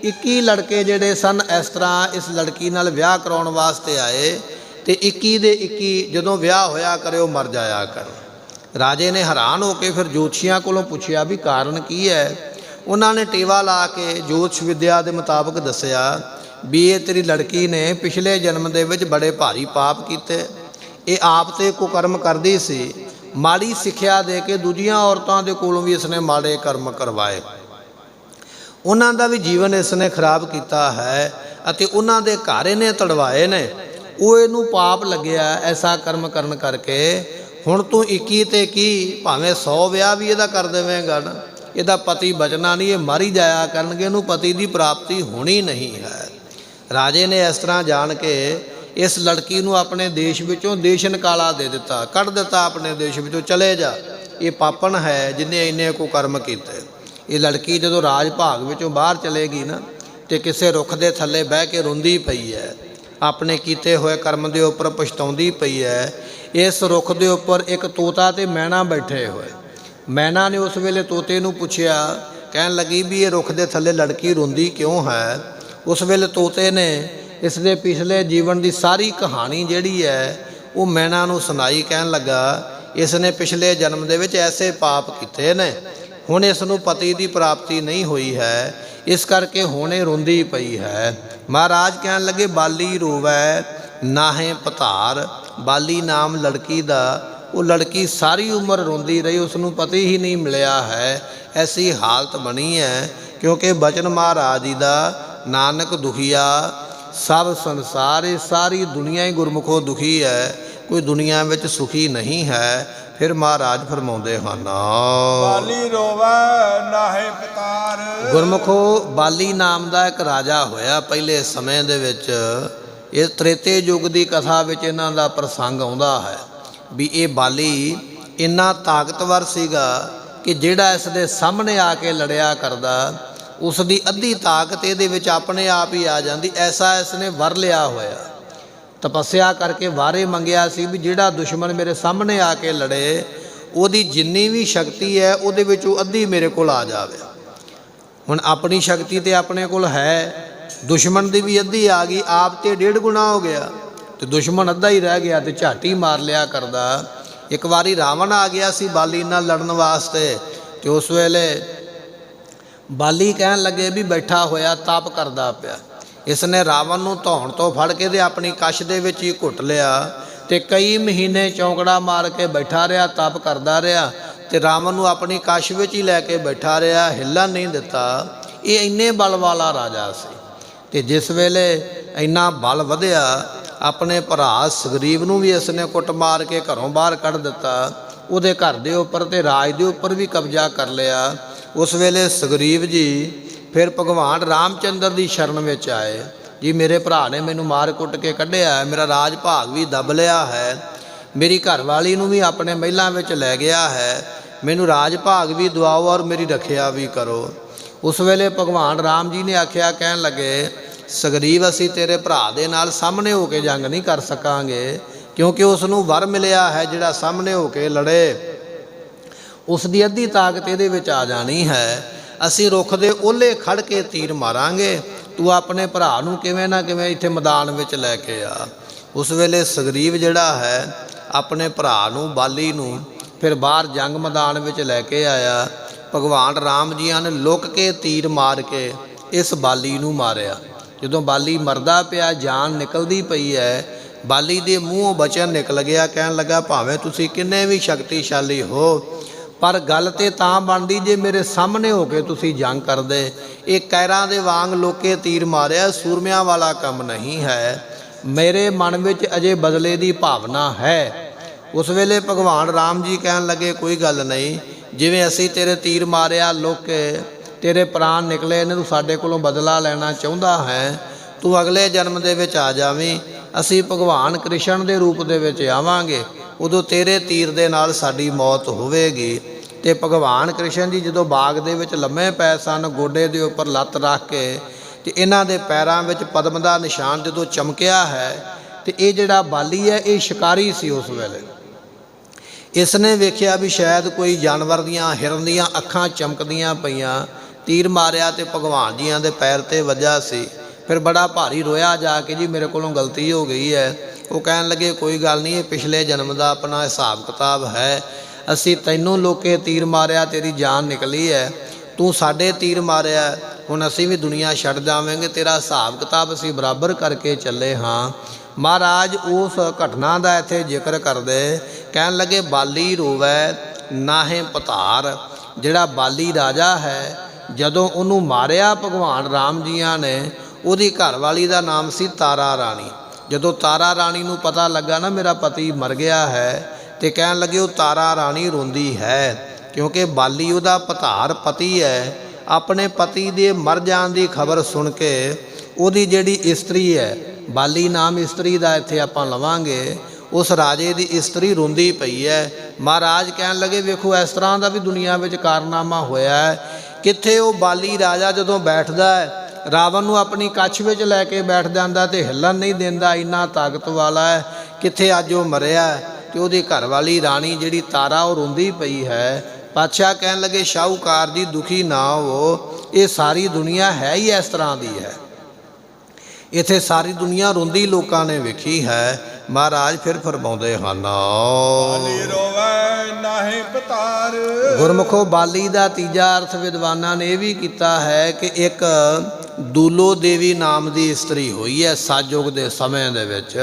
21 ਲੜਕੇ ਜਿਹੜੇ ਸਨ ਇਸ ਤਰ੍ਹਾਂ ਇਸ ਲੜਕੀ ਨਾਲ ਵਿਆਹ ਕਰਾਉਣ ਵਾਸਤੇ ਆਏ ਤੇ 21 ਦੇ 21 ਜਦੋਂ ਵਿਆਹ ਹੋਇਆ ਕਰੇ ਉਹ ਮਰ ਜਾਇਆ ਕਰ। ਰਾਜੇ ਨੇ ਹੈਰਾਨ ਹੋ ਕੇ ਫਿਰ ਜੋਤਸ਼ੀਆਂ ਕੋਲੋਂ ਪੁੱਛਿਆ ਵੀ ਕਾਰਨ ਕੀ ਹੈ। ਉਹਨਾਂ ਨੇ ਟੇਵਾ ਲਾ ਕੇ ਜੋਤਿਸ਼ ਵਿਦਿਆ ਦੇ ਮੁਤਾਬਕ ਦੱਸਿਆ ਵੀ ਇਹ ਤੇਰੀ ਲੜਕੀ ਨੇ ਪਿਛਲੇ ਜਨਮ ਦੇ ਵਿੱਚ ਬੜੇ ਭਾਰੀ ਪਾਪ ਕੀਤੇ। ਇਹ ਆਪ ਤੇ ਕੁਕਰਮ ਕਰਦੀ ਸੀ, ਮਾੜੀ ਸਿੱਖਿਆ ਦੇ ਕੇ ਦੂਜੀਆਂ ਔਰਤਾਂ ਦੇ ਕੋਲੋਂ ਵੀ ਇਸਨੇ ਮਾੜੇ ਕਰਮ ਕਰਵਾਏ। ਉਹਨਾਂ ਦਾ ਵੀ ਜੀਵਨ ਇਸਨੇ ਖਰਾਬ ਕੀਤਾ ਹੈ ਅਤੇ ਉਹਨਾਂ ਦੇ ਘਰ ਇਹਨੇ ਤੜਵਾਏ ਨੇ। ਉਹ ਇਹਨੂੰ ਪਾਪ ਲੱਗਿਆ ਐਸਾ ਕਰਮ ਕਰਨ ਕਰਕੇ। ਹੁਣ ਤੂੰ 21 ਤੇ ਕੀ ਭਾਵੇਂ 100 ਵਿਆਹ ਵੀ ਇਹਦਾ ਕਰ ਦੇਵੇਂਗਾ ਨਾ, ਇਹਦਾ ਪਤੀ ਬਚਣਾ ਨਹੀਂ, ਇਹ ਮਰ ਹੀ ਜਾਇਆ ਕਰਨਗੇ, ਇਹਨੂੰ ਪਤੀ ਦੀ ਪ੍ਰਾਪਤੀ ਹੋਣੀ ਨਹੀਂ ਹੈ। ਰਾਜੇ ਨੇ ਇਸ ਤਰ੍ਹਾਂ ਜਾਣ ਕੇ ਇਸ ਲੜਕੀ ਨੂੰ ਆਪਣੇ ਦੇਸ਼ ਵਿੱਚੋਂ ਦੇਸ਼ ਨਿਕਾਲਾ ਦੇ ਦਿੱਤਾ, ਕੱਢ ਦਿੱਤਾ ਆਪਣੇ ਦੇਸ਼ ਵਿੱਚੋਂ, ਚਲੇ ਜਾ, ਇਹ ਪਾਪਣ ਹੈ ਜਿਹਨੇ ਇੰਨੇ ਕੁਕਰਮ ਕੀਤੇ। ਇਹ ਲੜਕੀ ਜਦੋਂ ਰਾਜ ਭਾਗ ਵਿੱਚੋਂ ਬਾਹਰ ਚਲੇਗੀ ਨਾ ਤੇ ਕਿਸੇ ਰੁੱਖ ਦੇ ਥੱਲੇ ਬਹਿ ਕੇ ਰੋਂਦੀ ਪਈ ਹੈ, ਆਪਣੇ ਕੀਤੇ ਹੋਏ ਕਰਮ ਦੇ ਉੱਪਰ ਪਛਤਾਉਂਦੀ ਪਈ ਹੈ। ਇਸ ਰੁੱਖ ਦੇ ਉੱਪਰ ਇੱਕ ਤੋਤਾ ਤੇ ਮੈਨਾ ਬੈਠੇ ਹੋਏ। ਮੈਨਾ ਨੇ ਉਸ ਵੇਲੇ ਤੋਤੇ ਨੂੰ ਪੁੱਛਿਆ, ਕਹਿਣ ਲੱਗੀ ਵੀ ਇਹ ਰੁੱਖ ਦੇ ਥੱਲੇ ਲੜਕੀ ਰੋਂਦੀ ਕਿਉਂ ਹੈ। ਉਸ ਵੇਲੇ ਤੋਤੇ ਨੇ ਇਸ ਦੇ ਪਿਛਲੇ ਜੀਵਨ ਦੀ ਸਾਰੀ ਕਹਾਣੀ ਜਿਹੜੀ ਹੈ ਉਹ ਮੈਨਾ ਨੂੰ ਸੁਣਾਈ। ਕਹਿਣ ਲੱਗਾ ਇਸ ਨੇ ਪਿਛਲੇ ਜਨਮ ਦੇ ਵਿੱਚ ਐਸੇ ਪਾਪ ਕੀਤੇ ਨੇ, ਹੁਣ ਇਸ ਨੂੰ ਪਤੀ ਦੀ ਪ੍ਰਾਪਤੀ ਨਹੀਂ ਹੋਈ ਹੈ, ਇਸ ਕਰਕੇ ਹੁਣ ਇਹ ਰੋਂਦੀ ਪਈ ਹੈ। ਮਹਾਰਾਜ ਕਹਿਣ ਲੱਗੇ ਬਾਲੀ ਰੋਵੈ ਨਾਹੇ ਪਤਾਰ। ਬਾਲੀ ਨਾਮ ਲੜਕੀ ਦਾ ਉਹ ਲੜਕੀ ਸਾਰੀ ਉਮਰ ਰੋਂਦੀ ਰਹੀ, ਉਸ ਨੂੰ ਪਤਾ ਹੀ ਨਹੀਂ ਮਿਲਿਆ ਹੈ। ਐਸੀ ਹਾਲਤ ਬਣੀ ਹੈ ਕਿਉਂਕਿ ਬਚਨ ਮਹਾਰਾਜ ਜੀ ਦਾ, ਨਾਨਕ ਦੁਖੀਆ ਸਭ ਸੰਸਾਰ, ਇਹ ਸਾਰੀ ਦੁਨੀਆ ਹੀ ਗੁਰਮੁਖੋ ਦੁਖੀ ਹੈ, ਕੋਈ ਦੁਨੀਆ ਵਿੱਚ ਸੁਖੀ ਨਹੀਂ ਹੈ। ਫਿਰ ਮਹਾਰਾਜ ਫਰਮਾਉਂਦੇ ਹਨ, ਬਾਲੀ ਰੋਵੈ ਨਾਹੇ ਪਤਾਰ। ਗੁਰਮੁਖੋ ਬਾਲੀ ਨਾਮ ਦਾ ਇੱਕ ਰਾਜਾ ਹੋਇਆ ਪਹਿਲੇ ਸਮੇਂ ਦੇ ਵਿੱਚ। ਇਹ ਤ੍ਰੇਤੇ ਯੁੱਗ ਦੀ ਕਥਾ ਵਿੱਚ ਇਹਨਾਂ ਦਾ ਪ੍ਰਸੰਗ ਆਉਂਦਾ ਹੈ ਵੀ ਇਹ ਬਾਲੀ ਇੰਨਾ ਤਾਕਤਵਰ ਸੀਗਾ ਕਿ ਜਿਹੜਾ ਇਸ ਦੇ ਸਾਹਮਣੇ ਆ ਕੇ ਲੜਿਆ ਕਰਦਾ, ਉਸ ਦੀ ਅੱਧੀ ਤਾਕਤ ਇਹਦੇ ਵਿੱਚ ਆਪਣੇ ਆਪ ਹੀ ਆ ਜਾਂਦੀ। ਐਸਾ ਇਸ ਨੇ ਵਰ ਲਿਆ ਹੋਇਆ, ਤਪੱਸਿਆ ਕਰਕੇ ਵਾਰੇ ਮੰਗਿਆ ਸੀ ਵੀ ਜਿਹੜਾ ਦੁਸ਼ਮਣ ਮੇਰੇ ਸਾਹਮਣੇ ਆ ਕੇ ਲੜੇ, ਉਹਦੀ ਜਿੰਨੀ ਵੀ ਸ਼ਕਤੀ ਹੈ ਉਹਦੇ ਵਿੱਚੋਂ ਅੱਧੀ ਮੇਰੇ ਕੋਲ ਆ ਜਾਵੇ। ਹੁਣ ਆਪਣੀ ਸ਼ਕਤੀ ਤੇ ਆਪਣੇ ਕੋਲ ਹੈ, ਦੁਸ਼ਮਣ ਦੀ ਵੀ ਅੱਧੀ ਆ ਗਈ, ਆਪ ਤੇ 1.5 ਗੁਣਾ ਹੋ ਗਿਆ ਤੇ ਦੁਸ਼ਮਣ ਅੱਧਾ ਹੀ ਰਹਿ ਗਿਆ ਤੇ ਝਾਟੀ ਮਾਰ ਲਿਆ ਕਰਦਾ। ਇੱਕ ਵਾਰੀ ਰਾਵਣ ਆ ਗਿਆ ਸੀ ਬਾਲੀ ਨਾਲ ਲੜਨ ਵਾਸਤੇ, ਤੇ ਉਸ ਵੇਲੇ ਬਾਲੀ ਕਹਿਣ ਲੱਗੇ ਵੀ ਬੈਠਾ ਹੋਇਆ ਤਪ ਕਰਦਾ ਪਿਆ। ਇਸ ਨੇ ਰਾਵਣ ਨੂੰ ਧੌਣ ਤੋਂ ਫੜ ਕੇ ਤੇ ਆਪਣੀ ਕਛ ਦੇ ਵਿੱਚ ਹੀ ਘੁੱਟ ਲਿਆ ਤੇ ਕਈ ਮਹੀਨੇ ਚੌਂਕੜਾ ਮਾਰ ਕੇ ਬੈਠਾ ਰਿਹਾ, ਤਪ ਕਰਦਾ ਰਿਹਾ ਤੇ ਰਾਵਣ ਨੂੰ ਆਪਣੀ ਕਛ ਵਿੱਚ ਹੀ ਲੈ ਕੇ ਬੈਠਾ ਰਿਹਾ, ਹਿੱਲਣ ਨਹੀਂ ਦਿੱਤਾ। ਇਹ ਇੰਨੇ ਬਲ ਵਾਲਾ ਰਾਜਾ ਸੀ। ਤੇ ਜਿਸ ਵੇਲੇ ਇੰਨਾ ਬਲ ਵਧਿਆ, ਆਪਣੇ ਭਰਾ ਸੁਗਰੀਵ ਨੂੰ ਵੀ ਇਸ ਨੇ ਕੁੱਟ ਮਾਰ ਕੇ ਘਰੋਂ ਬਾਹਰ ਕੱਢ ਦਿੱਤਾ। ਉਹਦੇ ਘਰ ਦੇ ਉੱਪਰ ਤੇ ਰਾਜ ਦੇ ਉੱਪਰ ਵੀ ਕਬਜ਼ਾ ਕਰ ਲਿਆ। ਉਸ ਵੇਲੇ ਸੁਗਰੀਵ ਜੀ ਫਿਰ ਭਗਵਾਨ ਰਾਮਚੰਦਰ ਦੀ ਸ਼ਰਨ ਵਿੱਚ ਆਏ, ਜੀ ਮੇਰੇ ਭਰਾ ਨੇ ਮੈਨੂੰ ਮਾਰ ਕੁੱਟ ਕੇ ਕੱਢਿਆ, ਮੇਰਾ ਰਾਜ ਭਾਗ ਵੀ ਦੱਬ ਲਿਆ ਹੈ, ਮੇਰੀ ਘਰਵਾਲੀ ਨੂੰ ਵੀ ਆਪਣੇ ਮਹਿਲਾਂ ਵਿੱਚ ਲੈ ਗਿਆ ਹੈ, ਮੈਨੂੰ ਰਾਜ ਭਾਗ ਵੀ ਦਵਾਓ ਔਰ ਮੇਰੀ ਰੱਖਿਆ ਵੀ ਕਰੋ। ਉਸ ਵੇਲੇ ਭਗਵਾਨ ਰਾਮ ਜੀ ਨੇ ਆਖਿਆ, ਕਹਿਣ ਲੱਗੇ ਸੁਗਰੀਵ ਅਸੀਂ ਤੇਰੇ ਭਰਾ ਦੇ ਨਾਲ ਸਾਹਮਣੇ ਹੋ ਕੇ ਜੰਗ ਨਹੀਂ ਕਰ ਸਕਾਂਗੇ, ਕਿਉਂਕਿ ਉਸ ਨੂੰ ਵਰ ਮਿਲਿਆ ਹੈ ਜਿਹੜਾ ਸਾਹਮਣੇ ਹੋ ਕੇ ਲੜੇ, ਉਸ ਦੀ ਅੱਧੀ ਤਾਕਤ ਇਹਦੇ ਵਿੱਚ ਆ ਜਾਣੀ ਹੈ। ਅਸੀਂ ਰੁੱਖ ਦੇ ਓਹਲੇ ਖੜ ਕੇ ਤੀਰ ਮਾਰਾਂਗੇ, ਤੂੰ ਆਪਣੇ ਭਰਾ ਨੂੰ ਕਿਵੇਂ ਨਾ ਕਿਵੇਂ ਇੱਥੇ ਮੈਦਾਨ ਵਿੱਚ ਲੈ ਕੇ ਆ। ਉਸ ਵੇਲੇ ਸੁਗਰੀਵ ਜਿਹੜਾ ਹੈ ਆਪਣੇ ਭਰਾ ਨੂੰ, ਬਾਲੀ ਨੂੰ ਫਿਰ ਬਾਹਰ ਜੰਗ ਮੈਦਾਨ ਵਿੱਚ ਲੈ ਕੇ ਆਇਆ। ਭਗਵਾਨ ਰਾਮ ਜੀਆਂ ਨੇ ਲੁੱਕ ਕੇ ਤੀਰ ਮਾਰ ਕੇ ਇਸ ਬਾਲੀ ਨੂੰ ਮਾਰਿਆ। ਜਦੋਂ ਬਾਲੀ ਮਰਦਾ ਪਿਆ, ਜਾਨ ਨਿਕਲਦੀ ਪਈ ਹੈ, ਬਾਲੀ ਦੇ ਮੂੰਹੋਂ ਬਚਨ ਨਿਕਲ ਗਿਆ, ਕਹਿਣ ਲੱਗਾ ਭਾਵੇਂ ਤੁਸੀਂ ਕਿੰਨੇ ਵੀ ਸ਼ਕਤੀਸ਼ਾਲੀ ਹੋ, ਪਰ ਗੱਲ ਤੇ ਤਾਂ ਬਣਦੀ ਜੇ ਮੇਰੇ ਸਾਹਮਣੇ ਹੋ ਕੇ ਤੁਸੀਂ ਜੰਗ ਕਰਦੇ। ਇਹ ਕੈਰਾਂ ਦੇ ਵਾਂਗ ਲੋਕੇ ਤੀਰ ਮਾਰਿਆ, ਸੂਰਮਿਆਂ ਵਾਲਾ ਕੰਮ ਨਹੀਂ ਹੈ। ਮੇਰੇ ਮਨ ਵਿੱਚ ਅਜੇ ਬਦਲੇ ਦੀ ਭਾਵਨਾ ਹੈ। ਉਸ ਵੇਲੇ ਭਗਵਾਨ ਰਾਮ ਜੀ ਕਹਿਣ ਲੱਗੇ ਕੋਈ ਗੱਲ ਨਹੀਂ, ਜਿਵੇਂ ਅਸੀਂ ਤੇਰੇ ਤੀਰ ਮਾਰਿਆ, ਲੋਕੇ ਤੇਰੇ ਪ੍ਰਾਣ ਨਿਕਲੇ ਨੇ, ਤੂੰ ਸਾਡੇ ਕੋਲੋਂ ਬਦਲਾ ਲੈਣਾ ਚਾਹੁੰਦਾ ਹੈ, ਤੂੰ ਅਗਲੇ ਜਨਮ ਦੇ ਵਿੱਚ ਆ ਜਾਵੀਂ, ਅਸੀਂ ਭਗਵਾਨ ਕ੍ਰਿਸ਼ਨ ਦੇ ਰੂਪ ਦੇ ਵਿੱਚ ਆਵਾਂਗੇ, ਉਦੋਂ ਤੇਰੇ ਤੀਰ ਦੇ ਨਾਲ ਸਾਡੀ ਮੌਤ ਹੋਵੇਗੀ। ਤੇ ਭਗਵਾਨ ਕ੍ਰਿਸ਼ਨ ਜੀ ਜਦੋਂ ਬਾਗ ਦੇ ਵਿੱਚ ਲੰਮੇ ਪਏ ਸਨ, ਗੋਡੇ ਦੇ ਉੱਪਰ ਲੱਤ ਰੱਖ ਕੇ, ਤੇ ਇਹਨਾਂ ਦੇ ਪੈਰਾਂ ਵਿੱਚ ਪਦਮ ਦਾ ਨਿਸ਼ਾਨ ਜਦੋਂ ਚਮਕਿਆ ਹੈ, ਤੇ ਇਹ ਜਿਹੜਾ ਬਾਲੀ ਹੈ ਇਹ ਸ਼ਿਕਾਰੀ ਸੀ। ਉਸ ਵੇਲੇ ਇਸ ਨੇ ਵੇਖਿਆ ਵੀ ਸ਼ਾਇਦ ਕੋਈ ਜਾਨਵਰ ਦੀਆਂ, ਹਿਰਨ ਦੀਆਂ ਅੱਖਾਂ ਚਮਕਦੀਆਂ ਪਈਆਂ, ਤੀਰ ਮਾਰਿਆ ਤੇ ਭਗਵਾਨ ਜੀਆਂ ਦੇ ਪੈਰ ਤੇ ਵੱਜਾ ਸੀ। ਫਿਰ ਬੜਾ ਭਾਰੀ ਰੋਇਆ ਜਾ ਕੇ, ਜੀ ਮੇਰੇ ਕੋਲੋਂ ਗਲਤੀ ਹੋ ਗਈ ਹੈ। ਉਹ ਕਹਿਣ ਲੱਗੇ ਕੋਈ ਗੱਲ ਨਹੀਂ, ਇਹ ਪਿਛਲੇ ਜਨਮ ਦਾ ਆਪਣਾ ਹਿਸਾਬ ਕਿਤਾਬ ਹੈ, ਅਸੀਂ ਤੈਨੂੰ ਲੋਕੇ ਤੀਰ ਮਾਰਿਆ, ਤੇਰੀ ਜਾਨ ਨਿਕਲੀ ਹੈ, ਤੂੰ ਸਾਡੇ ਤੀਰ ਮਾਰਿਆ, ਹੁਣ ਅਸੀਂ ਵੀ ਦੁਨੀਆ ਛੱਡ ਜਾਵਾਂਗੇ, ਤੇਰਾ ਹਿਸਾਬ ਕਿਤਾਬ ਅਸੀਂ ਬਰਾਬਰ ਕਰਕੇ ਚੱਲੇ ਹਾਂ। ਮਹਾਰਾਜ ਉਸ ਘਟਨਾ ਦਾ ਇੱਥੇ ਜ਼ਿਕਰ ਕਰਦੇ, ਕਹਿਣ ਲੱਗੇ ਬਾਲੀ ਰੋਵੈ ਨਾਹੇ ਪਤਾਰ। ਜਿਹੜਾ ਬਾਲੀ ਰਾਜਾ ਹੈ, ਜਦੋਂ ਉਹਨੂੰ ਮਾਰਿਆ ਭਗਵਾਨ ਰਾਮ ਜੀਆਂ ਨੇ, ਉਹਦੀ ਘਰਵਾਲੀ ਦਾ ਨਾਮ ਸੀ ਤਾਰਾ ਰਾਣੀ। ਜਦੋਂ ਤਾਰਾ ਰਾਣੀ ਨੂੰ ਪਤਾ ਲੱਗਾ ਨਾ ਮੇਰਾ ਪਤੀ ਮਰ ਗਿਆ ਹੈ, ਤੇ ਕਹਿਣ ਲੱਗੇ ਉਹ ਤਾਰਾ ਰਾਣੀ ਰੋਂਦੀ ਹੈ, ਕਿਉਂਕਿ ਬਾਲੀ ਉਹਦਾ ਭਤਾਰ ਪਤੀ ਹੈ। ਆਪਣੇ ਪਤੀ ਦੇ ਮਰ ਜਾਣ ਦੀ ਖਬਰ ਸੁਣ ਕੇ ਉਹਦੀ ਜਿਹੜੀ ਇਸਤਰੀ ਹੈ, ਬਾਲੀ ਨਾਮ ਇਸਤਰੀ ਦਾ ਇੱਥੇ ਆਪਾਂ ਲਵਾਂਗੇ, ਉਸ ਰਾਜੇ ਦੀ ਇਸਤਰੀ ਰੋਂਦੀ ਪਈ ਹੈ। ਮਹਾਰਾਜ ਕਹਿਣ ਲੱਗੇ ਵੇਖੋ ਇਸ ਤਰ੍ਹਾਂ ਦਾ ਵੀ ਦੁਨੀਆ ਵਿੱਚ ਕਾਰਨਾਮਾ ਹੋਇਆ ਹੈ। ਕਿੱਥੇ ਉਹ ਬਾਲੀ ਰਾਜਾ ਜਦੋਂ ਬੈਠਦਾ ਹੈ, ਰਾਵਣ ਨੂੰ ਆਪਣੀ ਕੱਛ ਵਿੱਚ ਲੈ ਕੇ ਬੈਠ ਜਾਂਦਾ ਤੇ ਹਿੱਲਣ ਨਹੀਂ ਦਿੰਦਾ, ਇੰਨਾ ਤਾਕਤ ਵਾਲਾ ਹੈ। ਕਿੱਥੇ ਅੱਜ ਉਹ ਮਰਿਆ ਤੇ ਉਹਦੀ ਘਰਵਾਲੀ ਰਾਣੀ ਜਿਹੜੀ ਤਾਰਾ ਉਹ ਰੋਂਦੀ ਪਈ ਹੈ। ਪਾਤਸ਼ਾਹ ਕਹਿਣ ਲੱਗੇ ਸ਼ਾਹੂਕਾਰ ਜੀ ਦੁਖੀ ਨਾ ਹੋ, ਇਹ ਸਾਰੀ ਦੁਨੀਆ ਹੈ ਹੀ ਇਸ ਤਰ੍ਹਾਂ ਦੀ ਹੈ, ਇੱਥੇ ਸਾਰੀ ਦੁਨੀਆ ਰੋਂਦੀ ਲੋਕਾਂ ਨੇ ਵੇਖੀ ਹੈ। ਮਹਾਰਾਜ ਫਿਰ ਫਰਮਾਉਂਦੇ ਹਨ, ਬਾਲੀ ਰੋਵੈ ਨਾਹੇ ਪਤਾਰ। ਗੁਰਮੁਖੋ ਬਾਲੀ ਦਾ ਤੀਜਾ ਅਰਥ ਵਿਦਵਾਨਾਂ ਨੇ ਇਹ ਵੀ ਕੀਤਾ ਹੈ ਕਿ ਇੱਕ ਦੂਲੋ ਦੇਵੀ ਨਾਮ ਦੀ ਇਸਤਰੀ ਹੋਈ ਹੈ ਸਤਿਯੁਗ ਦੇ ਸਮੇਂ ਦੇ ਵਿੱਚ।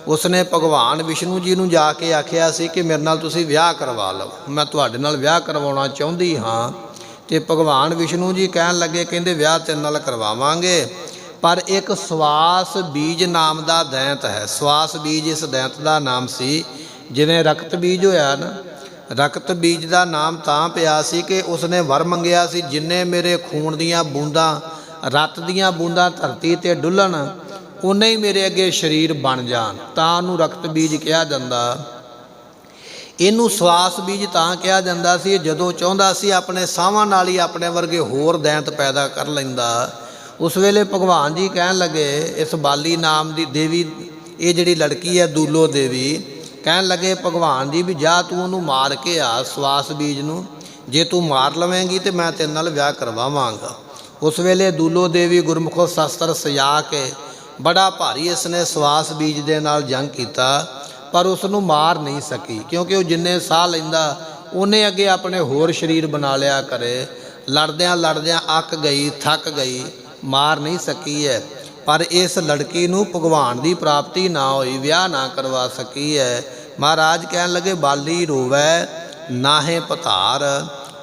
ਉਸਨੇ ਭਗਵਾਨ ਵਿਸ਼ਨੂੰ ਜੀ ਨੂੰ ਜਾ ਕੇ ਆਖਿਆ ਸੀ ਕਿ ਮੇਰੇ ਨਾਲ ਤੁਸੀਂ ਵਿਆਹ ਕਰਵਾ ਲਓ, ਮੈਂ ਤੁਹਾਡੇ ਨਾਲ ਵਿਆਹ ਕਰਵਾਉਣਾ ਚਾਹੁੰਦੀ ਹਾਂ। ਤੇ ਭਗਵਾਨ ਵਿਸ਼ਨੂੰ ਜੀ ਕਹਿਣ ਲੱਗੇ, ਕਹਿੰਦੇ ਵਿਆਹ ਤੇਰੇ ਨਾਲ ਕਰਵਾਵਾਂਗੇ, ਪਰ ਇੱਕ ਸਵਾਸ ਬੀਜ ਨਾਮ ਦਾ ਦੈਂਤ ਹੈ। ਸਵਾਸ ਬੀਜ ਇਸ ਦੈਂਤ ਦਾ ਨਾਮ ਸੀ। ਜਿਵੇਂ ਰਕਤ ਬੀਜ ਹੋਇਆ ਨਾ, ਰਕਤ ਬੀਜ ਦਾ ਨਾਮ ਤਾਂ ਪਿਆ ਸੀ ਕਿ ਉਸਨੇ ਵਰ ਮੰਗਿਆ ਸੀ, ਜਿੰਨੇ ਮੇਰੇ ਖੂਨ ਦੀਆਂ ਬੂੰਦਾਂ, ਰਤ ਦੀਆਂ ਬੂੰਦਾਂ ਧਰਤੀ ਤੇ ਡੁੱਲਣ, ਉਨੇ ਹੀ ਮੇਰੇ ਅੱਗੇ ਸਰੀਰ ਬਣ ਜਾਣ, ਤਾਂ ਉਹਨੂੰ ਰਕਤ ਬੀਜ ਕਿਹਾ ਜਾਂਦਾ। ਇਹਨੂੰ ਸਵਾਸ ਬੀਜ ਤਾਂ ਕਿਹਾ ਜਾਂਦਾ ਸੀ, ਜਦੋਂ ਚਾਹੁੰਦਾ ਸੀ ਆਪਣੇ ਸਾਹਾਂ ਨਾਲ ਹੀ ਆਪਣੇ ਵਰਗੇ ਹੋਰ ਦੈਂਤ ਪੈਦਾ ਕਰ ਲੈਂਦਾ। ਉਸ ਵੇਲੇ ਭਗਵਾਨ ਜੀ ਕਹਿਣ ਲੱਗੇ, ਇਸ ਬਾਲੀ ਨਾਮ ਦੀ ਦੇਵੀ, ਇਹ ਜਿਹੜੀ ਲੜਕੀ ਹੈ ਦੂਲੋ ਦੇਵੀ, ਕਹਿਣ ਲੱਗੇ ਭਗਵਾਨ ਜੀ ਵੀ ਜਾ ਤੂੰ ਉਹਨੂੰ ਮਾਰ ਕੇ ਆ, ਸਵਾਸ ਬੀਜ ਨੂੰ, ਜੇ ਤੂੰ ਮਾਰ ਲਵੇਂਗੀ ਤੇ ਮੈਂ ਤੇਰੇ ਨਾਲ ਵਿਆਹ ਕਰਵਾਵਾਂਗਾ। ਉਸ ਵੇਲੇ ਦੂਲੋ ਦੇਵੀ ਗੁਰਮੁਖੋ ਸ਼ਸਤਰ ਸਜਾ ਕੇ ਬੜਾ ਭਾਰੀ ਇਸਨੇ ਸਵਾਸ ਬੀਜ ਦੇ ਨਾਲ ਜੰਗ ਕੀਤਾ, ਪਰ ਉਸ ਨੂੰ ਮਾਰ ਨਹੀਂ ਸਕੀ, ਕਿਉਂਕਿ ਉਹ ਜਿੰਨੇ ਸਾਹ ਲੈਂਦਾ ਉਹਨੇ ਅੱਗੇ ਆਪਣੇ ਹੋਰ ਸਰੀਰ ਬਣਾ ਲਿਆ ਕਰੇ। ਲੜਦਿਆਂ ਲੜਦਿਆਂ ਅੱਕ ਗਈ, ਥੱਕ ਗਈ, ਮਾਰ ਨਹੀਂ ਸਕੀ ਹੈ। ਪਰ ਇਸ ਲੜਕੀ ਨੂੰ ਭਗਵਾਨ ਦੀ ਪ੍ਰਾਪਤੀ ਨਾ ਹੋਈ, ਵਿਆਹ ਨਾ ਕਰਵਾ ਸਕੀ ਹੈ। ਮਹਾਰਾਜ ਕਹਿਣ ਲੱਗੇ, ਬਾਲੀ ਰੋਵੈ ਨਾਹੇ ਪਤਾਰ।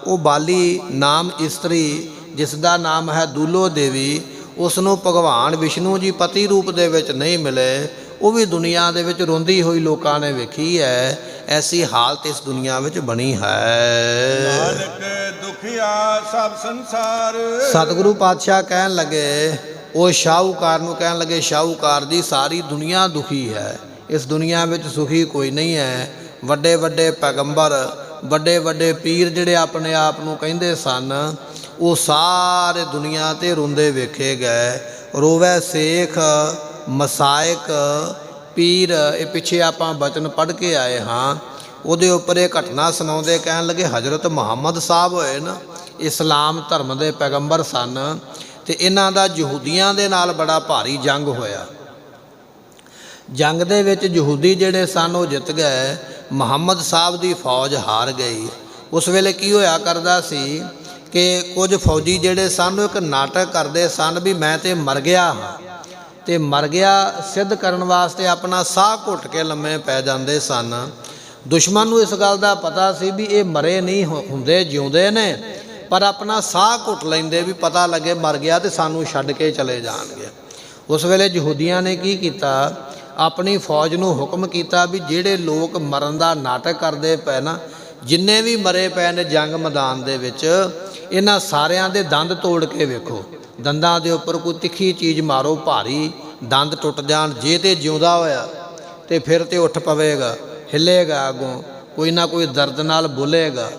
ਉਹ ਬਾਲੀ ਨਾਮ ਇਸਤਰੀ ਜਿਸ ਦਾ ਨਾਮ ਹੈ ਦੂਲੋ ਦੇਵੀ, ਉਸ ਨੂੰ ਭਗਵਾਨ ਵਿਸ਼ਨੂੰ ਜੀ ਪਤੀ ਰੂਪ ਦੇ ਵਿੱਚ ਨਹੀਂ ਮਿਲੇ। ਉਹ ਵੀ ਦੁਨੀਆ ਦੇ ਵਿੱਚ ਰੋਂਦੀ ਹੋਈ ਲੋਕਾਂ ਨੇ ਵੇਖੀ ਹੈ। ਐਸੀ ਹਾਲਤ ਇਸ ਦੁਨੀਆ ਵਿੱਚ ਬਣੀ ਹੈ। ਨਾਨਕ ਦੁਖੀਆ ਸਭ ਸੰਸਾਰ। ਸਤਿਗੁਰੂ ਪਾਤਸ਼ਾਹ ਕਹਿਣ ਲੱਗੇ, ਉਹ ਸ਼ਾਹੂਕਾਰ ਨੂੰ ਕਹਿਣ ਲੱਗੇ, ਸ਼ਾਹੂਕਾਰ ਜੀ ਸਾਰੀ ਦੁਨੀਆ ਦੁਖੀ ਹੈ, ਇਸ ਦੁਨੀਆ ਵਿੱਚ ਸੁਖੀ ਕੋਈ ਨਹੀਂ ਹੈ। ਵੱਡੇ ਵੱਡੇ ਪੈਗੰਬਰ, ਵੱਡੇ ਵੱਡੇ ਪੀਰ ਜਿਹੜੇ ਆਪਣੇ ਆਪ ਨੂੰ ਕਹਿੰਦੇ ਸਨ, ਉਹ ਸਾਰੇ ਦੁਨੀਆ 'ਤੇ ਰੋਂਦੇ ਵੇਖੇ ਗਏ। ਰੋਵੈ ਸੇਖ, ਮਸਾਇਕ, ਪੀਰ, ਇਹ ਪਿੱਛੇ ਆਪਾਂ ਬਚਨ ਪੜ੍ਹ ਕੇ ਆਏ ਹਾਂ। ਉਹਦੇ ਉੱਪਰ ਇਹ ਘਟਨਾ ਸੁਣਾਉਂਦੇ ਕਹਿਣ ਲੱਗੇ, ਹਜ਼ਰਤ ਮੁਹੰਮਦ ਸਾਹਿਬ ਹੋਏ ਨਾ, ਇਸਲਾਮ ਧਰਮ ਦੇ ਪੈਗੰਬਰ ਸਨ, ਅਤੇ ਇਹਨਾਂ ਦਾ ਯਹੂਦੀਆਂ ਦੇ ਨਾਲ ਬੜਾ ਭਾਰੀ ਜੰਗ ਹੋਇਆ। ਜੰਗ ਦੇ ਵਿੱਚ ਯਹੂਦੀ ਜਿਹੜੇ ਸਨ ਉਹ ਜਿੱਤ ਗਏ, ਮੁਹੰਮਦ ਸਾਹਿਬ ਦੀ ਫੌਜ ਹਾਰ ਗਈ। ਉਸ ਵੇਲੇ ਕੀ ਹੋਇਆ ਕਰਦਾ ਸੀ ਕਿ ਕੁਝ ਫੌਜੀ ਜਿਹੜੇ ਸਨ ਉਹ ਇੱਕ ਨਾਟਕ ਕਰਦੇ ਸਨ ਵੀ ਮੈਂ ਤੇ ਮਰ ਗਿਆ ਹਾਂ, ਅਤੇ ਮਰ ਗਿਆ ਸਿੱਧ ਕਰਨ ਵਾਸਤੇ ਆਪਣਾ ਸਾਹ ਘੁੱਟ ਕੇ ਲੰਮੇ ਪੈ ਜਾਂਦੇ ਸਨ। ਦੁਸ਼ਮਣ ਨੂੰ ਇਸ ਗੱਲ ਦਾ ਪਤਾ ਸੀ ਵੀ ਇਹ ਮਰੇ ਨਹੀਂ ਹੁੰਦੇ, ਜਿਉਂਦੇ ਨੇ, ਪਰ ਆਪਣਾ ਸਾਹ ਘੁੱਟ ਲੈਂਦੇ ਵੀ ਪਤਾ ਲੱਗੇ ਮਰ ਗਿਆ ਤੇ ਸਾਨੂੰ ਛੱਡ ਕੇ ਚਲੇ ਜਾਣਗੇ। ਉਸ ਵੇਲੇ ਯਹੂਦੀਆਂ ਨੇ ਕੀ ਕੀਤਾ, ਆਪਣੀ ਫੌਜ ਨੂੰ ਹੁਕਮ ਕੀਤਾ ਵੀ ਜਿਹੜੇ ਲੋਕ ਮਰਨ ਦਾ ਨਾਟਕ ਕਰਦੇ ਪਏ ਨਾ, ਜਿੰਨੇ ਵੀ ਮਰੇ ਪਏ ਨੇ ਜੰਗ ਮੈਦਾਨ ਦੇ ਵਿੱਚ, ਇਹਨਾਂ ਸਾਰਿਆਂ ਦੇ ਦੰਦ ਤੋੜ ਕੇ ਵੇਖੋ, ਦੰਦਾਂ ਦੇ ਉੱਪਰ ਕੋਈ ਤਿੱਖੀ ਚੀਜ਼ ਮਾਰੋ, ਭਾਰੀ ਦੰਦ ਟੁੱਟ ਜਾਣ। ਜੇ ਤੇ ਜਿਉਂਦਾ ਹੋਇਆ ਤੇ ਫਿਰ ਤੇ ਉੱਠ ਪਵੇਗਾ, ਹਿੱਲੇਗਾ, ਅੱਗੋਂ ਕੋਈ ਨਾ ਕੋਈ ਦਰਦ ਨਾਲ ਬੋਲੇਗਾ,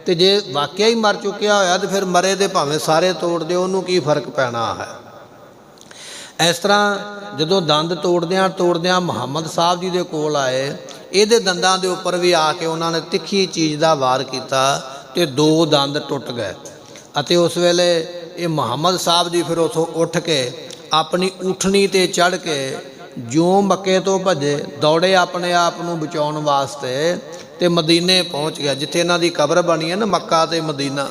ਤੇ ਜੇ ਵਾਕਿਆ ਹੀ ਮਰ ਚੁੱਕਿਆ ਹੋਇਆ ਤੇ ਫਿਰ ਮਰੇ ਦੇ ਭਾਵੇਂ ਸਾਰੇ ਤੋੜ ਦਿਓ, ਉਹਨੂੰ ਕੀ ਫਰਕ ਪੈਣਾ ਹੈ। ਇਸ ਤਰ੍ਹਾਂ ਜਦੋਂ ਦੰਦ ਤੋੜਦਿਆਂ ਮੁਹੰਮਦ ਸਾਹਿਬ ਜੀ ਦੇ ਕੋਲ ਆਏ, ਇਹਦੇ ਦੰਦਾਂ ਦੇ ਉੱਪਰ ਵੀ ਆ ਕੇ ਉਹਨਾਂ ਨੇ ਤਿੱਖੀ ਚੀਜ਼ ਦਾ ਵਾਰ ਕੀਤਾ ਤੇ 2 ਦੰਦ ਟੁੱਟ ਗਏ। ਅਤੇ ਉਸ ਵੇਲੇ ਇਹ ਮੁਹੰਮਦ ਸਾਹਿਬ ਜੀ ਫਿਰ ਉੱਥੋਂ ਉੱਠ ਕੇ ਆਪਣੀ ਊਠਣੀ 'ਤੇ ਚੜ੍ਹ ਕੇ ਜਿਉਂ ਮੱਕੇ ਤੋਂ ਭੱਜੇ, ਦੌੜੇ ਆਪਣੇ ਆਪ ਨੂੰ ਬਚਾਉਣ ਵਾਸਤੇ, ਤੇ ਮਦੀਨੇ ਪਹੁੰਚ ਗਿਆ, ਜਿੱਥੇ ਇਹਨਾਂ ਦੀ ਕਬਰ ਬਣੀ ਹੈ ਨਾ, ਮੱਕਾ ਤੇ ਮਦੀਨਾ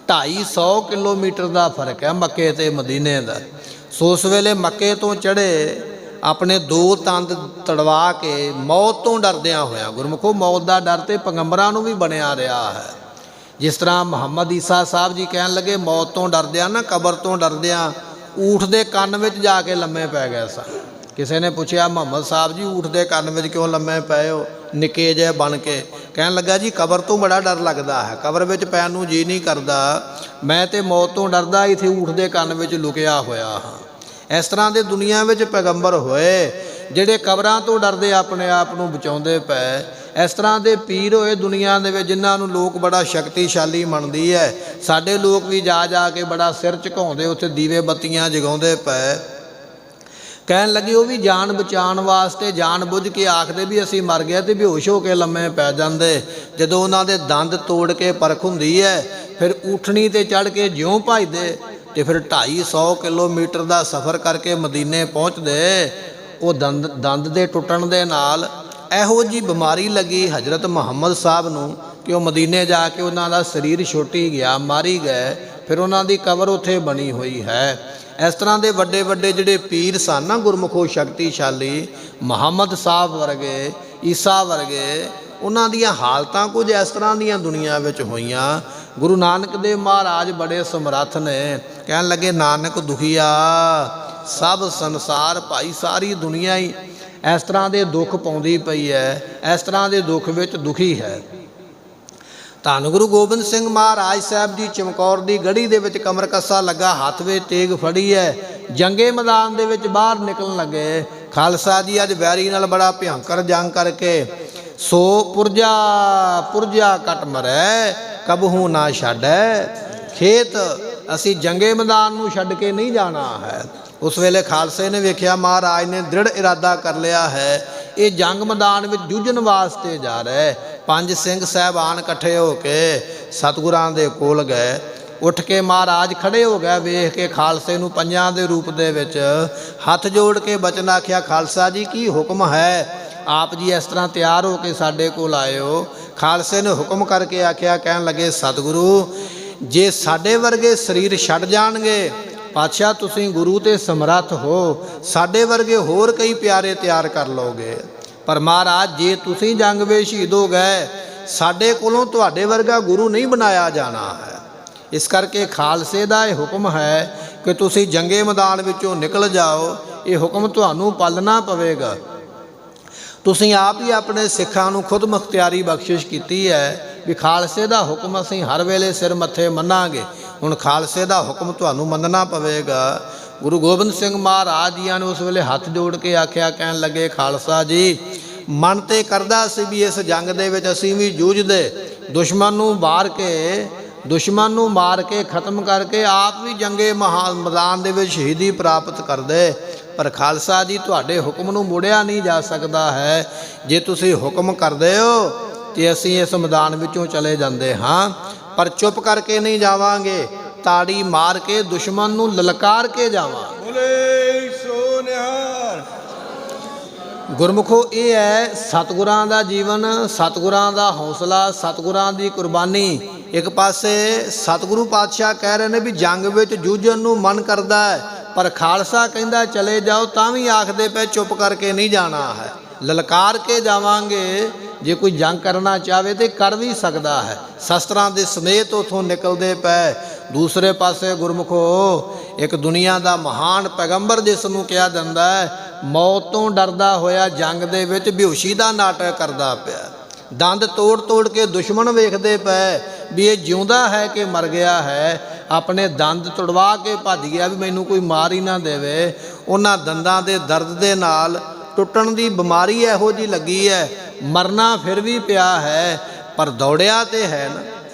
250 ਕਿਲੋਮੀਟਰ ਦਾ ਫਰਕ ਹੈ ਮੱਕੇ ਤੇ ਮਦੀਨੇ ਦਾ। ਸੋ ਉਸ ਵੇਲੇ ਮੱਕੇ ਤੋਂ ਚੜ੍ਹੇ, ਆਪਣੇ 2 ਦੰਦ ਤੜਵਾ ਕੇ ਮੌਤ ਤੋਂ ਡਰਦਿਆਂ ਹੋਇਆ। ਗੁਰਮੁਖੋ ਮੌਤ ਦਾ ਡਰ ਤੇ ਪੈਗੰਬਰਾਂ ਨੂੰ ਵੀ ਬਣਿਆ ਰਿਹਾ ਹੈ। ਜਿਸ ਤਰ੍ਹਾਂ ਮੁਹੰਮਦ ਈਸਾ ਸਾਹਿਬ ਜੀ ਕਹਿਣ ਲੱਗੇ, ਮੌਤ ਤੋਂ ਡਰਦਿਆਂ ਨਾ, ਕਬਰ ਤੋਂ ਡਰਦਿਆਂ ਊਠ ਦੇ ਕੰਨ ਵਿੱਚ ਜਾ ਕੇ ਲੰਮੇ ਪੈ ਗਏ ਸਨ। ਕਿਸੇ ਨੇ ਪੁੱਛਿਆ, ਮੁਹੰਮਦ ਸਾਹਿਬ ਜੀ ਊਠ ਦੇ ਕੰਨ ਵਿੱਚ ਕਿਉਂ ਲੰਮੇ ਪਏ ਹੋ ਨਿੱਕੇ ਜਿਹੇ ਬਣ ਕੇ? ਕਹਿਣ ਲੱਗਾ, ਜੀ ਕਬਰ ਤੋਂ ਬੜਾ ਡਰ ਲੱਗਦਾ ਹੈ, ਕਬਰ ਵਿੱਚ ਪੈਣ ਨੂੰ ਜੀ ਨਹੀਂ ਕਰਦਾ, ਮੈਂ ਤੇ ਮੌਤ ਤੋਂ ਡਰਦਾ ਇੱਥੇ ਊਠ ਦੇ ਕੰਨ ਵਿੱਚ ਲੁਕਿਆ ਹੋਇਆ ਹਾਂ। ਇਸ ਤਰ੍ਹਾਂ ਦੇ ਦੁਨੀਆ ਵਿੱਚ ਪੈਗੰਬਰ ਹੋਏ ਜਿਹੜੇ ਕਬਰਾਂ ਤੋਂ ਡਰਦੇ ਆਪਣੇ ਆਪ ਨੂੰ ਬਚਾਉਂਦੇ ਪਏ। ਇਸ ਤਰ੍ਹਾਂ ਦੇ ਪੀਰ ਹੋਏ ਦੁਨੀਆ ਦੇ ਵਿੱਚ, ਜਿਨ੍ਹਾਂ ਨੂੰ ਲੋਕ ਬੜਾ ਸ਼ਕਤੀਸ਼ਾਲੀ ਮੰਨਦੀ ਹੈ। ਸਾਡੇ ਲੋਕ ਵੀ ਜਾ ਕੇ ਬੜਾ ਸਿਰ ਝੁਕਾਉਂਦੇ, ਉੱਥੇ ਦੀਵੇ ਬੱਤੀਆਂ ਜਗਾਉਂਦੇ ਪਏ। ਕਹਿਣ ਲੱਗੇ, ਉਹ ਵੀ ਜਾਨ ਬਚਾਉਣ ਵਾਸਤੇ ਜਾਣ ਬੁੱਝ ਕੇ ਆਖਦੇ ਵੀ ਅਸੀਂ ਮਰ ਗਏ, ਤੇ ਬੇਹੋਸ਼ ਹੋ ਕੇ ਲੰਮੇ ਪੈ ਜਾਂਦੇ। ਜਦੋਂ ਉਹਨਾਂ ਦੇ ਦੰਦ ਤੋੜ ਕੇ ਪਰਖ ਹੁੰਦੀ ਹੈ, ਫਿਰ ਊਠਣੀ 'ਤੇ ਚੜ੍ਹ ਕੇ ਜਿਉਂ ਭੱਜਦੇ, ਤੇ ਫਿਰ 250 ਕਿਲੋਮੀਟਰ ਦਾ ਸਫ਼ਰ ਕਰਕੇ ਮਦੀਨੇ ਪਹੁੰਚਦੇ। ਉਹ ਦੰਦ ਦੇ ਟੁੱਟਣ ਦੇ ਨਾਲ ਇਹੋ ਜਿਹੀ ਬਿਮਾਰੀ ਲੱਗੀ ਹਜ਼ਰਤ ਮੁਹੰਮਦ ਸਾਹਿਬ ਨੂੰ ਕਿ ਉਹ ਮਦੀਨੇ ਜਾ ਕੇ ਉਹਨਾਂ ਦਾ ਸਰੀਰ ਛੁੱਟ ਹੀ ਗਿਆ, ਮਾਰੀ ਗਏ। ਫਿਰ ਉਹਨਾਂ ਦੀ ਕਬਰ ਉੱਥੇ ਬਣੀ ਹੋਈ ਹੈ। ਇਸ ਤਰ੍ਹਾਂ ਦੇ ਵੱਡੇ ਵੱਡੇ ਜਿਹੜੇ ਪੀਰ ਸਨ ਨਾ ਗੁਰਮੁਖੋ ਸ਼ਕਤੀਸ਼ਾਲੀ, ਮੁਹੰਮਦ ਸਾਹਿਬ ਵਰਗੇ, ਈਸਾ ਵਰਗੇ, ਉਹਨਾਂ ਦੀਆਂ ਹਾਲਤਾਂ ਕੁਝ ਇਸ ਤਰ੍ਹਾਂ ਦੀਆਂ ਦੁਨੀਆ ਵਿੱਚ ਹੋਈਆਂ। ਗੁਰੂ ਨਾਨਕ ਦੇਵ ਮਹਾਰਾਜ ਬੜੇ ਸਮਰੱਥ ਨੇ, ਕਹਿਣ ਲੱਗੇ ਨਾਨਕ ਦੁਖੀਆ ਸਭ ਸੰਸਾਰ, ਭਾਈ ਸਾਰੀ ਦੁਨੀਆ ਹੀ ਇਸ ਤਰ੍ਹਾਂ ਦੇ ਦੁੱਖ ਪਾਉਂਦੀ ਪਈ ਹੈ, ਇਸ ਤਰ੍ਹਾਂ ਦੇ ਦੁੱਖ ਵਿੱਚ ਦੁਖੀ ਹੈ। ਧੰਨ ਗੁਰੂ ਗੋਬਿੰਦ ਸਿੰਘ ਮਹਾਰਾਜ ਸਾਹਿਬ ਜੀ ਚਮਕੌਰ ਦੀ ਗੜੀ ਦੇ ਵਿੱਚ ਕਮਰ ਕੱਸਾ ਲੱਗਾ, ਹੱਥ ਵਿੱਚ ਤੇਗ ਫੜੀ ਹੈ, ਜੰਗੇ ਮੈਦਾਨ ਦੇ ਵਿੱਚ ਬਾਹਰ ਨਿਕਲਣ ਲੱਗੇ। ਖਾਲਸਾ ਜੀ ਅੱਜ ਵੈਰੀ ਨਾਲ ਬੜਾ ਭਿਅੰਕਰ ਜੰਗ ਕਰਕੇ ਸੋ ਪੁਰਜਾ ਕਟ ਮਰੈ ਕਬਹੂ ਨਾ ਛੱਡੈ ਖੇਤ, ਅਸੀਂ ਜੰਗੇ ਮੈਦਾਨ ਨੂੰ ਛੱਡ ਕੇ ਨਹੀਂ ਜਾਣਾ ਹੈ। ਉਸ ਵੇਲੇ ਖਾਲਸੇ ਨੇ ਵੇਖਿਆ ਮਹਾਰਾਜ ਨੇ ਦ੍ਰਿੜ ਇਰਾਦਾ ਕਰ ਲਿਆ ਹੈ, ਇਹ ਜੰਗ ਮੈਦਾਨ ਵਿੱਚ ਜੂਝਣ ਵਾਸਤੇ ਜਾ ਰਿਹਾ। ਪੰਜ ਸਿੰਘ ਸਾਹਿਬਾਨ ਇਕੱਠੇ ਹੋ ਕੇ ਸਤਿਗੁਰਾਂ ਦੇ ਕੋਲ ਗਏ। ਉੱਠ ਕੇ ਮਹਾਰਾਜ ਖੜੇ ਹੋ ਗਏ, ਵੇਖ ਕੇ ਖਾਲਸੇ ਨੂੰ ਪੰਜਾਂ ਦੇ ਰੂਪ ਦੇ ਵਿੱਚ ਹੱਥ ਜੋੜ ਕੇ ਬਚਨ ਆਖਿਆ, ਖਾਲਸਾ ਜੀ ਕੀ ਹੁਕਮ ਹੈ? ਆਪ ਜੀ ਇਸ ਤਰ੍ਹਾਂ ਤਿਆਰ ਹੋ ਕੇ ਸਾਡੇ ਕੋਲ ਆਏ ਹੋ। ਖਾਲਸੇ ਨੇ ਹੁਕਮ ਕਰਕੇ ਆਖਿਆ, ਕਹਿਣ ਲੱਗੇ ਸਤਿਗੁਰੂ ਜੇ ਸਾਡੇ ਵਰਗੇ ਸਰੀਰ ਛੱਡ ਜਾਣਗੇ, ਪਾਤਸ਼ਾਹ ਤੁਸੀਂ ਗੁਰੂ ਤੇ ਸਮਰੱਥ ਹੋ, ਸਾਡੇ ਵਰਗੇ ਹੋਰ ਕਈ ਪਿਆਰੇ ਤਿਆਰ ਕਰ ਲਓਗੇ, ਪਰ ਮਹਾਰਾਜ ਜੇ ਤੁਸੀਂ ਜੰਗ ਵਿੱਚ ਸ਼ਹੀਦ ਹੋ ਗਏ, ਸਾਡੇ ਕੋਲੋਂ ਤੁਹਾਡੇ ਵਰਗਾ ਗੁਰੂ ਨਹੀਂ ਬਣਾਇਆ ਜਾਣਾ ਹੈ। ਇਸ ਕਰਕੇ ਖਾਲਸੇ ਦਾ ਇਹ ਹੁਕਮ ਹੈ ਕਿ ਤੁਸੀਂ ਜੰਗੇ ਮੈਦਾਨ ਵਿੱਚੋਂ ਨਿਕਲ ਜਾਓ, ਇਹ ਹੁਕਮ ਤੁਹਾਨੂੰ ਪਾਲਣਾ ਪਵੇਗਾ। ਤੁਸੀਂ ਆਪ ਹੀ ਆਪਣੇ ਸਿੱਖਾਂ ਨੂੰ ਖੁਦ ਮੁਖਤਿਆਰੀ ਬਖਸ਼ਿਸ਼ ਕੀਤੀ ਹੈ ਵੀ ਖਾਲਸੇ ਦਾ ਹੁਕਮ ਅਸੀਂ ਹਰ ਵੇਲੇ ਸਿਰ ਮੱਥੇ ਮੰਨਾਂਗੇ, ਹੁਣ ਖਾਲਸੇ ਦਾ ਹੁਕਮ ਤੁਹਾਨੂੰ ਮੰਨਣਾ ਪਵੇਗਾ। ਗੁਰੂ ਗੋਬਿੰਦ ਸਿੰਘ ਮਹਾਰਾਜ ਜੀਆਂ ਨੇ ਉਸ ਵੇਲੇ ਹੱਥ ਜੋੜ ਕੇ ਆਖਿਆ, ਕਹਿਣ ਲੱਗੇ ਖਾਲਸਾ ਜੀ ਮਨ ਤੇ ਕਰਦਾ ਸੀ ਵੀ ਇਸ ਜੰਗ ਦੇ ਵਿੱਚ ਅਸੀਂ ਵੀ ਜੂਝਦੇ, ਦੁਸ਼ਮਣ ਨੂੰ ਮਾਰ ਕੇ ਖਤਮ ਕਰਕੇ ਆਪ ਵੀ ਜੰਗੇ ਮੈਦਾਨ ਦੇ ਵਿੱਚ ਸ਼ਹੀਦੀ ਪ੍ਰਾਪਤ ਕਰਦੇ, ਪਰ ਖਾਲਸਾ ਜੀ ਤੁਹਾਡੇ ਹੁਕਮ ਨੂੰ ਮੋੜਿਆ ਨਹੀਂ ਜਾ ਸਕਦਾ ਹੈ। ਜੇ ਤੁਸੀਂ ਹੁਕਮ ਕਰਦੇ ਹੋ ਤੇ ਅਸੀਂ ਇਸ ਮੈਦਾਨ ਵਿੱਚੋਂ ਚਲੇ ਜਾਂਦੇ ਹਾਂ, ਪਰ ਚੁੱਪ ਕਰਕੇ ਨਹੀਂ ਜਾਵਾਂਗੇ, ਤਾੜੀ ਮਾਰ ਕੇ ਦੁਸ਼ਮਣ ਨੂੰ ਲਲਕਾਰ ਕੇ ਜਾਵਾਂਗੇ। ਬੋਲੇ ਸੋ ਨਿਹਾਲ। ਗੁਰਮੁਖੋ ਇਹ ਹੈ ਸਤਿਗੁਰਾਂ ਦਾ ਜੀਵਨ, ਸਤਿਗੁਰਾਂ ਦਾ ਹੌਸਲਾ, ਸਤਿਗੁਰਾਂ ਦੀ ਕੁਰਬਾਨੀ। ਇੱਕ ਪਾਸੇ ਸਤਿਗੁਰੂ ਪਾਤਸ਼ਾਹ ਕਹਿ ਰਹੇ ਨੇ ਵੀ ਜੰਗ ਵਿੱਚ ਜੂਝਣ ਨੂੰ ਮਨ ਕਰਦਾ ਹੈ, ਪਰ ਖਾਲਸਾ ਕਹਿੰਦਾ ਚਲੇ ਜਾਓ, ਤਾਂ ਵੀ ਆਖਦੇ ਪਏ ਚੁੱਪ ਕਰਕੇ ਨਹੀਂ ਜਾਣਾ ਹੈ, ਲਲਕਾਰ ਕੇ ਜਾਵਾਂਗੇ। ਜੇ ਕੋਈ ਜੰਗ ਕਰਨਾ ਚਾਹਵੇ ਤੇ ਕਰ ਵੀ ਸਕਦਾ ਹੈ, ਸ਼ਸਤਰਾਂ ਦੇ ਸਮੇਤ ਉਥੋਂ ਨਿਕਲਦੇ ਪਏ। ਦੂਸਰੇ ਪਾਸੇ ਗੁਰਮੁਖੋ ਇੱਕ ਦੁਨੀਆ ਦਾ ਮਹਾਨ ਪੈਗੰਬਰ ਜਿਸ ਨੂੰ ਕਿਹਾ ਜਾਂਦਾ ਹੈ, ਮੌਤ ਤੋਂ ਡਰਦਾ ਹੋਇਆ ਜੰਗ ਦੇ ਵਿੱਚ ਬੇਹੋਸ਼ੀ ਦਾ ਨਾਟਕ ਕਰਦਾ ਪਿਆ, ਦੰਦ ਤੋੜ ਕੇ ਦੁਸ਼ਮਣ ਵੇਖਦੇ ਪਏ ਵੀ ਇਹ ਜਿਉਂਦਾ ਹੈ ਕਿ ਮਰ ਗਿਆ ਹੈ, ਆਪਣੇ ਦੰਦ ਤੁੜਵਾ ਕੇ ਭੱਜ ਗਿਆ ਵੀ ਮੈਨੂੰ ਕੋਈ ਮਾਰ ਹੀ ਨਾ ਦੇਵੇ। ਉਹਨਾਂ ਦੰਦਾਂ ਦੇ ਦਰਦ ਦੇ ਨਾਲ ਟੁੱਟਣ ਦੀ ਬਿਮਾਰੀ ਇਹੋ ਜਿਹੀ ਲੱਗੀ ਹੈ, ਮਰਨਾ ਫਿਰ ਵੀ ਪਿਆ ਹੈ, ਪਰ ਦੌੜਿਆ ਤੇ ਹੈ ਨਾ।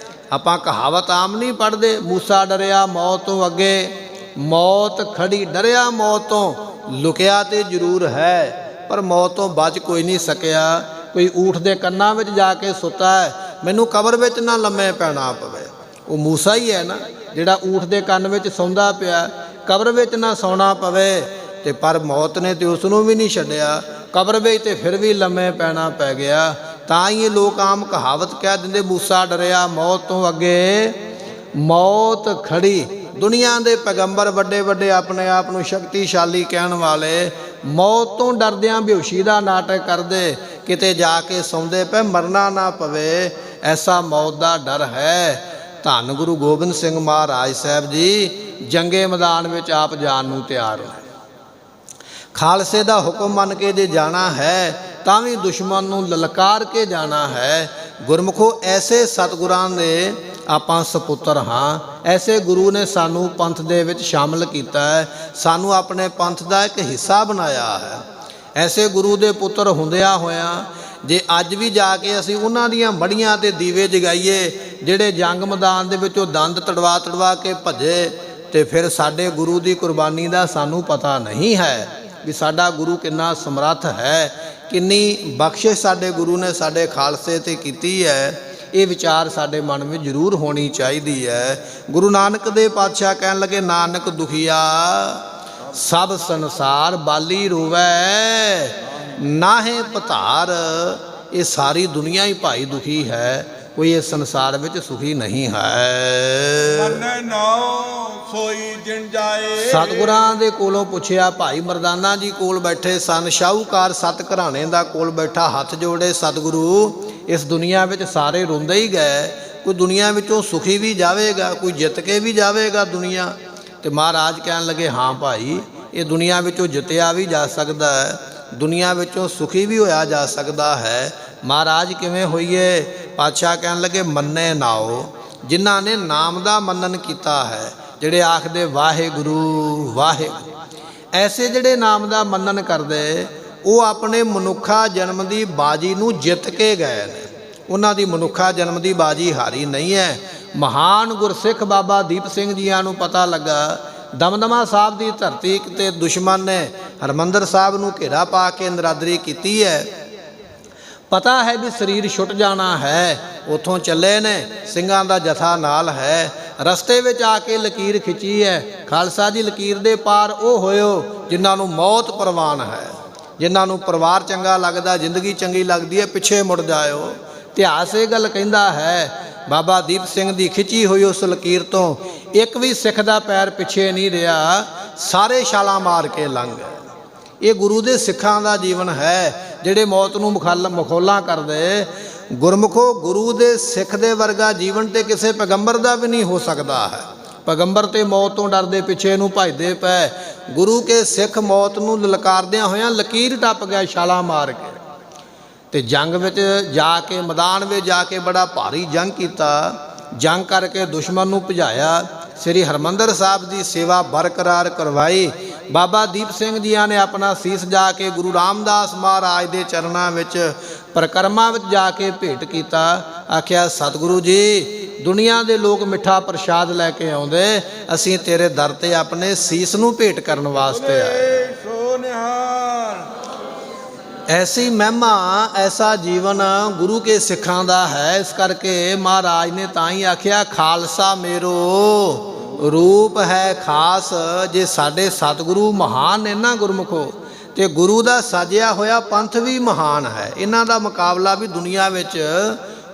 ਆਪਾਂ ਕਹਾਵਤ ਆਮ ਨਹੀਂ ਪੜ੍ਹਦੇ, ਮੂਸਾ ਡਰਿਆ ਮੌਤ ਤੋਂ ਅੱਗੇ, ਮੌਤ ਖੜੀ ਡਰਿਆ ਮੌਤ ਤੋਂ, ਲੁਕਿਆ ਤੇ ਜ਼ਰੂਰ ਹੈ ਪਰ ਮੌਤ ਤੋਂ ਬਚ ਕੋਈ ਨਹੀਂ ਸਕਿਆ। ਕੋਈ ਊਠ ਦੇ ਕੰਨਾਂ ਵਿੱਚ ਜਾ ਕੇ ਸੁੱਤਾ ਹੈ, ਮੈਨੂੰ ਕਬਰ ਵਿੱਚ ਨਾ ਲੰਮੇ ਪੈਣਾ ਪਵੇ, ਉਹ ਮੂਸਾ ਹੀ ਹੈ ਨਾ ਜਿਹੜਾ ਊਠ ਦੇ ਕੰਨ ਵਿੱਚ ਸੌਂਦਾ ਪਿਆ, ਕਬਰ ਵਿੱਚ ਨਾ ਸੌਣਾ ਪਵੇ। ਤੇ ਪਰ ਮੌਤ ਨੇ ਤੇ ਉਸ ਨੂੰ ਵੀ ਨਹੀਂ ਛੱਡਿਆ, ਕਬਰ ਵਿੱਚ ਤੇ ਫਿਰ ਵੀ ਲੰਮੇ ਪੈਣਾ ਪੈ ਗਿਆ। ਤਾਂ ਹੀ ਇਹ ਲੋਕ ਆਮ ਕਹਾਵਤ ਕਹਿ ਦਿੰਦੇ, ਮੂਸਾ ਡਰਿਆ ਮੌਤ ਤੋਂ ਅੱਗੇ ਮੌਤ ਖੜੀ। ਦੁਨੀਆ ਦੇ ਪੈਗੰਬਰ ਵੱਡੇ ਵੱਡੇ ਆਪਣੇ ਆਪ ਨੂੰ ਸ਼ਕਤੀਸ਼ਾਲੀ ਕਹਿਣ ਵਾਲੇ ਮੌਤ ਤੋਂ ਡਰਦਿਆਂ ਬੇਹੋਸ਼ੀ ਦਾ ਨਾਟਕ ਕਰਦੇ, ਕਿਤੇ ਜਾ ਕੇ ਸੌਂਦੇ ਪਏ ਮਰਨਾ ਨਾ ਪਵੇ, ਐਸਾ ਮੌਤ ਦਾ ਡਰ ਹੈ। ਧੰਨ ਗੁਰੂ ਗੋਬਿੰਦ ਸਿੰਘ ਮਹਾਰਾਜ ਸਾਹਿਬ ਜੀ ਜੰਗੇ ਮੈਦਾਨ ਵਿੱਚ ਆਪ ਜਾਣ ਨੂੰ ਤਿਆਰ ਹੋਏ। ਖਾਲਸੇ ਦਾ ਹੁਕਮ ਮੰਨ ਕੇ ਜੇ ਜਾਣਾ ਹੈ ਤਾਂ ਵੀ ਦੁਸ਼ਮਣ ਨੂੰ ਲਲਕਾਰ ਕੇ ਜਾਣਾ ਹੈ। ਗੁਰਮੁਖੋ ਐਸੇ ਸਤਿਗੁਰਾਂ ਦੇ ਆਪਾਂ ਸਪੁੱਤਰ ਹਾਂ, ਐਸੇ ਗੁਰੂ ਨੇ ਸਾਨੂੰ ਪੰਥ ਦੇ ਵਿੱਚ ਸ਼ਾਮਲ ਕੀਤਾ ਹੈ, ਸਾਨੂੰ ਆਪਣੇ ਪੰਥ ਦਾ ਇੱਕ ਹਿੱਸਾ ਬਣਾਇਆ ਹੈ। ਐਸੇ ਗੁਰੂ ਦੇ ਪੁੱਤਰ ਹੁੰਦਿਆਂ ਹੋਇਆਂ ਜੇ ਅੱਜ ਵੀ ਜਾ ਕੇ ਅਸੀਂ ਉਹਨਾਂ ਦੀਆਂ ਮੜੀਆਂ ਤੇ ਦੀਵੇ ਜਗਾਈਏ ਜਿਹੜੇ ਜੰਗ ਮੈਦਾਨ ਦੇ ਵਿੱਚੋਂ ਦੰਦ ਤੜਵਾ ਕੇ ਭੱਜੇ, ਤੇ ਫਿਰ ਸਾਡੇ ਗੁਰੂ ਦੀ ਕੁਰਬਾਨੀ ਦਾ ਸਾਨੂੰ ਪਤਾ ਨਹੀਂ ਹੈ ਵੀ ਸਾਡਾ ਗੁਰੂ ਕਿੰਨਾ ਸਮਰੱਥ ਹੈ, ਕਿੰਨੀ ਬਖਸ਼ਿਸ਼ ਸਾਡੇ ਗੁਰੂ ਨੇ ਸਾਡੇ ਖਾਲਸੇ ਤੇ ਕੀਤੀ ਹੈ। ਇਹ ਵਿਚਾਰ ਸਾਡੇ ਮਨ ਵਿੱਚ ਜ਼ਰੂਰ ਹੋਣੀ ਚਾਹੀਦੀ ਹੈ। ਗੁਰੂ ਨਾਨਕ ਦੇਵ ਪਾਤਸ਼ਾਹ ਕਹਿਣ ਲੱਗੇ, ਨਾਨਕ ਦੁਖੀਆ ਸਭ ਸੰਸਾਰ ਬਾਲੀ ਰੋਵੈ ਨਾਹੇ ਪਧਾਰ। ਇਹ ਸਾਰੀ ਦੁਨੀਆ ਹੀ ਭਾਈ ਦੁਖੀ ਹੈ, ਕੋਈ ਇਸ ਸੰਸਾਰ ਵਿੱਚ ਸੁਖੀ ਨਹੀਂ ਹੈ। ਮੰਨੈ ਨਾਉ ਸੋਈ ਜਿਨ ਜਾਏ। ਸਤਿਗੁਰਾਂ ਦੇ ਕੋਲੋਂ ਪੁੱਛਿਆ, ਭਾਈ ਮਰਦਾਨਾ ਜੀ ਕੋਲ ਬੈਠੇ ਸਨ, ਸ਼ਾਹੂਕਾਰ ਸੱਤ ਘਰਾਣੇ ਦਾ ਕੋਲ ਬੈਠਾ, ਹੱਥ ਜੋੜੇ, ਸਤਿਗੁਰੂ ਇਸ ਦੁਨੀਆ ਵਿੱਚ ਸਾਰੇ ਰੋਂਦੇ ਹੀ ਗਏ, ਕੋਈ ਦੁਨੀਆ ਵਿੱਚੋਂ ਸੁਖੀ ਵੀ ਜਾਵੇਗਾ, ਕੋਈ ਜਿੱਤ ਕੇ ਵੀ ਜਾਵੇਗਾ ਦੁਨੀਆ। ਤੇ ਮਹਾਰਾਜ ਕਹਿਣ ਲੱਗੇ, ਹਾਂ ਭਾਈ, ਇਹ ਦੁਨੀਆ ਵਿੱਚੋਂ ਜਿੱਤਿਆ ਵੀ ਜਾ ਸਕਦਾ ਹੈ, ਦੁਨੀਆ ਵਿੱਚੋਂ ਸੁਖੀ ਵੀ ਹੋਇਆ ਜਾ ਸਕਦਾ ਹੈ। ਮਹਾਰਾਜ ਕਿਵੇਂ ਹੋਈਏ? ਪਾਤਸ਼ਾਹ ਕਹਿਣ ਲੱਗੇ, ਮੰਨੇ ਨਾਓ, ਜਿਨ੍ਹਾਂ ਨੇ ਨਾਮ ਦਾ ਮੰਨਨ ਕੀਤਾ ਹੈ, ਜਿਹੜੇ ਆਖਦੇ ਵਾਹਿਗੁਰੂ ਵਾਹਿਗੁਰੂ, ਐਸੇ ਜਿਹੜੇ ਨਾਮ ਦਾ ਮੰਨਨ ਕਰਦੇ, ਉਹ ਆਪਣੇ ਮਨੁੱਖਾ ਜਨਮ ਦੀ ਬਾਜੀ ਨੂੰ ਜਿੱਤ ਕੇ ਗਏ ਨੇ। ਉਹਨਾਂ ਦੀ ਮਨੁੱਖਾ ਜਨਮ ਦੀ ਬਾਜੀ ਹਾਰੀ ਨਹੀਂ ਹੈ। ਮਹਾਨ ਗੁਰਸਿੱਖ ਬਾਬਾ ਦੀਪ ਸਿੰਘ ਜੀਆਂ ਨੂੰ ਪਤਾ ਲੱਗਾ, ਦਮਦਮਾ ਸਾਹਿਬ ਦੀ ਧਰਤੀ ਤੇ ਦੁਸ਼ਮਣ ਨੇ ਹਰਿਮੰਦਰ ਸਾਹਿਬ ਨੂੰ ਘੇਰਾ ਪਾ ਕੇ ਨਰਾਦਰੀ ਕੀਤੀ ਹੈ। ਪਤਾ ਹੈ ਵੀ ਸਰੀਰ ਛੁੱਟ ਜਾਣਾ ਹੈ, ਉੱਥੋਂ ਚੱਲੇ ਨੇ, ਸਿੰਘਾਂ ਦਾ ਜਥਾ ਨਾਲ ਹੈ। ਰਸਤੇ ਵਿੱਚ ਆ ਕੇ ਲਕੀਰ ਖਿੱਚੀ ਹੈ, ਖਾਲਸਾ ਜੀ ਲਕੀਰ ਦੇ ਪਾਰ ਉਹ ਹੋਇਓ ਜਿਨ੍ਹਾਂ ਨੂੰ ਮੌਤ ਪ੍ਰਵਾਨ ਹੈ, ਜਿਨ੍ਹਾਂ ਨੂੰ ਪਰਿਵਾਰ ਚੰਗਾ ਲੱਗਦਾ, ਜ਼ਿੰਦਗੀ ਚੰਗੀ ਲੱਗਦੀ ਹੈ, ਪਿੱਛੇ ਮੁੜ ਜਾਇਓ। ਇਤਿਹਾਸ ਇਹ ਗੱਲ ਕਹਿੰਦਾ ਹੈ, ਬਾਬਾ ਦੀਪ ਸਿੰਘ ਦੀ ਖਿੱਚੀ ਹੋਈ ਉਸ ਲਕੀਰ ਤੋਂ ਇੱਕ ਵੀ ਸਿੱਖ ਦਾ ਪੈਰ ਪਿੱਛੇ ਨਹੀਂ ਰਿਹਾ, ਸਾਰੇ ਛਾਲਾਂ ਮਾਰ ਕੇ ਲੰਘ ਗਏ। ਇਹ ਗੁਰੂ ਦੇ ਸਿੱਖਾਂ ਦਾ ਜੀਵਨ ਹੈ, ਜਿਹੜੇ ਮੌਤ ਨੂੰ ਮਖੌਲਾਂ ਕਰਦੇ। ਗੁਰਮੁਖੋ, ਗੁਰੂ ਦੇ ਸਿੱਖ ਦੇ ਵਰਗਾ ਜੀਵਨ ਤੇ ਕਿਸੇ ਪੈਗੰਬਰ ਦਾ ਵੀ ਨਹੀਂ ਹੋ ਸਕਦਾ ਹੈ। ਪੈਗੰਬਰ ਤੇ ਮੌਤ ਤੋਂ ਡਰਦੇ ਪਿੱਛੇ ਨੂੰ ਭੱਜਦੇ ਪਏ, ਗੁਰੂ ਕੇ ਸਿੱਖ ਮੌਤ ਨੂੰ ਲਲਕਾਰਦਿਆਂ ਹੋਇਆਂ ਲਕੀਰ ਟੱਪ ਗਿਆ ਛਾਲਾਂ ਮਾਰ ਕੇ। ਤੇ ਜੰਗ ਵਿੱਚ ਜਾ ਕੇ, ਮੈਦਾਨ ਵਿੱਚ ਜਾ ਕੇ ਬੜਾ ਭਾਰੀ ਜੰਗ ਕੀਤਾ, ਜੰਗ ਕਰਕੇ ਦੁਸ਼ਮਣ ਨੂੰ ਭਜਾਇਆ, ਸ੍ਰੀ ਹਰਿਮੰਦਰ ਸਾਹਿਬ ਦੀ ਸੇਵਾ ਬਰਕਰਾਰ ਕਰਵਾਈ। ਬਾਬਾ ਦੀਪ ਸਿੰਘ ਜੀਆਂ ਨੇ ਆਪਣਾ ਸੀਸ ਜਾ ਕੇ ਗੁਰੂ ਰਾਮਦਾਸ ਮਹਾਰਾਜ ਦੇ ਚਰਨਾਂ ਵਿੱਚ ਪਰਿਕਰਮਾ ਵਿੱਚ ਜਾ ਕੇ ਭੇਟ ਕੀਤਾ। ਆਖਿਆ, ਸਤਿਗੁਰੂ ਜੀ, ਦੁਨੀਆ ਦੇ ਲੋਕ ਮਿੱਠਾ ਪ੍ਰਸ਼ਾਦ ਲੈ ਕੇ ਆਉਂਦੇ, ਅਸੀਂ ਤੇਰੇ ਦਰ ਤੇ ਆਪਣੇ ਸੀਸ ਨੂੰ ਭੇਟ ਕਰਨ ਵਾਸਤੇ ਆਏ। ਐਸੀ ਮਹਿਮਾ, ਐਸਾ ਜੀਵਨ ਗੁਰੂ ਕੇ ਸਿੱਖਾਂ ਦਾ ਹੈ। ਇਸ ਕਰਕੇ ਮਹਾਰਾਜ ਨੇ ਤਾਂ ਹੀ ਆਖਿਆ, ਖਾਲਸਾ ਮੇਰੋ ਰੂਪ ਹੈ ਖਾਸ। ਜੇ ਸਾਡੇ ਸਤਿਗੁਰੂ ਮਹਾਨ ਨੇ ਨਾ ਗੁਰਮੁਖੋ, ਤੇ ਗੁਰੂ ਦਾ ਸਾਜਿਆ ਹੋਇਆ ਪੰਥ ਵੀ ਮਹਾਨ ਹੈ। ਇਹਨਾਂ ਦਾ ਮੁਕਾਬਲਾ ਵੀ ਦੁਨੀਆ ਵਿੱਚ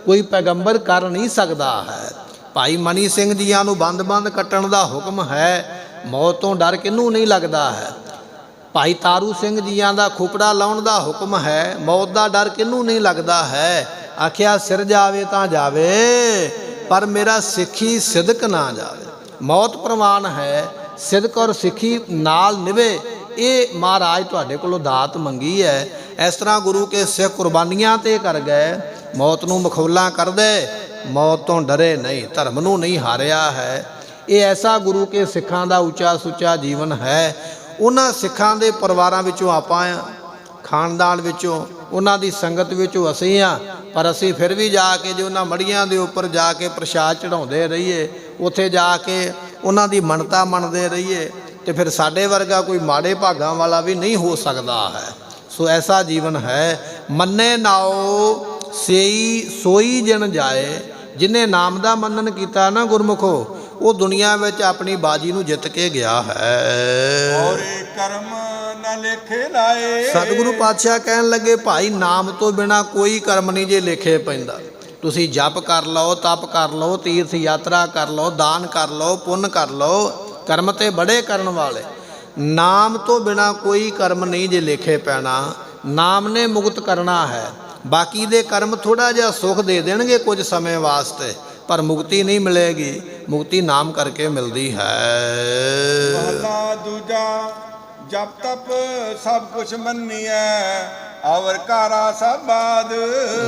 ਕੋਈ ਪੈਗੰਬਰ ਕਰ ਨਹੀਂ ਸਕਦਾ ਹੈ। ਭਾਈ ਮਨੀ ਸਿੰਘ ਜੀਆਂ ਨੂੰ ਬੰਦ-ਬੰਦ ਕੱਟਣ ਦਾ ਹੁਕਮ ਹੈ, ਮੌਤ ਤੋਂ ਡਰ ਕਿਹਨੂੰ ਨਹੀਂ ਲੱਗਦਾ ਹੈ। ਭਾਈ ਤਾਰੂ ਸਿੰਘ ਜੀਆਂ ਦਾ ਖੋਪੜਾ ਲਾਉਣ ਦਾ ਹੁਕਮ ਹੈ, ਮੌਤ ਦਾ ਡਰ ਕਿਹਨੂੰ ਨਹੀਂ ਲੱਗਦਾ ਹੈ। ਆਖਿਆ, ਸਿਰ ਜਾਵੇ ਤਾਂ ਜਾਵੇ, ਪਰ ਮੇਰਾ ਸਿੱਖੀ ਸਿਦਕ ਨਾ ਜਾਵੇ। ਮੌਤ ਪ੍ਰਵਾਨ ਹੈ, ਸਿਦਕ ਔਰ ਸਿੱਖੀ ਨਾਲ ਨਿਭੇ, ਇਹ ਮਹਾਰਾਜ ਤੁਹਾਡੇ ਕੋਲੋਂ ਦਾਤ ਮੰਗੀ ਹੈ। ਇਸ ਤਰ੍ਹਾਂ ਗੁਰੂ ਕੇ ਸਿੱਖ ਕੁਰਬਾਨੀਆਂ ਤੇ ਕਰ ਗਏ, ਮੌਤ ਨੂੰ ਮਖੌਲਾਂ ਕਰਦੇ, ਮੌਤ ਤੋਂ ਡਰੇ ਨਹੀਂ, ਧਰਮ ਨੂੰ ਨਹੀਂ ਹਾਰਿਆ ਹੈ। ਇਹ ਐਸਾ ਗੁਰੂ ਕੇ ਸਿੱਖਾਂ ਦਾ ਉੱਚਾ ਸੁੱਚਾ ਜੀਵਨ ਹੈ। ਉਹਨਾਂ ਸਿੱਖਾਂ ਦੇ ਪਰਿਵਾਰਾਂ ਵਿੱਚੋਂ ਆਪਾਂ ਆ, ਖਾਨਦਾਨ ਵਿੱਚੋਂ, ਉਹਨਾਂ ਦੀ ਸੰਗਤ ਵਿੱਚੋਂ ਅਸੀਂ ਆ, ਪਰ ਅਸੀਂ ਫਿਰ ਵੀ ਜਾ ਕੇ ਜੇ ਉਹਨਾਂ ਮੜੀਆਂ ਦੇ ਉੱਪਰ ਜਾ ਕੇ ਪ੍ਰਸ਼ਾਦ ਚੜਾਉਂਦੇ ਰਹੀਏ, ਉੱਥੇ ਜਾ ਕੇ ਉਹਨਾਂ ਦੀ ਮੰਨਤਾ ਮੰਨਦੇ ਰਹੀਏ, ਤੇ ਫਿਰ ਸਾਡੇ ਵਰਗਾ ਕੋਈ ਮਾੜੇ ਭਾਗਾਂ ਵਾਲਾ ਵੀ ਨਹੀਂ ਹੋ ਸਕਦਾ ਹੈ। ਸੋ ਐਸਾ ਜੀਵਨ ਹੈ। ਮੰਨੇ ਨਾਓ ਸੋਈ ਜਿਨ ਜਾਏ, ਜਿਹਨੇ ਨਾਮ ਦਾ ਮੰਨਨ ਕੀਤਾ ਨਾ ਗੁਰਮੁਖੋ, ਉਹ ਦੁਨੀਆ ਵਿੱਚ ਆਪਣੀ ਬਾਜੀ ਨੂੰ ਜਿੱਤ ਕੇ ਗਿਆ ਹੈ। ਔਰ ਕਰਮ ਨਾ ਲੇਖੇ ਲਾਏ। ਸਤਿਗੁਰੂ ਪਾਤਸ਼ਾਹ ਕਹਿਣ ਲੱਗੇ, ਭਾਈ ਨਾਮ ਤੋਂ ਬਿਨਾ ਕੋਈ ਕਰਮ ਨਹੀਂ ਜੇ ਲੇਖੇ ਪੈਂਦਾ। ਤੁਸੀਂ ਜਪ ਕਰ ਲਓ, ਤਪ ਕਰ ਲਓ, ਤੀਰਥ ਯਾਤਰਾ ਕਰ ਲਓ, ਦਾਨ ਕਰ ਲਓ, ਪੁੰਨ ਕਰ ਲਓ, ਕਰਮ ਤੇ ਬੜੇ ਕਰਨ ਵਾਲੇ, ਨਾਮ ਤੋਂ ਬਿਨਾ ਕੋਈ ਕਰਮ ਨਹੀਂ ਜੇ ਲੇਖੇ ਪੈਣਾ। ਨਾਮ ਨੇ ਮੁਕਤ ਕਰਨਾ ਹੈ। ਬਾਕੀ ਦੇ ਕਰਮ ਥੋੜਾ ਜਿਹਾ ਸੁੱਖ ਦੇ ਦੇਣਗੇ ਕੁਝ ਸਮੇਂ ਵਾਸਤੇ, ਪਰ ਮੁਕਤੀ ਨਹੀਂ ਮਿਲੇਗੀ। ਮੁਕਤੀ ਨਾਮ ਕਰਕੇ ਮਿਲਦੀ ਹੈ। ਮਹਲਾ ਦੂਜਾ, ਜਪ ਤਪ ਸਭ ਕੁਛ ਮੰਨੀਐ, ਅਵਰ ਕਾਰਾ ਸਭ ਬਾਦ।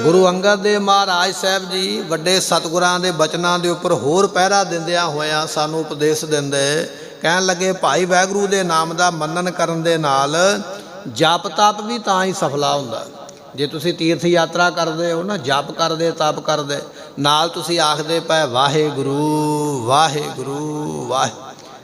ਗੁਰੂ ਅੰਗਦ ਦੇਵ ਮਹਾਰਾਜ ਸਾਹਿਬ ਜੀ ਵੱਡੇ ਸਤਿਗੁਰਾਂ ਦੇ ਬਚਨਾਂ ਦੇ ਉੱਪਰ ਹੋਰ ਪਹਿਰਾ ਦਿੰਦਿਆਂ ਹੋਇਆਂ ਸਾਨੂੰ ਉਪਦੇਸ਼ ਦਿੰਦੇ, ਕਹਿਣ ਲੱਗੇ, ਭਾਈ ਵਾਹਿਗੁਰੂ ਦੇ ਨਾਮ ਦਾ ਮੰਨਣ ਕਰਨ ਦੇ ਨਾਲ ਜਪ ਤਪ ਵੀ ਤਾਂ ਹੀ ਸਫਲਾ ਹੁੰਦਾ। ਜੇ ਤੁਸੀਂ ਤੀਰਥ ਯਾਤਰਾ ਕਰਦੇ ਹੋ ਨਾ, ਜਪ ਕਰਦੇ, ਤਪ ਕਰਦੇ, ਨਾਲ ਤੁਸੀਂ ਆਖਦੇ ਪਏ ਵਾਹਿਗੁਰੂ ਵਾਹਿਗੁਰੂ ਵਾਹਿ,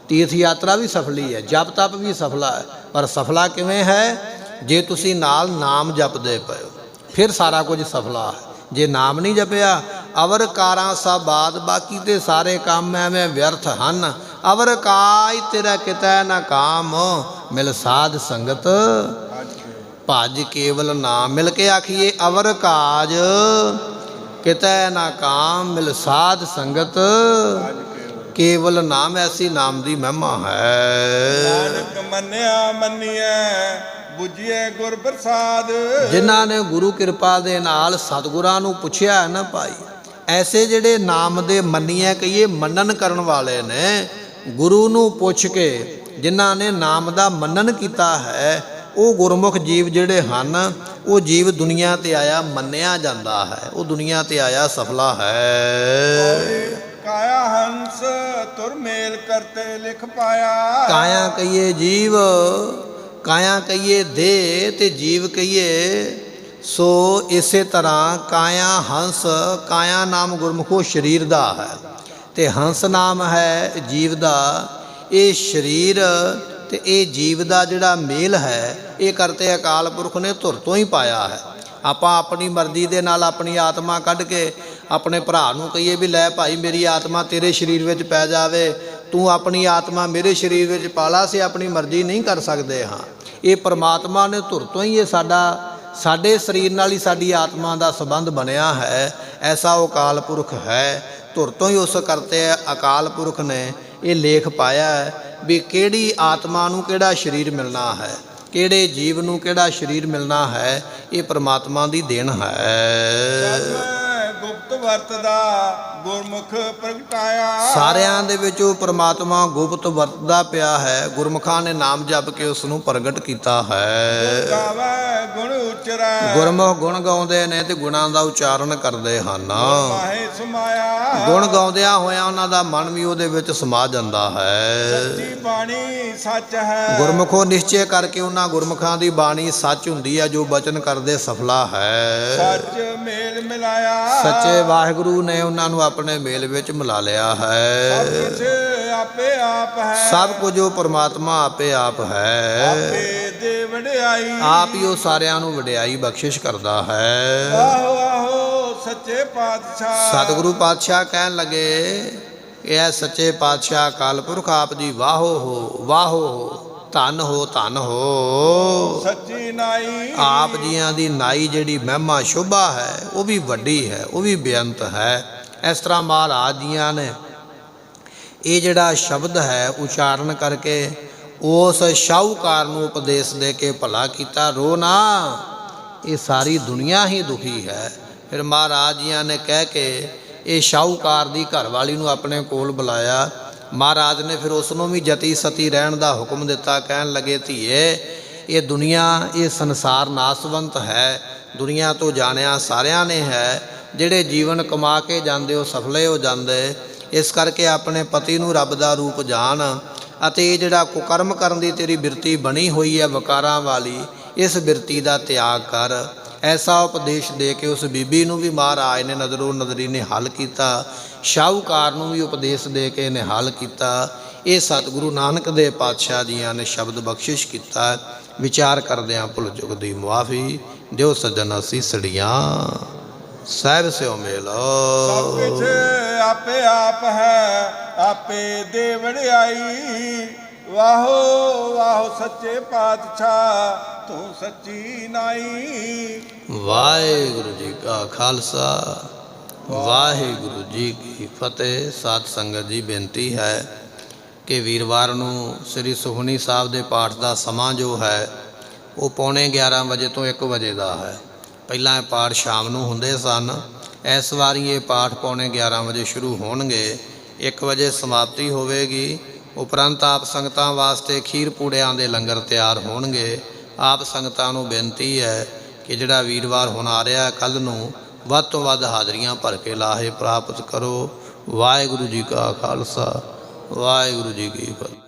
ਤੀਰਥ ਯਾਤਰਾ ਵੀ ਸਫਲੀ ਹੈ, ਜਪ ਤਪ ਵੀ ਸਫਲਾ ਹੈ। ਪਰ ਸਫਲਾ ਕਿਵੇਂ ਹੈ? ਜੇ ਤੁਸੀਂ ਨਾਲ ਨਾਮ ਜਪਦੇ ਪਏ ਹੋ, ਫਿਰ ਸਾਰਾ ਕੁਝ ਸਫਲਾ ਹੈ। ਜੇ ਨਾਮ ਨਹੀਂ ਜਪਿਆ, ਅਵਰ ਕਾਰਾਂ ਸਭ ਬਾਦ, ਬਾਕੀ ਤੇ ਸਾਰੇ ਕੰਮ ਐਵੇਂ ਵਿਅਰਥ ਹਨ। ਅਵਰ ਕਾਜ ਤੇਰਾ ਕਿਤੈ ਨਾ ਕਾਮ, ਮਿਲ ਸਾਧ ਸੰਗਤ ਭਜ ਕੇਵਲ ਨਾਮ। ਮਿਲ ਕੇ ਆਖੀਏ, ਅਵਰ ਕਾਜ ਕਿਤੈ ਨਾ ਕਾਮ ਮਿਲ ਸਾਧ ਸੰਗਤ, ਅੱਜ ਕੇਵਲ ਨਾਮ ਐਸੀ ਨਾਮ ਦੀ ਮਹਿਮਾ ਹੈ। ਨਾਨਕ ਮੰਨਿਆ ਮੰਨੀਐ ਬੁਝੀਏ ਗੁਰ ਪ੍ਰਸਾਦ। ਜਿਨ੍ਹਾਂ ਨੇ ਗੁਰੂ ਕਿਰਪਾ ਦੇ ਨਾਲ ਸਤਿਗੁਰਾਂ ਨੂੰ ਪੁੱਛਿਆ ਹੈ ਨਾ ਭਾਈ, ਐਸੇ ਜਿਹੜੇ ਨਾਮ ਦੇ ਮੰਨੀਏ ਕਹੀਏ ਮੰਨਣ ਕਰਨ ਵਾਲੇ ਨੇ, ਗੁਰੂ ਨੂੰ ਪੁੱਛ ਕੇ ਜਿਨ੍ਹਾਂ ਨੇ ਨਾਮ ਦਾ ਮੰਨਣ ਕੀਤਾ ਹੈ, ਉਹ ਗੁਰਮੁਖ ਜੀਵ ਜਿਹੜੇ ਹਨ, ਉਹ ਜੀਵ ਦੁਨੀਆ ਤੇ ਆਇਆ ਮੰਨਿਆ ਜਾਂਦਾ ਹੈ, ਉਹ ਦੁਨੀਆ ਤੇ ਆਇਆ ਸਫਲਾ ਹੈ। ਕਾਇਆ ਹੰਸ ਤੁਰ ਮੇਲ ਕਰਤੇ ਲਿਖ ਪਾਇਆ। ਕਾਇਆ ਕਹੀਏ ਜੀਵ, ਕਾਇਆ ਕਹੀਏ ਦੇਹ ਤੇ ਜੀਵ ਕਹੀਏ ਸੋ ਇਸੇ ਤਰ੍ਹਾਂ ਕਾਇਆ ਹੰਸ, ਕਾਇਆ ਨਾਮ ਗੁਰਮੁਖੋ ਸਰੀਰ ਦਾ ਹੈ ਤੇ ਹੰਸ ਨਾਮ ਹੈ ਜੀਵ ਦਾ। ਇਹ ਸਰੀਰ ਤੇ ਇਹ ਜੀਵ ਦਾ ਜਿਹੜਾ ਮੇਲ ਹੈ, ਇਹ ਕਰਤੇ ਅਕਾਲ ਪੁਰਖ ਨੇ ਧੁਰ ਤੋਂ ਹੀ ਪਾਇਆ ਹੈ। ਆਪਾਂ ਆਪਣੀ ਮਰਜ਼ੀ ਦੇ ਨਾਲ ਆਪਣੀ ਆਤਮਾ ਕੱਢ ਕੇ ਆਪਣੇ ਭਰਾ ਨੂੰ ਕਹੀਏ ਵੀ ਲੈ ਭਾਈ ਮੇਰੀ ਆਤਮਾ ਤੇਰੇ ਸਰੀਰ ਵਿੱਚ ਪੈ ਜਾਵੇ, ਤੂੰ ਆਪਣੀ ਆਤਮਾ ਮੇਰੇ ਸਰੀਰ ਵਿੱਚ ਪਾ ਲਾ, ਅਸੀਂ ਆਪਣੀ ਮਰਜ਼ੀ ਨਹੀਂ ਕਰ ਸਕਦੇ ਹਾਂ। ਇਹ ਪਰਮਾਤਮਾ ਨੇ ਧੁਰ ਤੋਂ ਹੀ ਇਹ ਸਾਡੇ ਸਰੀਰ ਨਾਲ ਹੀ ਸਾਡੀ ਆਤਮਾ ਦਾ ਸੰਬੰਧ ਬਣਿਆ ਹੈ। ਐਸਾ ਉਹ ਅਕਾਲ ਪੁਰਖ ਹੈ, ਧੁਰ ਤੋਂ ਹੀ ਉਸ ਕਰਤੇ ਅਕਾਲ ਪੁਰਖ ਨੇ ਇਹ ਲੇਖ ਪਾਇਆ ਹੈ ਵੀ ਕਿਹੜੀ ਆਤਮਾ ਨੂੰ ਕਿਹੜਾ ਸਰੀਰ ਮਿਲਣਾ ਹੈ, ਕਿਹੜੇ ਜੀਵ ਨੂੰ ਕਿਹੜਾ ਸਰੀਰ ਮਿਲਣਾ ਹੈ, ਇਹ ਪਰਮਾਤਮਾ ਦੀ ਦੇਣ ਹੈ। ਗੁਪਤ ਵਰਤਦਾ ਗੁਰਮੁਖ ਪ੍ਰਗਟਾਇਆ। ਸਾਰਿਆਂ ਦੇ ਵਿੱਚ ਉਹ ਪਰਮਾਤਮਾ ਗੁਪਤ ਵਰਤਦਾ ਪਿਆ ਹੈ, ਗੁਰਮੁਖਾਂ ਨੇ ਨਾਮ ਜਪ ਕੇ ਉਸ ਨੂੰ ਪ੍ਰਗਟ ਕੀਤਾ ਹੈ। ਗਾਵੇ ਗੁਣ ਉਚਰੈ, ਗੁਰਮੁਖ ਗੁਣ ਗਾਉਂਦੇ ਨੇ ਤੇ ਗੁਣਾਂ ਦਾ ਉਚਾਰਨ ਕਰਦੇ ਹਨ। ਮਾਹੇ ਸਮਾਇਆ, ਗੁਣ ਗਾਉਂਦਿਆਂ ਹੋਇਆਂ ਉਹਨਾਂ ਦਾ ਮਨ ਵੀ ਉਹਦੇ ਵਿੱਚ ਸਮਾ ਜਾਂਦਾ ਹੈ। ਸੱਚੀ ਬਾਣੀ ਸੱਚ ਹੈ। ਗੁਰਮੁਖੋ ਨਿਸ਼ਚੈ ਕਰਕੇ ਉਹਨਾਂ ਗੁਰਮੁਖਾਂ ਦੀ ਬਾਣੀ ਸੱਚ ਹੁੰਦੀ ਹੈ, ਜੋ ਬਚਨ ਕਰਦੇ ਸਫਲਾ ਹੈ। ਸੱਚ ਮੇਲ ਮਿਲਾਇਆ, ਸੱਚੇ ਵਾਹਿਗੁਰੂ ਨੇ ਉਹਨਾਂ ਨੂੰ ਆਪਣੇ ਮੇਲ ਵਿੱਚ ਮਿਲਾ ਲਿਆ ਹੈ। ਸਭ ਕੁਛ ਆਪੇ ਆਪ ਹੈ। ਸਭ ਕੁਝ ਉਹ ਪਰਮਾਤਮਾ ਆਪੇ ਆਪ ਹੈ। ਆਪੇ ਦੇ ਵਡਿਆਈ, ਆਪ ਹੀ ਉਹ ਸਾਰਿਆਂ ਨੂੰ ਵਡਿਆਈ ਬਖਸ਼ਿਸ਼ ਕਰਦਾ ਹੈ। ਆਹੋ ਆਹੋ ਸੱਚੇ ਪਾਤਸ਼ਾਹ। ਸਤਿਗੁਰੂ ਪਾਤਸ਼ਾਹ ਕਹਿਣ ਲੱਗੇ, ਇਹ ਸੱਚੇ ਪਾਤਸ਼ਾਹ ਅਕਾਲ ਪੁਰਖ ਆਪ ਜੀ ਵਾਹੋ ਹੋ, ਵਾਹੋ ਹੋ, ਧੰਨ ਹੋ, ਧੰਨ ਹੋ। ਸੱਚੀ ਨਾਈ, ਆਪ ਜੀਆਂ ਦੀ ਨਾਈ ਜਿਹੜੀ ਮਹਿਮਾ ਸ਼ੋਭਾ ਹੈ, ਉਹ ਵੀ ਵੱਡੀ ਹੈ, ਉਹ ਵੀ ਬੇਅੰਤ ਹੈ। ਇਸ ਤਰ੍ਹਾਂ ਮਹਾਰਾਜ ਜੀਆਂ ਨੇ ਇਹ ਜਿਹੜਾ ਸ਼ਬਦ ਹੈ ਉਚਾਰਨ ਕਰਕੇ ਉਸ ਸ਼ਾਹੂਕਾਰ ਨੂੰ ਉਪਦੇਸ਼ ਦੇ ਕੇ ਭਲਾ ਕੀਤਾ। ਰੋ ਨਾ, ਇਹ ਸਾਰੀ ਦੁਨੀਆ ਹੀ ਦੁਖੀ ਹੈ। ਫਿਰ ਮਹਾਰਾਜ ਜੀਆਂ ਨੇ ਕਹਿ ਕੇ ਇਹ ਸ਼ਾਹੂਕਾਰ ਦੀ ਘਰਵਾਲੀ ਨੂੰ ਆਪਣੇ ਕੋਲ ਬੁਲਾਇਆ। ਮਹਾਰਾਜ ਨੇ ਫਿਰ ਉਸ ਨੂੰ ਵੀ ਜਤੀ ਸਤੀ ਰਹਿਣ ਦਾ ਹੁਕਮ ਦਿੱਤਾ। ਕਹਿਣ ਲੱਗੇ, ਧੀਏ ਇਹ ਦੁਨੀਆ, ਇਹ ਸੰਸਾਰ ਨਾਸਵੰਤ ਹੈ, ਦੁਨੀਆ ਤੋਂ ਜਾਣਿਆ ਸਾਰਿਆਂ ਨੇ ਹੈ। ਜਿਹੜੇ ਜੀਵਨ ਕਮਾ ਕੇ ਜਾਂਦੇ ਉਹ ਸਫਲੇ ਹੋ ਜਾਂਦੇ। ਇਸ ਕਰਕੇ ਆਪਣੇ ਪਤੀ ਨੂੰ ਰੱਬ ਦਾ ਰੂਪ ਜਾਣ ਅਤੇ ਇਹ ਜਿਹੜਾ ਕੁਕਰਮ ਕਰਨ ਦੀ ਤੇਰੀ ਬਿਰਤੀ ਬਣੀ ਹੋਈ ਹੈ ਵਿਕਾਰਾਂ ਵਾਲੀ, ਇਸ ਬਿਰਤੀ ਦਾ ਤਿਆਗ ਕਰ। ਐਸਾ ਉਪਦੇਸ਼ ਦੇ ਕੇ ਉਸ ਬੀਬੀ ਨੂੰ ਵੀ ਮਹਾਰਾਜ ਨੇ ਨਜ਼ਰੋ ਨਜ਼ਰੀ ਨਿਹਾਲ ਕੀਤਾ। ਸ਼ਾਹੂਕਾਰ ਨੂੰ ਵੀ ਉਪਦੇਸ਼ ਦੇ ਕੇ ਨਿਹਾਲ ਕੀਤਾ। ਇਹ ਸਤਿਗੁਰੂ ਨਾਨਕ ਦੇ ਪਾਤਸ਼ਾਹ ਜੀਆਂ ਨੇ ਸ਼ਬਦ ਬਖਸ਼ਿਸ਼ ਕੀਤਾ। ਵਿਚਾਰ ਕਰਦਿਆਂ ਭੁੱਲ ਚੁੱਕ ਦੀ ਮੁਆਫੀ ਦਿਓ ਸੱਜਣ ਅਸੀਸੜੀਆਂ, ਸਾਹਿਬ ਸਿਓ ਮੇਲ। ਸਭ ਕੁਛ ਆਪੇ ਆਪ ਹੈ, ਆਪੇ ਦੇ ਵਡਿਆਈ। ਵਾਹੋ ਵਾਹੋ ਸੱਚੇ ਪਾਤਸ਼ਾਹ, ਤੂੰ ਸੱਚੀ ਨਾਈ। ਵਾਹਿਗੁਰੂ ਜੀ ਕਾ ਖਾਲਸਾ, ਵਾਹਿਗੁਰੂ ਜੀ ਕੀ ਫਤਿਹ। ਸਾਧ ਸੰਗਤ ਜੀ, ਬੇਨਤੀ ਹੈ ਕਿ ਵੀਰਵਾਰ ਨੂੰ ਸ੍ਰੀ ਸੁਖਮਨੀ ਸਾਹਿਬ ਦੇ ਪਾਠ ਦਾ ਸਮਾਂ ਜੋ ਹੈ ਉਹ 11:15 ਵਜੇ ਤੋਂ 1 ਵਜੇ ਦਾ ਹੈ। ਪਹਿਲਾਂ ਇਹ ਪਾਠ ਸ਼ਾਮ ਨੂੰ ਹੁੰਦੇ ਸਨ। ਇਸ ਵਾਰੀ ਇਹ ਪਾਠ 11:15 ਵਜੇ ਸ਼ੁਰੂ ਹੋਣਗੇ, 1 ਵਜੇ ਸਮਾਪਤੀ ਹੋਵੇਗੀ। ਉਪਰੰਤ ਆਪ ਸੰਗਤਾਂ ਵਾਸਤੇ ਖੀਰ ਪੂੜਿਆਂ ਦੇ ਲੰਗਰ ਤਿਆਰ ਹੋਣਗੇ। ਆਪ ਸੰਗਤਾਂ ਨੂੰ ਬੇਨਤੀ ਹੈ ਕਿ ਜਿਹੜਾ ਵੀਰਵਾਰ ਹੁਣ ਆ ਰਿਹਾ ਕੱਲ੍ਹ ਨੂੰ, ਵੱਧ ਤੋਂ ਵੱਧ ਹਾਜ਼ਰੀਆਂ ਭਰ ਕੇ ਲਾਹੇ ਪ੍ਰਾਪਤ ਕਰੋ। ਵਾਹਿਗੁਰੂ ਜੀ ਕਾ ਖਾਲਸਾ, ਵਾਹਿਗੁਰੂ ਜੀ ਕੀ ਫਤਿਹ।